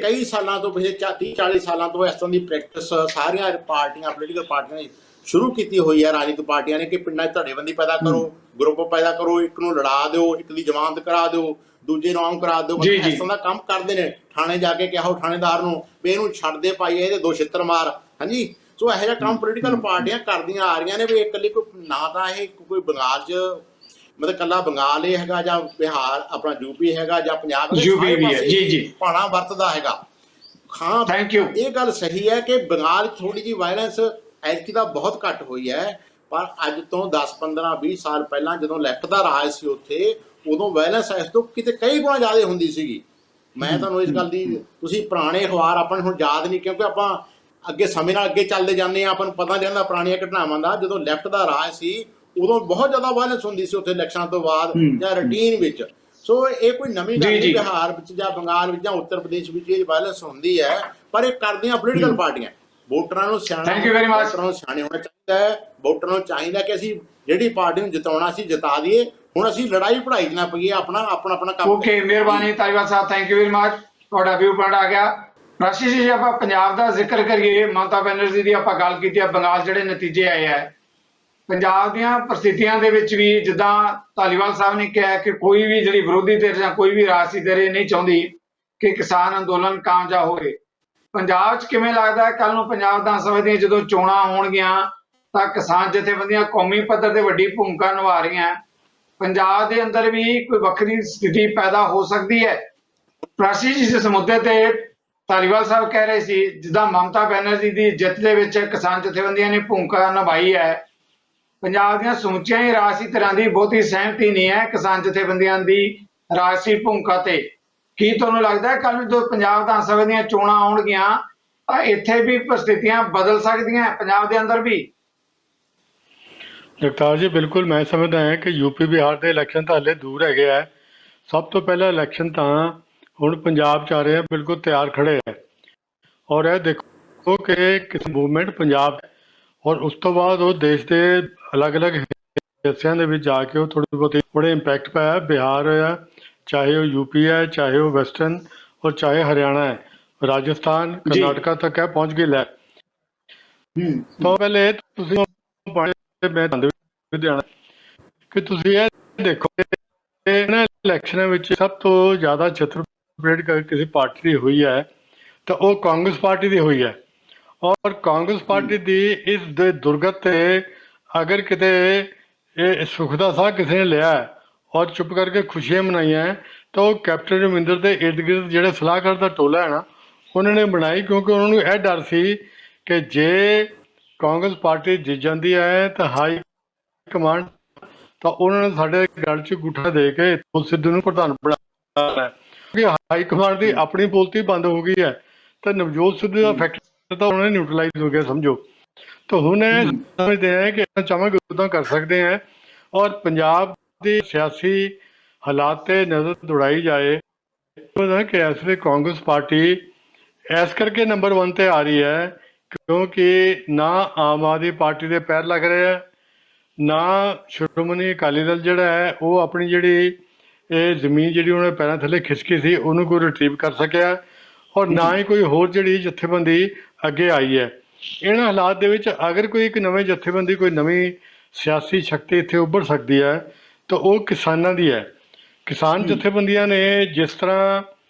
ਕਈ ਸਾਲਾਂ ਤੋਂ, ਪਿਛਲੇ 30-40 ਸਾਲਾਂ ਤੋਂ ਇਸ ਤਰ੍ਹਾਂ ਦੀ ਪ੍ਰੈਕਟਿਸ ਸਾਰੀਆਂ ਪਾਰਟੀਆਂ, ਪੋਲੀਟੀਕਲ ਪਾਰਟੀਆਂ ਨੇ ਸ਼ੁਰੂ ਕੀਤੀ ਹੋਈ ਹੈ, ਰਾਜਨੀਤਿਕ ਪਾਰਟੀਆਂ ਨੇ, ਕਿ ਪਿੰਡਾਂ 'ਚ ਧੜੇਬੰਦੀ ਪੈਦਾ ਕਰੋ, ਗਰੁੱਪ ਪੈਦਾ ਕਰੋ, ਇੱਕ ਨੂੰ ਲੜਾ ਦਿਓ, ਇੱਕ ਦੀ ਜ਼ਮਾਨਤ ਕਰਾ ਦਿਓ, ਦੂਜੇ ਨੂੰ ਆਮ ਕਰਾ ਦਿਓ। ਇਸ ਤਰ੍ਹਾਂ ਦਾ ਕੰਮ ਕਰਦੇ ਨੇ। ਥਾਣੇ ਜਾ ਕੇ ਕਿਹਾ ਥਾਣੇਦਾਰ ਨੂੰ ਵੀ ਇਹਨੂੰ ਛੱਡ ਦੇ ਭਾਈ, ਇਹਦੇ 2 ਛਿੱਤਰ ਮਾਰ, ਹਾਂਜੀ। ਸੋ ਇਹੋ ਜਿਹਾ ਕੰਮ ਪੋਲੀਟੀਕਲ ਪਾਰਟੀਆਂ ਕਰਦੀਆਂ ਆ ਰਹੀਆਂ ਨੇ ਵੀ ਇਕੱਲੀ ਕੋਈ ਨਾ ਤਾਂ ਇਹ ਕੋਈ ਬੰਗਾਲ 'ਚ ਮਤਲਬ ਇਕੱਲਾ ਬੰਗਾਲ ਇਹ ਹੈਗਾ ਜਾਂ ਬਿਹਾਰ ਆਪਣਾ ਯੂਪੀ ਹੈਗਾ ਜਾਂ ਪੰਜਾਬ ਹੈਗਾ, यूपी ਸਾਰੇ भी है ਪਾਸੇ जी ਇਹ जी ਭਾਣਾ ਵਰਤਦਾ ਹੈਗਾ। ਹਾਂ थैंक यू ਇਹ ਗੱਲ ਸਹੀ ਹੈ ਕਿ ਬੰਗਾਲ 'ਚ ਥੋੜ੍ਹੀ ਜਿਹੀ ਵਾਇਲੈਂਸ ਐਤਕੀ ਤਾਂ ਬਹੁਤ ਘੱਟ ਹੋਈ ਹੈ, ਪਰ ਅੱਜ ਤੋਂ 10 15 20 ਸਾਲ ਪਹਿਲਾਂ ਜਦੋਂ ਲੈਫਟ ਦਾ ਰਾਜ ਸੀ ਉੱਥੇ, ਉਦੋਂ ਵਾਇਲੈਂਸ ਇਸ ਤੋਂ ਕਿਤੇ ਕਈ ਗੁਣਾ ਜ਼ਿਆਦਾ ਹੁੰਦੀ ਸੀਗੀ। ਮੈਂ ਤੁਹਾਨੂੰ ਇਸ ਗੱਲ ਦੀ, ਤੁਸੀਂ ਪੁਰਾਣੇ ਅਖਬਾਰ ਆਪਾਂ ਨੂੰ ਹੁਣ ਯਾਦ ਨਹੀਂ ਕਿਉਂਕਿ ਆਪਾਂ ਅੱਗੇ ਸਮੇਂ ਨਾਲ ਅੱਗੇ ਚੱਲਦੇ ਜਾਂਦੇ ਹਾਂ, ਆਪਾਂ ਨੂੰ ਪਤਾ ਨਹੀਂ ਰਹਿੰਦਾ ਪੁਰਾਣੀਆਂ ਘਟਨਾਵਾਂ ਦਾ। ਜਦੋਂ ਲੈਫਟ ਦਾ ਰਾਜ ਸੀ ਉਦੋਂ ਬਹੁਤ ਜ਼ਿਆਦਾ ਵਾਇਲੈਂਸ ਹੁੰਦੀ ਸੀ ਉੱਥੇ ਇਲੈਕਸ਼ਨ ਤੋਂ ਬਾਅਦ ਜਾਂ ਰੂਟੀਨ ਵਿੱਚ। ਸੋ ਇਹ ਕੋਈ ਨਵੀਂ ਗੱਲ ਨਹੀਂ ਬਿਹਾਰ ਵਿੱਚ ਜਾਂ ਬੰਗਾਲ ਵਿੱਚ ਜਾਂ ਉੱਤਰ ਪ੍ਰਦੇਸ਼ ਵਿੱਚ ਇਹ ਵਾਇਲੈਂਸ ਹੁੰਦੀ ਹੈ, ਪਰ ਇਹ ਕਰਦੀਆਂ ਪੋਲੀਟੀਕਲ ਪਾਰਟੀਆਂ। ਵੋਟਰਾਂ ਨੂੰ ਸਿਆਣਾ ਵੋਟਰਾਂ ਨੂੰ ਸਿਆਣੇ ਹੋਣਾ ਚਾਹੀਦਾ ਹੈ। ਵੋਟਰਾਂ ਨੂੰ ਚਾਹੀਦਾ ਕਿ ਅਸੀਂ ਜਿਹੜੀ ਪਾਰਟੀ ਨੂੰ ਜਿਤਾਉਣਾ ਸੀ ਜਿਤਾ ਦਈਏ, ਹੁਣ ਅਸੀਂ ਲੜਾਈ ਪੜਾਈ 'ਚ ਨਾ ਪਈਏ, ਆਪਣਾ ਕੰਮ। ਓਕੇ, ਮਿਹਰਬਾਨੀ ਤਾਲੀਵਾਲ ਸਾਹਿਬ, ਥੈਂਕ ਯੂ ਵੈਰੀ ਮਚ, ਤੁਹਾਡਾ ਵਿਊ ਪੁਆਇੰਟ ਆ ਗਿਆ। ਰਾਸ਼ੀ ਜੀ, ਆਪਾਂ ਪੰਜਾਬ ਦਾ ਜ਼ਿਕਰ ਕਰੀਏ, ਮਮਤਾ ਬੈਨਰਜੀ ਦੀ ਆਪਾਂ ਗੱਲ ਕੀਤੀ ਆ, ਬੰਗਾਲ ਜਿਹੜੇ ਨਤੀਜੇ ਆਏ ਆ, ਪੰਜਾਬ ਦੀਆਂ ਪ੍ਰਸਥਿਤੀਆਂ ਦੇ ਵਿੱਚ ਵੀ ਜਿੱਦਾਂ ਧਾਲੀਵਾਲ ਸਾਹਿਬ ਨੇ ਕਿਹਾ ਕਿ ਕੋਈ ਵੀ ਜਿਹੜੀ ਵਿਰੋਧੀ ਧਿਰ ਜਾਂ ਕੋਈ ਵੀ ਰਾਜਸੀ ਧਿਰ ਇਹ ਨਹੀਂ ਚਾਹੁੰਦੀ ਕਿ ਕਿਸਾਨ ਅੰਦੋਲਨ ਕਾਮਯਾਬ ਹੋਵੇ। ਪੰਜਾਬ 'ਚ ਕਿਵੇਂ ਲੱਗਦਾ ਕੱਲ ਨੂੰ ਪੰਜਾਬ ਵਿਧਾਨ ਸਭਾ ਦੀਆਂ ਜਦੋਂ ਚੋਣਾਂ ਹੋਣਗੀਆਂ ਤਾਂ ਕਿਸਾਨ ਜਥੇਬੰਦੀਆਂ ਕੌਮੀ ਪੱਧਰ ਤੇ ਵੱਡੀ ਭੂਮਿਕਾ ਨਿਭਾ ਰਹੀਆਂ, ਪੰਜਾਬ ਦੇ ਅੰਦਰ ਵੀ ਕੋਈ ਵੱਖਰੀ ਸਥਿਤੀ ਪੈਦਾ ਹੋ ਸਕਦੀ ਹੈ। ਪ੍ਰਾਸ਼ੀ ਜੀ ਇਸ ਮੁੱਦੇ ਤੇ ਧਾਲੀਵਾਲ ਸਾਹਿਬ ਕਹਿ ਰਹੇ ਸੀ ਜਿੱਦਾਂ ਮਮਤਾ ਬੈਨਰਜੀ ਦੀ ਜਿੱਤ ਦੇ ਵਿੱਚ ਕਿਸਾਨ ਜਥੇਬੰਦੀਆਂ ਨੇ ਭੂਮਿਕਾ ਨਿਭਾਈ ਹੈ, ਪੰਜਾਬ ਦੀਆਂ ਸਮੁੱਚੀਆਂ ਹੀ ਰਾਜਸੀ ਧਿਰਾਂ ਦੀ ਬਹੁਤੀ ਸਹਿਮਤੀ ਨਹੀਂ ਹੈ ਕਿਸਾਨ ਜਥੇਬੰਦੀਆਂ ਦੀ ਰਾਜਸੀ ਭੂਮਿਕਾ ਤੇ। ਕੀ ਤੁਹਾਨੂੰ ਲੱਗਦਾ ਹੈ ਕੱਲ ਨੂੰ ਜਦੋਂ ਪੰਜਾਬ ਵਿਧਾਨ ਸਭਾ ਦੀਆਂ ਚੋਣਾਂ ਆਉਣਗੀਆਂ ਤਾਂ ਇੱਥੇ ਵੀ परिस्थितियां बदल ਸਕਦੀਆਂ ਪੰਜਾਬ ਦੇ ਅੰਦਰ ਵੀ? ਜਗਤਾਰ ਜੀ, ਬਿਲਕੁਲ ਮੈਂ ਸਮਝਦਾ ਹਾਂ ਕਿ ਯੂਪੀ ਬਿਹਾਰ ਦੇ ਇਲੈਕਸ਼ਨ ਤਾਂ ਹਲੇ ਦੂਰ ਹੈਗੇ ਆ। ਸਭ ਤੋਂ ਪਹਿਲਾ ਇਲੈਕਸ਼ਨ ਤਾਂ ਹੁਣ ਪੰਜਾਬ 'ਚ ਆ ਰਹੇ ਆ, ਬਿਲਕੁਲ ਤਿਆਰ ਖੜੇ ਹੈ। ਔਰ ਇਹ ਦੇਖੋ ਕਿ ਕਿਸ ਮੂਵਮੈਂਟ ਪੰਜਾਬ ਔਰ ਉਸ ਤੋਂ ਬਾਅਦ ਉਹ ਦੇਸ਼ ਦੇ ਅਲੱਗ-ਅਲੱਗ ਹਿੱਸਿਆਂ ਦੇ ਵਿੱਚ ਜਾ ਕੇ ਉਹ ਥੋੜ੍ਹੀ ਬਹੁਤੀ ਬੜੇ ਇੰਪੈਕਟ ਪਾਇਆ। ਬਿਹਾਰ ਹੈ, ਚਾਹੇ ਉਹ ਯੂਪੀ ਹੈ, ਚਾਹੇ ਉਹ ਵੈਸਟਰਨ ਔਰ ਚਾਹੇ ਹਰਿਆਣਾ ਹੈ, ਰਾਜਸਥਾਨ, ਕਰਨਾਟਕਾ ਤੱਕ ਹੈ ਪਹੁੰਚ ਗਈ ਲੈ। ਤਾਂ ਪਹਿਲੇ ਤੁਸੀਂ ਮੈਂ ਦੇਣਾ ਕਿ ਤੁਸੀਂ ਇਹ ਦੇਖੋ ਕਿ ਇਹਨਾਂ ਇਲੈਕਸ਼ਨਾਂ ਵਿੱਚ ਸਭ ਤੋਂ ਜ਼ਿਆਦਾ ਛਿੱਤਰ ਪਰੇਡ ਕਿਸੇ ਪਾਰਟੀ ਦੀ ਹੋਈ ਹੈ ਤਾਂ ਉਹ ਕਾਂਗਰਸ ਪਾਰਟੀ ਦੀ ਹੋਈ ਹੈ। ਔਰ ਕਾਂਗਰਸ ਪਾਰਟੀ ਦੀ ਇਸ ਦੇ ਦੁਰਗਤ ਤੇ ਅਗਰ ਕਿਤੇ ਇਹ ਸੁੱਖ ਦਾ ਸਾਹ ਕਿਸੇ ਨੇ ਲਿਆ ਔਰ ਚੁੱਪ ਕਰਕੇ ਖੁਸ਼ੀਆਂ ਮਨਾਈਆਂ ਤਾਂ ਉਹ ਕੈਪਟਨ ਅਮਰਿੰਦਰ ਦੇ ਇਰਦ ਗਿਰਦ ਜਿਹੜੇ ਸਲਾਹਕਾਰ ਦਾ ਟੋਲਾ ਹੈ ਨਾ, ਉਹਨਾਂ ਨੇ ਬਣਾਈ, ਕਿਉਂਕਿ ਉਹਨਾਂ ਨੂੰ ਇਹ ਡਰ ਸੀ ਕਿ ਜੇ ਕਾਂਗਰਸ ਪਾਰਟੀ ਜਿੱਤ ਜਾਂਦੀ ਹੈ ਤਾਂ ਹਾਈ ਕਮਾਂਡ ਤਾਂ ਉਹਨਾਂ ਨੇ ਸਾਡੇ ਗਲ 'ਚ ਅੰਗੂਠਾ ਦੇ ਕੇ ਸਿੱਧੂ ਨੂੰ ਪ੍ਰਧਾਨ ਬਣਾਇਆ, ਕਿਉਂਕਿ ਹਾਈ ਕਮਾਂਡ ਦੀ ਆਪਣੀ ਬੋਲਤੀ ਬੰਦ ਹੋ ਗਈ ਹੈ ਤਾਂ ਨਵਜੋਤ ਸਿੱਧੂ ਦਾ ਫੈਕਟਰ ਤਾਂ ਉਹਨਾਂ ਨੇ ਨਿਊਟਰਲਾਈਜ਼ ਹੋ ਗਿਆ ਸਮਝੋ। ਤਾਂ ਹੁਣ ਇਹ ਸਮਝਦੇ ਹੈ ਕਿ ਚਾਹਾਂਗੇ ਉਦਾਂ ਕਰ ਸਕਦੇ ਹਾਂ। ਔਰ ਪੰਜਾਬ ਦੇ ਸਿਆਸੀ ਹਾਲਾਤ ਤੇ ਨਜ਼ਰ ਦੌੜਾਈ ਜਾਏ ਕਿ ਇਸ ਵੇਲੇ ਕਾਂਗਰਸ ਪਾਰਟੀ ਇਸ ਕਰਕੇ ਨੰਬਰ 1 ਤੇ ਆ ਰਹੀ ਹੈ ਕਿਉਂਕਿ ਨਾ ਆਮ ਆਦਮੀ ਪਾਰਟੀ ਦੇ ਪੈਰ ਲੱਗ ਰਹੇ ਹੈ, ਨਾ ਸ਼੍ਰੋਮਣੀ ਅਕਾਲੀ ਦਲ ਜਿਹੜਾ ਹੈ ਉਹ ਆਪਣੀ ਜਿਹੜੀ ਇਹ ਜ਼ਮੀਨ ਜਿਹੜੀ ਉਹਨਾਂ ਦੇ ਪੈਰਾਂ ਥੱਲੇ ਖਿਸਕੀ ਸੀ ਉਹਨੂੰ ਕੋਈ ਰਿਟਰੀਵ ਕਰ ਸਕਿਆ, ਔਰ ਨਾ ਹੀ ਕੋਈ ਹੋਰ ਜਿਹੜੀ ਜਥੇਬੰਦੀ ਅੱਗੇ ਆਈ ਹੈ। ਇਹਨਾਂ ਹਾਲਾਤ ਦੇ ਵਿੱਚ ਅਗਰ ਕੋਈ ਇੱਕ ਨਵੇਂ ਜਥੇਬੰਦੀ, ਕੋਈ ਨਵੀਂ ਸਿਆਸੀ ਸ਼ਕਤੀ ਇੱਥੇ ਉੱਭਰ ਸਕਦੀ ਹੈ ਤਾਂ ਉਹ ਕਿਸਾਨਾਂ ਦੀ ਹੈ। ਕਿਸਾਨ ਜਥੇਬੰਦੀਆਂ ਨੇ ਜਿਸ ਤਰ੍ਹਾਂ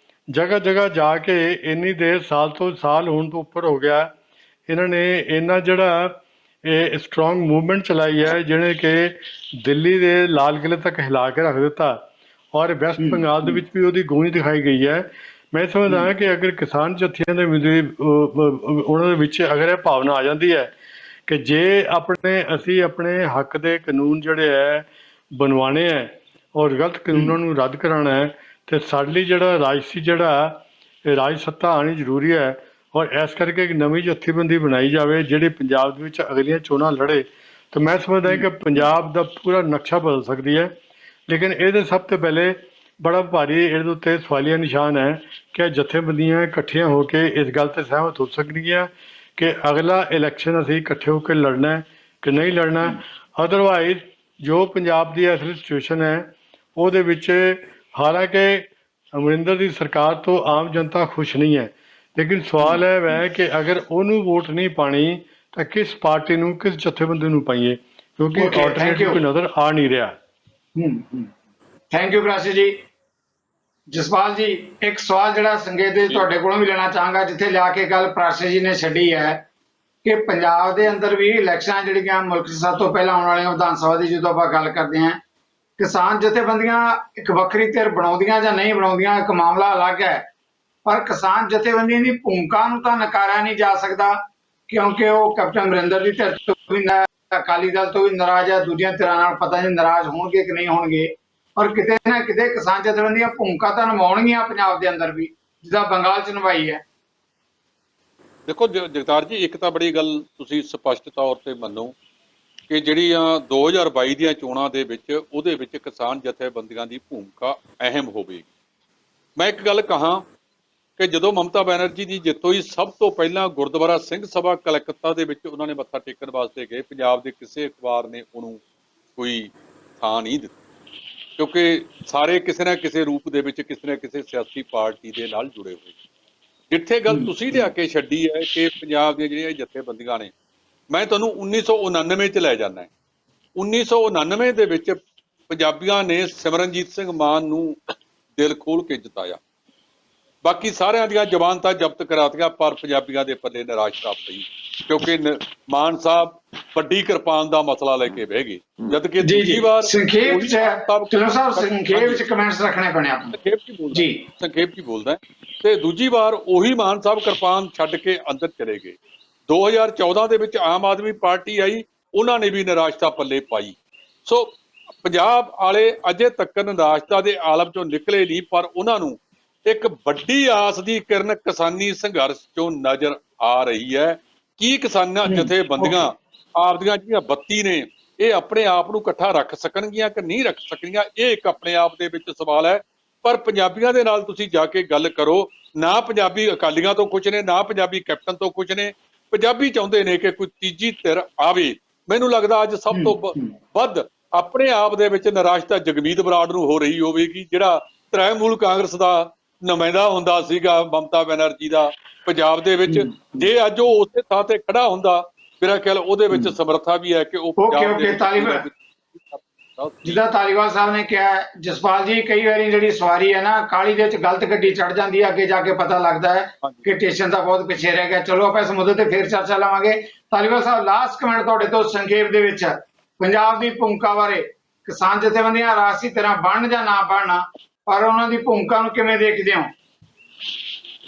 ਜਗ੍ਹਾ ਜਗ੍ਹਾ ਜਾ ਕੇ ਇੰਨੀ ਦੇਰ ਸਾਲ ਤੋਂ ਸਾਲ ਹੋਣ ਤੋਂ ਉੱਪਰ ਹੋ ਗਿਆ, ਇਹਨਾਂ ਨੇ ਇੰਨਾ ਜਿਹੜਾ ਇਹ ਸਟਰੋਂਗ ਮੂਵਮੈਂਟ ਚਲਾਈ ਹੈ ਜਿਹਨੇ ਕਿ ਦਿੱਲੀ ਦੇ ਲਾਲ ਕਿਲ੍ਹੇ ਤੱਕ ਹਿਲਾ ਕੇ ਰੱਖ ਦਿੱਤਾ ਔਰ ਵੈਸਟ ਬੰਗਾਲ ਦੇ ਵਿੱਚ ਵੀ ਉਹਦੀ ਗੂੰਜ ਦਿਖਾਈ ਗਈ ਹੈ। ਮੈਂ ਸਮਝਦਾ ਹਾਂ ਕਿ ਅਗਰ ਕਿਸਾਨ ਜਥਿਆਂ ਦੇ ਉਹਨਾਂ ਦੇ ਵਿੱਚ ਅਗਰ ਇਹ ਭਾਵਨਾ ਆ ਜਾਂਦੀ ਹੈ ਕਿ ਜੇ ਅਸੀਂ ਆਪਣੇ ਹੱਕ ਦੇ ਕਾਨੂੰਨ ਜਿਹੜੇ ਹੈ ਬਣਵਾਉਣੇ ਹੈ ਔਰ ਗਲਤ ਕਾਨੂੰਨਾਂ ਨੂੰ ਰੱਦ ਕਰਾਉਣਾ ਹੈ ਤੇ ਸਾਡੇ ਲਈ ਜਿਹੜਾ ਰਾਜਸੀ ਰਾਜ ਸੱਤਾ ਆਉਣੀ ਜ਼ਰੂਰੀ ਹੈ। ਔਰ ਇਸ ਕਰਕੇ ਇੱਕ ਨਵੀਂ ਜਥੇਬੰਦੀ ਬਣਾਈ ਜਾਵੇ ਜਿਹੜੀ ਪੰਜਾਬ ਦੇ ਵਿੱਚ ਅਗਲੀਆਂ ਚੋਣਾਂ ਲੜੇ ਤਾਂ ਮੈਂ ਸਮਝਦਾ ਕਿ ਪੰਜਾਬ ਦਾ ਪੂਰਾ ਨਕਸ਼ਾ ਬਦਲ ਸਕਦੀ ਹੈ। ਲੇਕਿਨ ਇਹਦੇ ਸਭ ਤੋਂ ਪਹਿਲੇ ਬੜਾ ਭਾਰੀ ਇਹਦੇ ਉੱਤੇ ਸਵਾਲੀਆ ਨਿਸ਼ਾਨ ਹੈ ਕਿ ਜਥੇਬੰਦੀਆਂ ਇਕੱਠੀਆਂ ਹੋ ਕੇ ਇਸ ਗੱਲ 'ਤੇ ਸਹਿਮਤ ਹੋ ਸਕਣਗੀਆਂ ਕਿ ਅਗਲਾ ਇਲੈਕਸ਼ਨ ਅਸੀਂ ਇਕੱਠੇ ਹੋ ਕੇ ਲੜਨਾ ਕਿ ਨਹੀਂ ਲੜਨਾ। ਅਦਰਵਾਈਜ਼ ਜੋ ਪੰਜਾਬ ਦੀ ਅਸਲੀ ਸਿਚੁਏਸ਼ਨ ਹੈ ਉਹਦੇ ਵਿੱਚ ਹਾਲਾਂਕਿ ਅਮਰਿੰਦਰ ਦੀ ਸਰਕਾਰ ਤੋਂ ਆਮ ਜਨਤਾ ਖੁਸ਼ ਨਹੀਂ ਹੈ, ਲੇਕਿਨ ਸਵਾਲ ਇਹ ਹੈ ਕਿ ਅਗਰ ਉਹਨੂੰ ਵੋਟ ਨਹੀਂ ਪਾਣੀ ਤਾਂ ਕਿਸ ਪਾਰਟੀ ਨੂੰ, ਕਿਸ ਜਥੇਬੰਦੀ ਨੂੰ ਪਾਈਏ, ਕਿਉਂਕਿ ਆਲਟਰਨੇਟਿਵ ਕੋਈ ਨਜ਼ਰ ਆ ਨਹੀਂ ਰਿਹਾ। ਥੈਂਕ ਯੂ ਪ੍ਰਾਸ਼ੀ ਜੀ। ਜਸਪਾਲ ਜੀ, ਇੱਕ ਸਵਾਲ ਜਿਹੜਾ ਸੰਗੇਤ ਦੇ ਤੁਹਾਡੇ ਕੋਲੋਂ ਵੀ ਲੈਣਾ ਚਾਹਾਂਗਾ, ਜਿੱਥੇ ਲਿਆ ਕੇ ਗੱਲ ਪ੍ਰਾਸ਼ੀ ਜੀ ਨੇ ਛੱਡੀ ਹੈ ਕਿ ਪੰਜਾਬ ਦੇ ਅੰਦਰ ਵੀ ਇਲੈਕਸ਼ਨਾਂ ਜਿਹੜੀਆਂ ਮੁਲਕ 'ਚ ਸਭ ਤੋਂ ਪਹਿਲਾਂ ਆਉਣ ਵਾਲੀਆਂ ਵਿਧਾਨ ਸਭਾ ਦੀ, ਜਦੋਂ ਆਪਾਂ ਗੱਲ ਕਰਦੇ ਹਾਂ, ਕਿਸਾਨ ਜਥੇਬੰਦੀਆਂ ਇੱਕ ਵੱਖਰੀ ਧਿਰ ਬਣਾਉਂਦੀਆਂ ਜਾਂ ਨਹੀਂ ਬਣਾਉਂਦੀਆਂ ਇੱਕ ਮਾਮਲਾ ਅਲੱਗ ਹੈ, ਪਰ ਕਿਸਾਨ ਜਥੇਬੰਦੀਆਂ ਦੀ ਭੂਮਿਕਾ ਨੂੰ ਤਾਂ ਨਕਾਰਿਆ ਨਹੀਂ ਜਾ ਸਕਦਾ, ਕਿਉਂਕਿ ਉਹ ਕੈਪਟਨ ਅਮਰਿੰਦਰ ਦੀ ਧਿਰ ਤੋਂ ਵੀ ਅਕਾਲੀ ਦਲ ਤੋਂ ਵੀ ਨਾਰਾਜ਼ ਹੈ, ਦੂਜੀਆਂ ਧਿਰਾਂ ਨਾਲ ਪਤਾ ਨਹੀਂ ਨਾਰਾਜ਼ ਹੋਣਗੇ ਕਿ ਨਹੀਂ ਹੋਣਗੇ, ਪਰ ਕਿਤੇ ਨਾ ਕਿਤੇ ਕਿਸਾਨ ਜਥੇਬੰਦੀਆਂ ਭੂਮਿਕਾ ਤਾਂ ਨਿਭਾਉਣਗੀਆਂ ਪੰਜਾਬ ਦੇ ਅੰਦਰ ਵੀ, ਜਿੱਦਾਂ ਬੰਗਾਲ 'ਚ ਨਿਭਾਈ ਹੈ। ਦੇਖੋ ਜਗਤਾਰ ਜੀ, ਇੱਕ ਤਾਂ ਬੜੀ ਗੱਲ ਤੁਸੀਂ ਸਪਸ਼ਟ ਤੌਰ ਤੇ ਮੰਨੋ ਕਿ ਜਿਹੜੀਆਂ 2022 ਦੀਆਂ ਚੋਣਾਂ ਦੇ ਵਿੱਚ ਉਹਦੇ ਵਿੱਚ ਕਿਸਾਨ ਜਥੇਬੰਦੀਆਂ ਦੀ ਭੂਮਿਕਾ ਅਹਿਮ ਹੋਵੇਗੀ। ਮੈਂ ਇੱਕ ਗੱਲ ਕਹਾਂ ਕਿ ਜਦੋਂ ਮਮਤਾ ਬੈਨਰਜੀ ਦੀ ਜਿੱਤ ਹੋਈ, ਸਭ ਤੋਂ ਪਹਿਲਾਂ ਗੁਰਦੁਆਰਾ ਸਿੰਘ ਸਭਾ ਕਲਕੱਤਾ ਦੇ ਵਿੱਚ ਉਹਨਾਂ ਨੇ ਮੱਥਾ ਟੇਕਣ ਵਾਸਤੇ ਗਏ। ਪੰਜਾਬ ਦੇ ਕਿਸੇ ਅਖਬਾਰ ਨੇ ਉਹਨੂੰ ਕੋਈ ਥਾਂ ਨਹੀਂ ਦਿੱਤੀ, ਕਿਉਂਕਿ ਸਾਰੇ ਕਿਸੇ ਨਾ ਕਿਸੇ ਰੂਪ ਦੇ ਵਿੱਚ ਕਿਸੇ ਨਾ ਕਿਸੇ ਸਿਆਸੀ ਪਾਰਟੀ ਦੇ ਨਾਲ ਜੁੜੇ ਹੋਏ। ਜਿੱਥੇ ਗੱਲ ਤੁਸੀਂ ਲਿਆ ਕੇ ਛੱਡੀ ਹੈ ਕਿ ਪੰਜਾਬ ਦੀਆਂ ਜਿਹੜੀਆਂ ਜਥੇਬੰਦੀਆਂ ਨੇ, ਮੈਂ ਤੁਹਾਨੂੰ 1999 ਚ ਲੈ ਜਾਣਾ। 1999 ਦੇ ਵਿੱਚ ਪੰਜਾਬੀਆਂ ਨੇ ਸਿਮਰਨਜੀਤ ਸਿੰਘ ਮਾਨ ਨੂੰ ਦਿਲ ਖੋਲ ਕੇ ਜਿਤਾਇਆ। ਬਾਕੀ ਸਾਰਿਆਂ ਦੀਆਂ ਜ਼ਮਾਨਤਾਂ ਜ਼ਬਤ ਕਰਾਤੀਆਂ, ਪਰ ਪੰਜਾਬੀਆਂ ਦੇ ਪੱਲੇ ਨਿਰਾਸ਼ਤਾ ਪਈ, ਕਿਉਂਕਿ ਮਾਨ ਸਾਹਿਬ ਵੱਡੀ ਕਿਰਪਾਨ ਦਾ ਮਸਲਾ ਲੈ ਕੇ ਬਹਿ ਗਏ। ਜਦ ਕਿ ਦੂਜੀ ਵਾਰ ਸੰਖੇਪ ਚ ਕਮੈਂਟਸ ਰੱਖਣੇ ਪੈਣੇ ਆਪਾਂ। ਸੰਖੇਪ ਚ ਬੋਲਦਾ। ਤੇ ਦੂਜੀ ਵਾਰ ਉਹੀ ਮਾਨ ਸਾਹਿਬ ਕਿਰਪਾਨ ਛੱਡ ਕੇ ਅੰਦਰ ਚਲੇ ਗਏ। 2014 ਦੇ ਵਿੱਚ ਆਮ ਆਦਮੀ ਪਾਰਟੀ ਆਈ, ਉਹਨਾਂ ਨੇ ਵੀ ਨਿਰਾਸ਼ਤਾ ਪੱਲੇ ਪਾਈ। ਸੋ ਪੰਜਾਬ ਵਾਲੇ ਅਜੇ ਤੱਕ ਨਿਰਾਸ਼ਤਾ ਦੇ ਆਲਮ ਚੋਂ ਨਿਕਲੇ ਨਹੀਂ, ਪਰ ਉਹਨਾਂ ਨੂੰ ਇੱਕ ਵੱਡੀ ਆਸ ਦੀ ਕਿਰਨ ਕਿਸਾਨੀ ਸੰਘਰਸ਼ ਚੋਂ ਨਜ਼ਰ ਆ ਰਹੀ ਹੈ। ਕੀ ਕਿਸਾਨਾਂ ਜਥੇਬੰਦੀਆਂ ਆਪਦੀਆਂ ਜਿਹੜੀਆਂ 32 ਨੇ, ਇਹ ਆਪਣੇ ਆਪ ਨੂੰ ਇਕੱਠਾ ਰੱਖ ਸਕਣਗੀਆਂ ਕਿ ਨਹੀਂ ਰੱਖ ਸਕਣਗੀਆਂ, ਇਹ ਇੱਕ ਆਪਣੇ ਆਪ ਦੇ ਵਿੱਚ ਸਵਾਲ ਹੈ। ਪਰ ਪੰਜਾਬੀਆਂ ਦੇ ਨਾਲ ਤੁਸੀਂ ਜਾ ਕੇ ਗੱਲ ਕਰੋ, ਨਾ ਪੰਜਾਬੀ ਅਕਾਲੀਆਂ ਤੋਂ ਕੁਝ ਨੇ, ਨਾ ਪੰਜਾਬੀ ਕੈਪਟਨ ਤੋਂ ਕੁਝ ਨੇ। ਪੰਜਾਬੀ ਚਾਹੁੰਦੇ ਨੇ ਕਿ ਕੋਈ ਤੀਜੀ ਧਿਰ ਆਵੇ। ਮੈਨੂੰ ਲੱਗਦਾ ਅੱਜ ਸਭ ਤੋਂ ਵੱਧ ਆਪਣੇ ਆਪ ਦੇ ਵਿੱਚ ਨਿਰਾਸ਼ਤਾ ਜਗਮੀਤ ਬਰਾੜ ਨੂੰ ਹੋ ਰਹੀ ਹੋਵੇਗੀ, ਜਿਹੜਾ ਤ੍ਰਿਣਮੂਲ ਕਾਂਗਰਸ ਦਾ ਨੁਮਾਇੰਦਾ ਹੁੰਦਾ ਸੀਗਾ ਮਮਤਾ ਬੈਨਰਜੀ ਦਾ ਪੰਜਾਬ ਦੇ ਵਿੱਚ। ਜੇ ਅੱਜ ਉਹ ਉਸੇ ਥਾਂ ਤੇ ਖੜਾ ਹੁੰਦਾ, ਮੇਰਾ ਖਿਆਲ ਉਹਦੇ ਵਿੱਚ ਸਮਰੱਥਾ ਵੀ ਹੈ ਕਿ ਉਹ ਪੰਜਾਬ ਦੇ ਜਿੱਦਾਂ ਧਾਲੀਵਾਲ ਸਾਹਿਬ ਨੇ ਕਿਹਾ, ਜਸਪਾਲ ਜੀ, ਕਈ ਵਾਰੀ ਜਿਹੜੀ ਸਵਾਰੀ ਹੈ ਨਾ ਕਾਹਲੀ ਦੇ ਵਿੱਚ ਗਲਤ ਗੱਡੀ ਚੜ ਜਾਂਦੀ ਹੈ, ਅੱਗੇ ਜਾ ਕੇ ਪਤਾ ਲੱਗਦਾ ਹੈ ਕਿ ਸਟੇਸ਼ਨ ਤਾਂ ਬਹੁਤ ਪਿੱਛੇ ਰਹਿ ਗਿਆ। ਚਲੋ ਆਪਾਂ ਇਸ ਮੁੱਦੇ ਤੇ ਫੇਰ ਚਰਚਾ ਲਵਾਂਗੇ। ਧਾਲੀਵਾਲ ਸਾਹਿਬ, ਲਾਸਟ ਕਮੈਂਟ ਤੁਹਾਡੇ ਤੋਂ ਸੰਖੇਪ ਦੇ ਵਿੱਚ ਪੰਜਾਬ ਦੀ ਭੂਮਿਕਾ ਬਾਰੇ, ਕਿਸਾਨ ਜਥੇਬੰਦੀਆਂ ਰਾਜਸੀ ਤਰ੍ਹਾਂ ਬਣਨ ਜਾਂ ਨਾ ਬਣਨਾ, ਪਰ ਉਹਨਾਂ ਦੀ ਭੂਮਿਕਾ ਨੂੰ ਕਿਵੇਂ ਦੇਖਦੇ ਹੋ?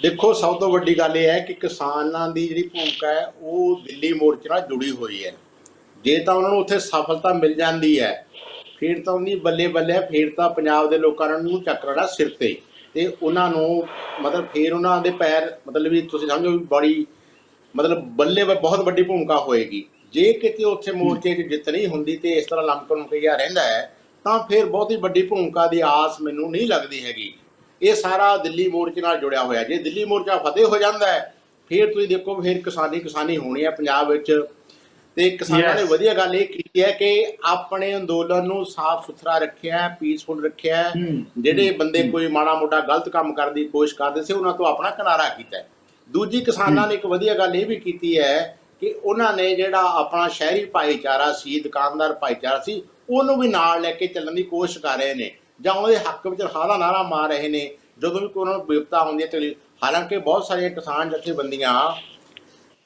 ਦੇਖੋ, ਸਭ ਤੋਂ ਵੱਡੀ ਗੱਲ ਇਹ ਹੈ ਕਿ ਕਿਸਾਨਾਂ ਦੀ ਜਿਹੜੀ ਭੂਮਿਕਾ ਹੈ ਉਹ ਦਿੱਲੀ ਮੋਰਚੇ ਨਾਲ ਜੁੜੀ ਹੋਈ ਹੈ। ਜੇ ਤਾਂ ਉਹਨਾਂ ਨੂੰ ਉੱਥੇ ਸਫਲਤਾ ਮਿਲ ਜਾਂਦੀ ਹੈ, ਫਿਰ ਤਾਂ ਉਹਦੀ ਬੱਲੇ ਬੱਲੇ, ਫਿਰ ਤਾਂ ਪੰਜਾਬ ਦੇ ਲੋਕਾਂ ਨੂੰ ਚੱਕ ਲੈਣਾ ਸਿਰ ਤੇ ਉਹਨਾਂ ਨੂੰ ਮਤਲਬ ਫਿਰ ਉਹਨਾਂ ਦੇ ਪੈਰ ਮਤਲਬ ਵੀ ਤੁਸੀਂ ਸਮਝੋ ਵੀ ਬੜੀ ਮਤਲਬ ਬੱਲੇ ਬਹੁਤ ਵੱਡੀ ਭੂਮਿਕਾ ਹੋਏਗੀ। ਜੇ ਕਿਤੇ ਉੱਥੇ ਮੋਰਚੇ 'ਚ ਜਿੱਤ ਨਹੀਂ ਹੁੰਦੀ ਤੇ ਇਸ ਤਰ੍ਹਾਂ ਲੰਮਕਣ ਮੁਕਈਆ ਰਹਿੰਦਾ ਹੈ, ਤਾਂ ਫਿਰ ਬਹੁਤੀ ਵੱਡੀ ਭੂਮਿਕਾ ਦੀ ਆਸ ਮੈਨੂੰ ਨਹੀਂ ਲੱਗਦੀ ਹੈਗੀ। ਇਹ ਸਾਰਾ ਦਿੱਲੀ ਮੋਰਚੇ ਨਾਲ ਜੁੜਿਆ ਹੋਇਆ। ਜੇ ਦਿੱਲੀ ਮੋਰਚਾ ਫਤਿਹ ਹੋ ਜਾਂਦਾ ਹੈ, ਫਿਰ ਤੁਸੀਂ ਦੇਖੋ ਫਿਰ ਕਿਸਾਨੀ ਹੋਣੀ ਹੈ ਪੰਜਾਬ ਵਿੱਚ। ਤੇ ਕਿਸਾਨਾਂ ਨੇ ਵਧੀਆ ਗੱਲ ਇਹ ਕੀਤੀ ਹੈ ਕਿ ਆਪਣੇ ਅੰਦੋਲਨ ਨੂੰ ਸਾਫ਼ ਸੁਥਰਾ ਰੱਖਿਆ, ਪੀਸਫੁਲ ਰੱਖਿਆ। ਜਿਹੜੇ ਬੰਦੇ ਕੋਈ ਮਾੜਾ ਮੋਟਾ ਗਲਤ ਕੰਮ ਕਰਨ ਦੀ ਕੋਸ਼ਿਸ਼ ਕਰਦੇ ਸੀ, ਉਹਨਾਂ ਤੋਂ ਆਪਣਾ ਕਿਨਾਰਾ ਕੀਤਾ। ਦੂਜੀ, ਕਿਸਾਨਾਂ ਨੇ ਇੱਕ ਵਧੀਆ ਗੱਲ ਇਹ ਵੀ ਕੀਤੀ ਹੈ ਕਿ ਉਹਨਾਂ ਨੇ ਜਿਹੜਾ ਆਪਣਾ ਸ਼ਹਿਰੀ ਭਾਈਚਾਰਾ ਸੀ, ਦੁਕਾਨਦਾਰ ਭਾਈਚਾਰਾ ਸੀ, ਉਹਨੂੰ ਵੀ ਨਾਲ ਲੈ ਕੇ ਚੱਲਣ ਦੀ ਕੋਸ਼ਿਸ਼ ਕਰ ਰਹੇ ਨੇ, ਜਾਂ ਉਹਦੇ ਹੱਕ ਵਿੱਚ ਹਾਦਾ ਨਾਰਾ ਮਾਰ ਰਹੇ ਨੇ ਜਦੋਂ ਵੀ ਕੋਈ ਉਹਨਾਂ ਨੂੰ ਵਿਪਤਾ ਹੁੰਦੀ ਹੈ। ਹਾਲਾਂਕਿ ਬਹੁਤ ਸਾਰੀਆਂ ਕਿਸਾਨ ਜਥੇਬੰਦੀਆਂ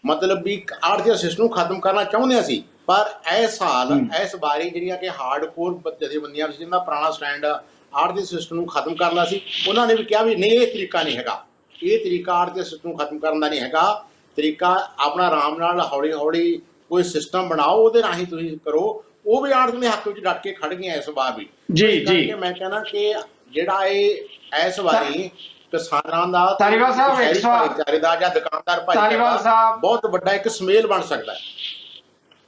ਮਤਲਬ ਵੀ ਆੜ੍ਹਤੀ ਸਿਸਟਮ ਨੂੰ ਖਤਮ ਕਰਨਾ ਚਾਹੁੰਦੀਆਂ ਸੀ, ਪਰ ਇਸ ਸਾਲ ਇਸ ਵਾਰੀ ਜਿਹੜੀਆਂ ਕਿ ਹਾਰਡਕੋਰ ਜਥੇਬੰਦੀਆਂ ਸੀ, ਜਿਹਨਾਂ ਦਾ ਪੁਰਾਣਾ ਸਟੈਂਡ ਆੜ੍ਹਤੀ ਸਿਸਟਮ ਨੂੰ ਖਤਮ ਕਰਨਾ ਸੀ, ਉਹਨਾਂ ਨੇ ਵੀ ਕਿਹਾ ਵੀ ਨਹੀਂ, ਇਹ ਤਰੀਕਾ ਨਹੀਂ ਹੈਗਾ, ਇਹ ਤਰੀਕਾ ਆੜ੍ਹਤੀ ਸਿਸਟਮ ਨੂੰ ਖਤਮ ਕਰਨ ਦਾ ਨਹੀਂ ਹੈਗਾ। ਤਰੀਕਾ ਆਪਣਾ ਆਰਾਮ ਨਾਲ ਹੌਲੀ ਹੌਲੀ ਕੋਈ ਸਿਸਟਮ ਬਣਾਓ, ਉਹਦੇ ਰਾਹੀਂ ਤੁਸੀਂ ਕਰੋ। ਉਹ ਵੀ ਆੜ੍ਹਤ ਦੇ ਹੱਕ ਵਿੱਚ ਡਟ ਕੇ ਖੜ ਗਈਆਂ ਇਸ ਵਾਰ ਵੀ। ਜੀ ਮੈਂ ਕਹਿੰਦਾ ਕਿ ਜਿਹੜਾ ਇਹ ਇਸ ਵਾਰੀ ਕਿਸਾਨਾਂ ਦਾ ਭਾਈਚਾਰੇ ਦਾ ਜਾਂ ਦੁਕਾਨਦਾਰ ਭਾਈਚਾਰਾ ਬਹੁਤ ਵੱਡਾ ਇੱਕ ਸੁਮੇਲ ਬਣ ਸਕਦਾ ਹੈ।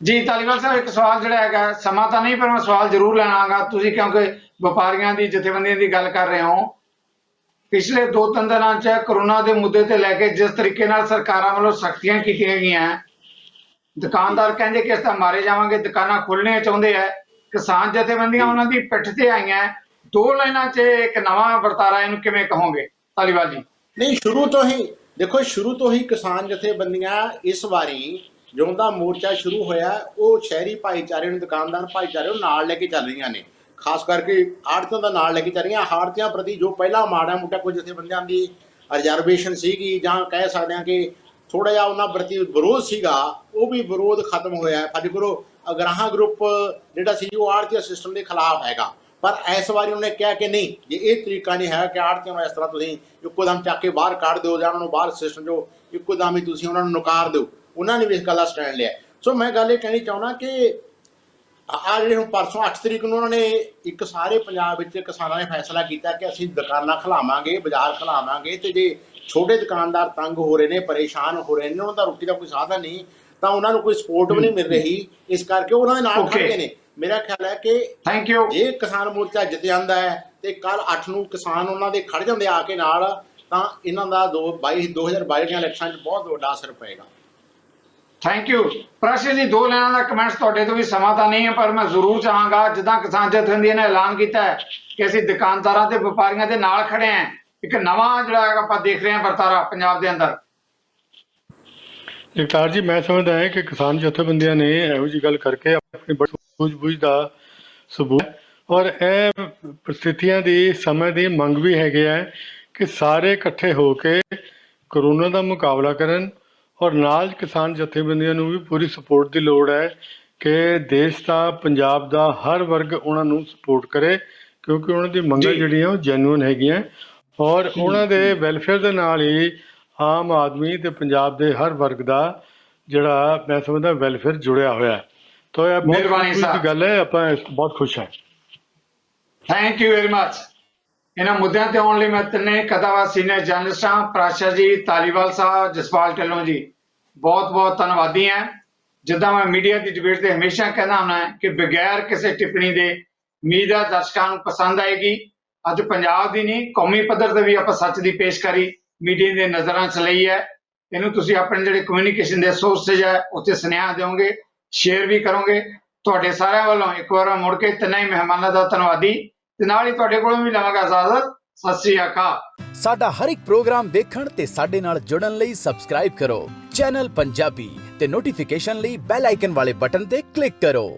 ਜੀ ਧਾਲੀਵਾਲ ਸਾਹਿਬ, ਇੱਕ ਸਵਾਲ ਜਿਹੜਾ ਹੈਗਾ, ਸਮਾਂ ਤਾਂ ਨਹੀਂ ਪਰ ਮੈਂ ਸਵਾਲ ਜ਼ਰੂਰ ਲੈਣਾਗਾ। ਤੁਸੀਂ ਕਿਉਂਕਿ ਵਪਾਰੀਆਂ ਦੀ ਜਥੇਬੰਦੀਆਂ ਦੀ ਗੱਲ ਕਰ ਰਹੇ ਹੋ, ਪਿਛਲੇ 2-3 ਦਿਨਾਂ 'ਚ ਕਰੋਨਾ ਦੇ ਮੁੱਦੇ ਤੇ ਲੈ ਕੇ ਜਿਸ ਤਰੀਕੇ ਨਾਲ ਸਰਕਾਰਾਂ ਵੱਲੋਂ ਸਖਤੀਆਂ ਕੀਤੀਆਂ ਗਈਆਂ, ਦੁਕਾਨਦਾਰ ਕਹਿੰਦੇ ਕਿ ਅਸੀਂ ਤਾਂ ਮਾਰੇ ਜਾਵਾਂਗੇ, ਦੁਕਾਨਾਂ ਖੋਲ੍ਹਣੀਆਂ ਚਾਹੁੰਦੇ ਆ, ਕਿਸਾਨ ਜਥੇਬੰਦੀਆਂ ਉਹਨਾਂ ਦੀ ਪਿੱਠ ਤੇ ਆਈਆਂ। 2 ਲਾਈਨਾਂ 'ਚ ਇੱਕ ਨਵਾਂ ਵਰਤਾਰਾ, ਇਹਨੂੰ ਕਿਵੇਂ ਕਹੋਗੇ ਧਾਲੀਵਾਲ ਜੀ? ਨਹੀਂ, ਸ਼ੁਰੂ ਤੋਂ ਹੀ ਕਿਸਾਨ ਜਥੇਬੰਦੀਆਂ ਇਸ ਵਾਰੀ ਜਦੋਂ ਦਾ ਮੋਰਚਾ ਸ਼ੁਰੂ ਹੋਇਆ, ਉਹ ਸ਼ਹਿਰੀ ਭਾਈਚਾਰੇ ਨੂੰ, ਦੁਕਾਨਦਾਰ ਭਾਈਚਾਰੇ ਨੂੰ ਨਾਲ ਲੈ ਕੇ ਚੱਲ ਰਹੀਆਂ ਨੇ। ਖਾਸ ਕਰਕੇ ਆੜ੍ਹਤੀਆਂ ਦਾ ਨਾਲ ਲੈ ਕੇ ਚੱਲ ਰਹੀਆਂ। ਆੜ੍ਹਤੀਆਂ ਪ੍ਰਤੀ ਜੋ ਪਹਿਲਾਂ ਮਾੜਾ ਮੋਟਾ ਕੁਝ ਜਥੇਬੰਦੀਆਂ ਦੀ ਰਿਜ਼ਰਵੇਸ਼ਨ ਸੀਗੀ, ਜਾਂ ਕਹਿ ਸਕਦੇ ਹਾਂ ਕਿ ਥੋੜਾ ਜਿਹਾ ਉਹਨਾਂ ਪ੍ਰਤੀ ਵਿਰੋਧ ਸੀਗਾ, ਉਹ ਵੀ ਵਿਰੋਧ ਖਤਮ ਹੋਇਆ। ਸਾਡੇ ਕੋਲ ਅਗਰਾਹਾਂ ਗਰੁੱਪ ਜਿਹੜਾ ਸੀ ਉਹ ਆੜ੍ਹਤੀ ਸਿਸਟਮ ਦੇ ਖਿਲਾਫ ਹੈਗਾ, ਪਰ ਇਸ ਵਾਰੀ ਉਹਨੇ ਕਿਹਾ ਕਿ ਨਹੀਂ, ਜੇ ਇਹ ਤਰੀਕਾ ਨਹੀਂ ਹੈ ਕਿ ਆੜ੍ਹਤੀਆਂ ਨੂੰ ਇਸ ਤਰ੍ਹਾਂ ਤੁਸੀਂ ਇੱਕੋ ਦਮ ਚੱਕ ਕੇ ਬਾਹਰ ਕੱਢ ਦਿਓ ਜਾਂ ਉਹਨਾਂ ਨੂੰ ਬਾਹਰ ਸਿਸਟਮ 'ਚੋਂ ਇੱਕੋ ਦਮ ਹੀ ਤੁਸੀਂ ਉਹਨਾਂ ਨੂੰ ਨਕਾਰ ਦਿਓ, ਉਹਨਾਂ ਨੇ ਵੀ ਇਸ ਗੱਲ ਦਾ ਸਟੈਂਡ ਲਿਆ। ਸੋ ਮੈਂ ਗੱਲ ਇਹ ਕਹਿਣੀ ਚਾਹੁੰਦਾ ਕਿ ਆਹ ਜਿਹੜੇ ਹੁਣ ਪਰਸੋਂ 8 ਤਰੀਕ ਨੂੰ ਉਹਨਾਂ ਨੇ ਇੱਕ ਸਾਰੇ ਪੰਜਾਬ ਵਿੱਚ ਕਿਸਾਨਾਂ ਨੇ ਫੈਸਲਾ ਕੀਤਾ ਕਿ ਅਸੀਂ ਦੁਕਾਨਾਂ ਖੁਲਾਵਾਂਗੇ, ਬਾਜ਼ਾਰ ਖੁਲਾਵਾਂਗੇ, ਤੇ ਜੇ ਛੋਟੇ ਦੁਕਾਨਦਾਰ ਤੰਗ ਹੋ ਰਹੇ ਨੇ, ਪਰੇਸ਼ਾਨ ਹੋ ਰਹੇ ਨੇ, ਉਹਨਾਂ ਦਾ ਰੋਟੀ ਦਾ ਕੋਈ ਸਾਧਨ ਨਹੀਂ, ਤਾਂ ਉਹਨਾਂ ਨੂੰ ਕੋਈ ਸਪੋਰਟ ਵੀ ਨਹੀਂ ਮਿਲ ਰਹੀ, ਇਸ ਕਰਕੇ ਉਹਨਾਂ ਦੇ ਨਾਲ ਖੜ੍ਹਦੇ ਨੇ। ਮੇਰਾ ਖਿਆਲ ਹੈ ਕਿ ਜੇ ਕਿਸਾਨ ਮੋਰਚਾ ਜਿੱਤ ਜਾਂਦਾ ਹੈ ਤੇ ਕੱਲ 8 ਨੂੰ ਕਿਸਾਨ ਉਹਨਾਂ ਦੇ ਖੜ ਜਾਂਦੇ ਆ ਕੇ ਨਾਲ, ਤਾਂ ਇਹਨਾਂ ਦਾ 2022 ਦੀਆਂ ਇਲੈਕਸ਼ਨ 'ਚ ਬਹੁਤ ਵੱਡਾ ਅਸਰ ਪਏਗਾ। ਥੈਂਕ ਯੂ ਪ੍ਰਾਸ਼ਰ ਜੀ। 2 ਲਾਈਨਾਂ ਦਾ ਕਮੈਂਟਸ ਤੁਹਾਡੇ ਤੋਂ ਵੀ ਸਮਾਂ ਤਾਂ ਨਹੀਂ ਹੈ, ਪਰ ਮੈਂ ਜ਼ਰੂਰ ਚਾਹਾਂਗਾ, ਜਿੱਦਾਂ ਕਿਸਾਨ ਜਥੇਬੰਦੀਆਂ ਨੇ ਐਲਾਨ ਕੀਤਾ ਹੈ ਕਿ ਅਸੀਂ ਦੁਕਾਨਦਾਰਾਂ ਤੇ ਵਪਾਰੀਆਂ ਦੇ ਨਾਲ ਖੜੇ ਹਾਂ, ਇੱਕ ਨਵਾਂ ਜਿਹੜਾ ਆਪਾਂ ਦੇਖ ਰਹੇ ਹਾਂ ਵਰਤਾਰਾ ਪੰਜਾਬ ਦੇ ਅੰਦਰ। ਜਗਤਾਰ ਜੀ, ਮੈਂ ਸਮਝਦਾ ਹਾਂ ਕਿ ਕਿਸਾਨ ਜਥੇਬੰਦੀਆਂ ਨੇ ਇਹੋ ਜਿਹੀ ਗੱਲ ਕਰਕੇ ਆਪਣੀ ਬੜੀ ਸੂਝ-ਬੂਝ ਦਾ ਸਬੂਤ, ਔਰ ਇਹ ਪ੍ਰਸਥਿਤੀਆਂ ਦੀ ਸਮੇਂ ਦੀ ਮੰਗ ਵੀ ਹੈਗੀ ਹੈ ਕਿ ਸਾਰੇ ਇਕੱਠੇ ਹੋ ਕੇ ਕਰੋਨਾ ਦਾ ਮੁਕਾਬਲਾ ਕਰਨ, ਔਰ ਨਾਲ ਕਿਸਾਨ ਜਥੇਬੰਦੀਆਂ ਨੂੰ ਵੀ ਪੂਰੀ ਸਪੋਰਟ ਦੀ ਲੋੜ ਹੈ ਕਿ ਦੇਸ਼ ਦਾ, ਪੰਜਾਬ ਦਾ ਹਰ ਵਰਗ ਉਹਨਾਂ ਨੂੰ ਸਪੋਰਟ ਕਰੇ, ਕਿਉਂਕਿ ਉਹਨਾਂ ਦੀ ਮੰਗਾਂ ਜਿਹੜੀਆਂ ਉਹ ਜੈਨੂਅਨ ਹੈਗੀਆਂ, ਔਰ ਉਹਨਾਂ ਦੇ ਵੈਲਫੇਅਰ ਦੇ ਨਾਲ ਹੀ ਆਮ ਆਦਮੀ ਤੇ ਪੰਜਾਬ ਦੇ ਹਰ ਵਰਗ ਦਾ ਜਿਹੜਾ ਮੈਂ ਸਮਝਦਾ ਵੈਲਫੇਅਰ ਜੁੜਿਆ ਹੋਇਆ ਹੈ। ਤਾਂ ਇਹ ਬਹੁਤ ਖੁਸ਼ੀ ਦੀ ਗੱਲ ਹੈ, ਆਪਾਂ ਬਹੁਤ ਖੁਸ਼ ਹਾਂ। Thank you very much. ਇਹਨਾਂ ਮੁੱਦਿਆਂ ਤੇ ਆਉਣ ਲਈ ਮੈਂ ਤਿੰਨੇ ਕਦਾਵਾ ਸੀਨੀਅਰ ਜਰਨਲਿਸਟਾਂ ਪ੍ਰਾਸ਼ਾ ਜੀ, ਧਾਲੀਵਾਲ ਸਾਹਿਬ, ਜਸਪਾਲ ਢਿੱਲੋਂ ਜੀ ਬਹੁਤ ਬਹੁਤ ਧੰਨਵਾਦੀ ਹਾਂ। ਜਿੱਦਾਂ ਮੈਂ ਮੀਡੀਆ ਦੀ ਡਿਬੇਟ ਤੇ ਹਮੇਸ਼ਾ ਕਹਿੰਦਾ ਹੁੰਦਾ ਕਿ ਬਗੈਰ ਕਿਸੇ ਟਿੱਪਣੀ ਦੇ ਉਮੀਦ ਹੈ ਦਰਸ਼ਕਾਂ ਨੂੰ ਪਸੰਦ ਆਏਗੀ। ਅੱਜ ਪੰਜਾਬ ਦੀ ਨਹੀਂ, ਕੌਮੀ ਪੱਧਰ ਤੇ ਵੀ ਆਪਾਂ ਸੱਚ ਦੀ ਪੇਸ਼ਕਾਰੀ ਮੀਡੀਆ ਦੇ ਨਜ਼ਰਾਂ 'ਚ ਲਈ ਹੈ। ਇਹਨੂੰ ਤੁਸੀਂ ਆਪਣੇ ਜਿਹੜੇ ਕਮਿਊਨੀਕੇਸ਼ਨ ਦੇ ਸੋਰਸੇਜ ਹੈ ਉੱਥੇ ਸੁਨੇਹਾ ਦਿਓਗੇ, ਸ਼ੇਅਰ ਵੀ ਕਰੋਗੇ। ਤੁਹਾਡੇ ਸਾਰਿਆਂ ਵੱਲੋਂ ਇੱਕ ਵਾਰ ਮੁੜ ਕੇ ਤਿੰਨਾਂ ਹੀ ਮਹਿਮਾਨਾਂ ਦਾ ਧੰਨਵਾਦੀ, ਤੇ ਨਾਲ ਹੀ ਤੁਹਾਡੇ ਕੋਲੋਂ ਵੀ ਲਵਾਂਗਾ ਇਜਾਜ਼ਤ। ਸਤਿ ਸ੍ਰੀ ਅਕਾਲ। ਸਾਡਾ ਹਰ ਇੱਕ ਪ੍ਰੋਗਰਾਮ ਦੇਖਣ ਤੇ ਸਾਡੇ ਨਾਲ ਜੁੜਨ ਲਈ ਸਬਸਕ੍ਰਾਈਬ ਕਰੋ ਚੈਨਲ ਪੰਜਾਬੀ ਤੇ ਨੋਟੀਫਿਕੇਸ਼ਨ ਲਈ ਬੈਲ ਆਈਕਨ ਵਾਲੇ ਬਟਨ ਤੇ ਕਲਿੱਕ ਕਰੋ।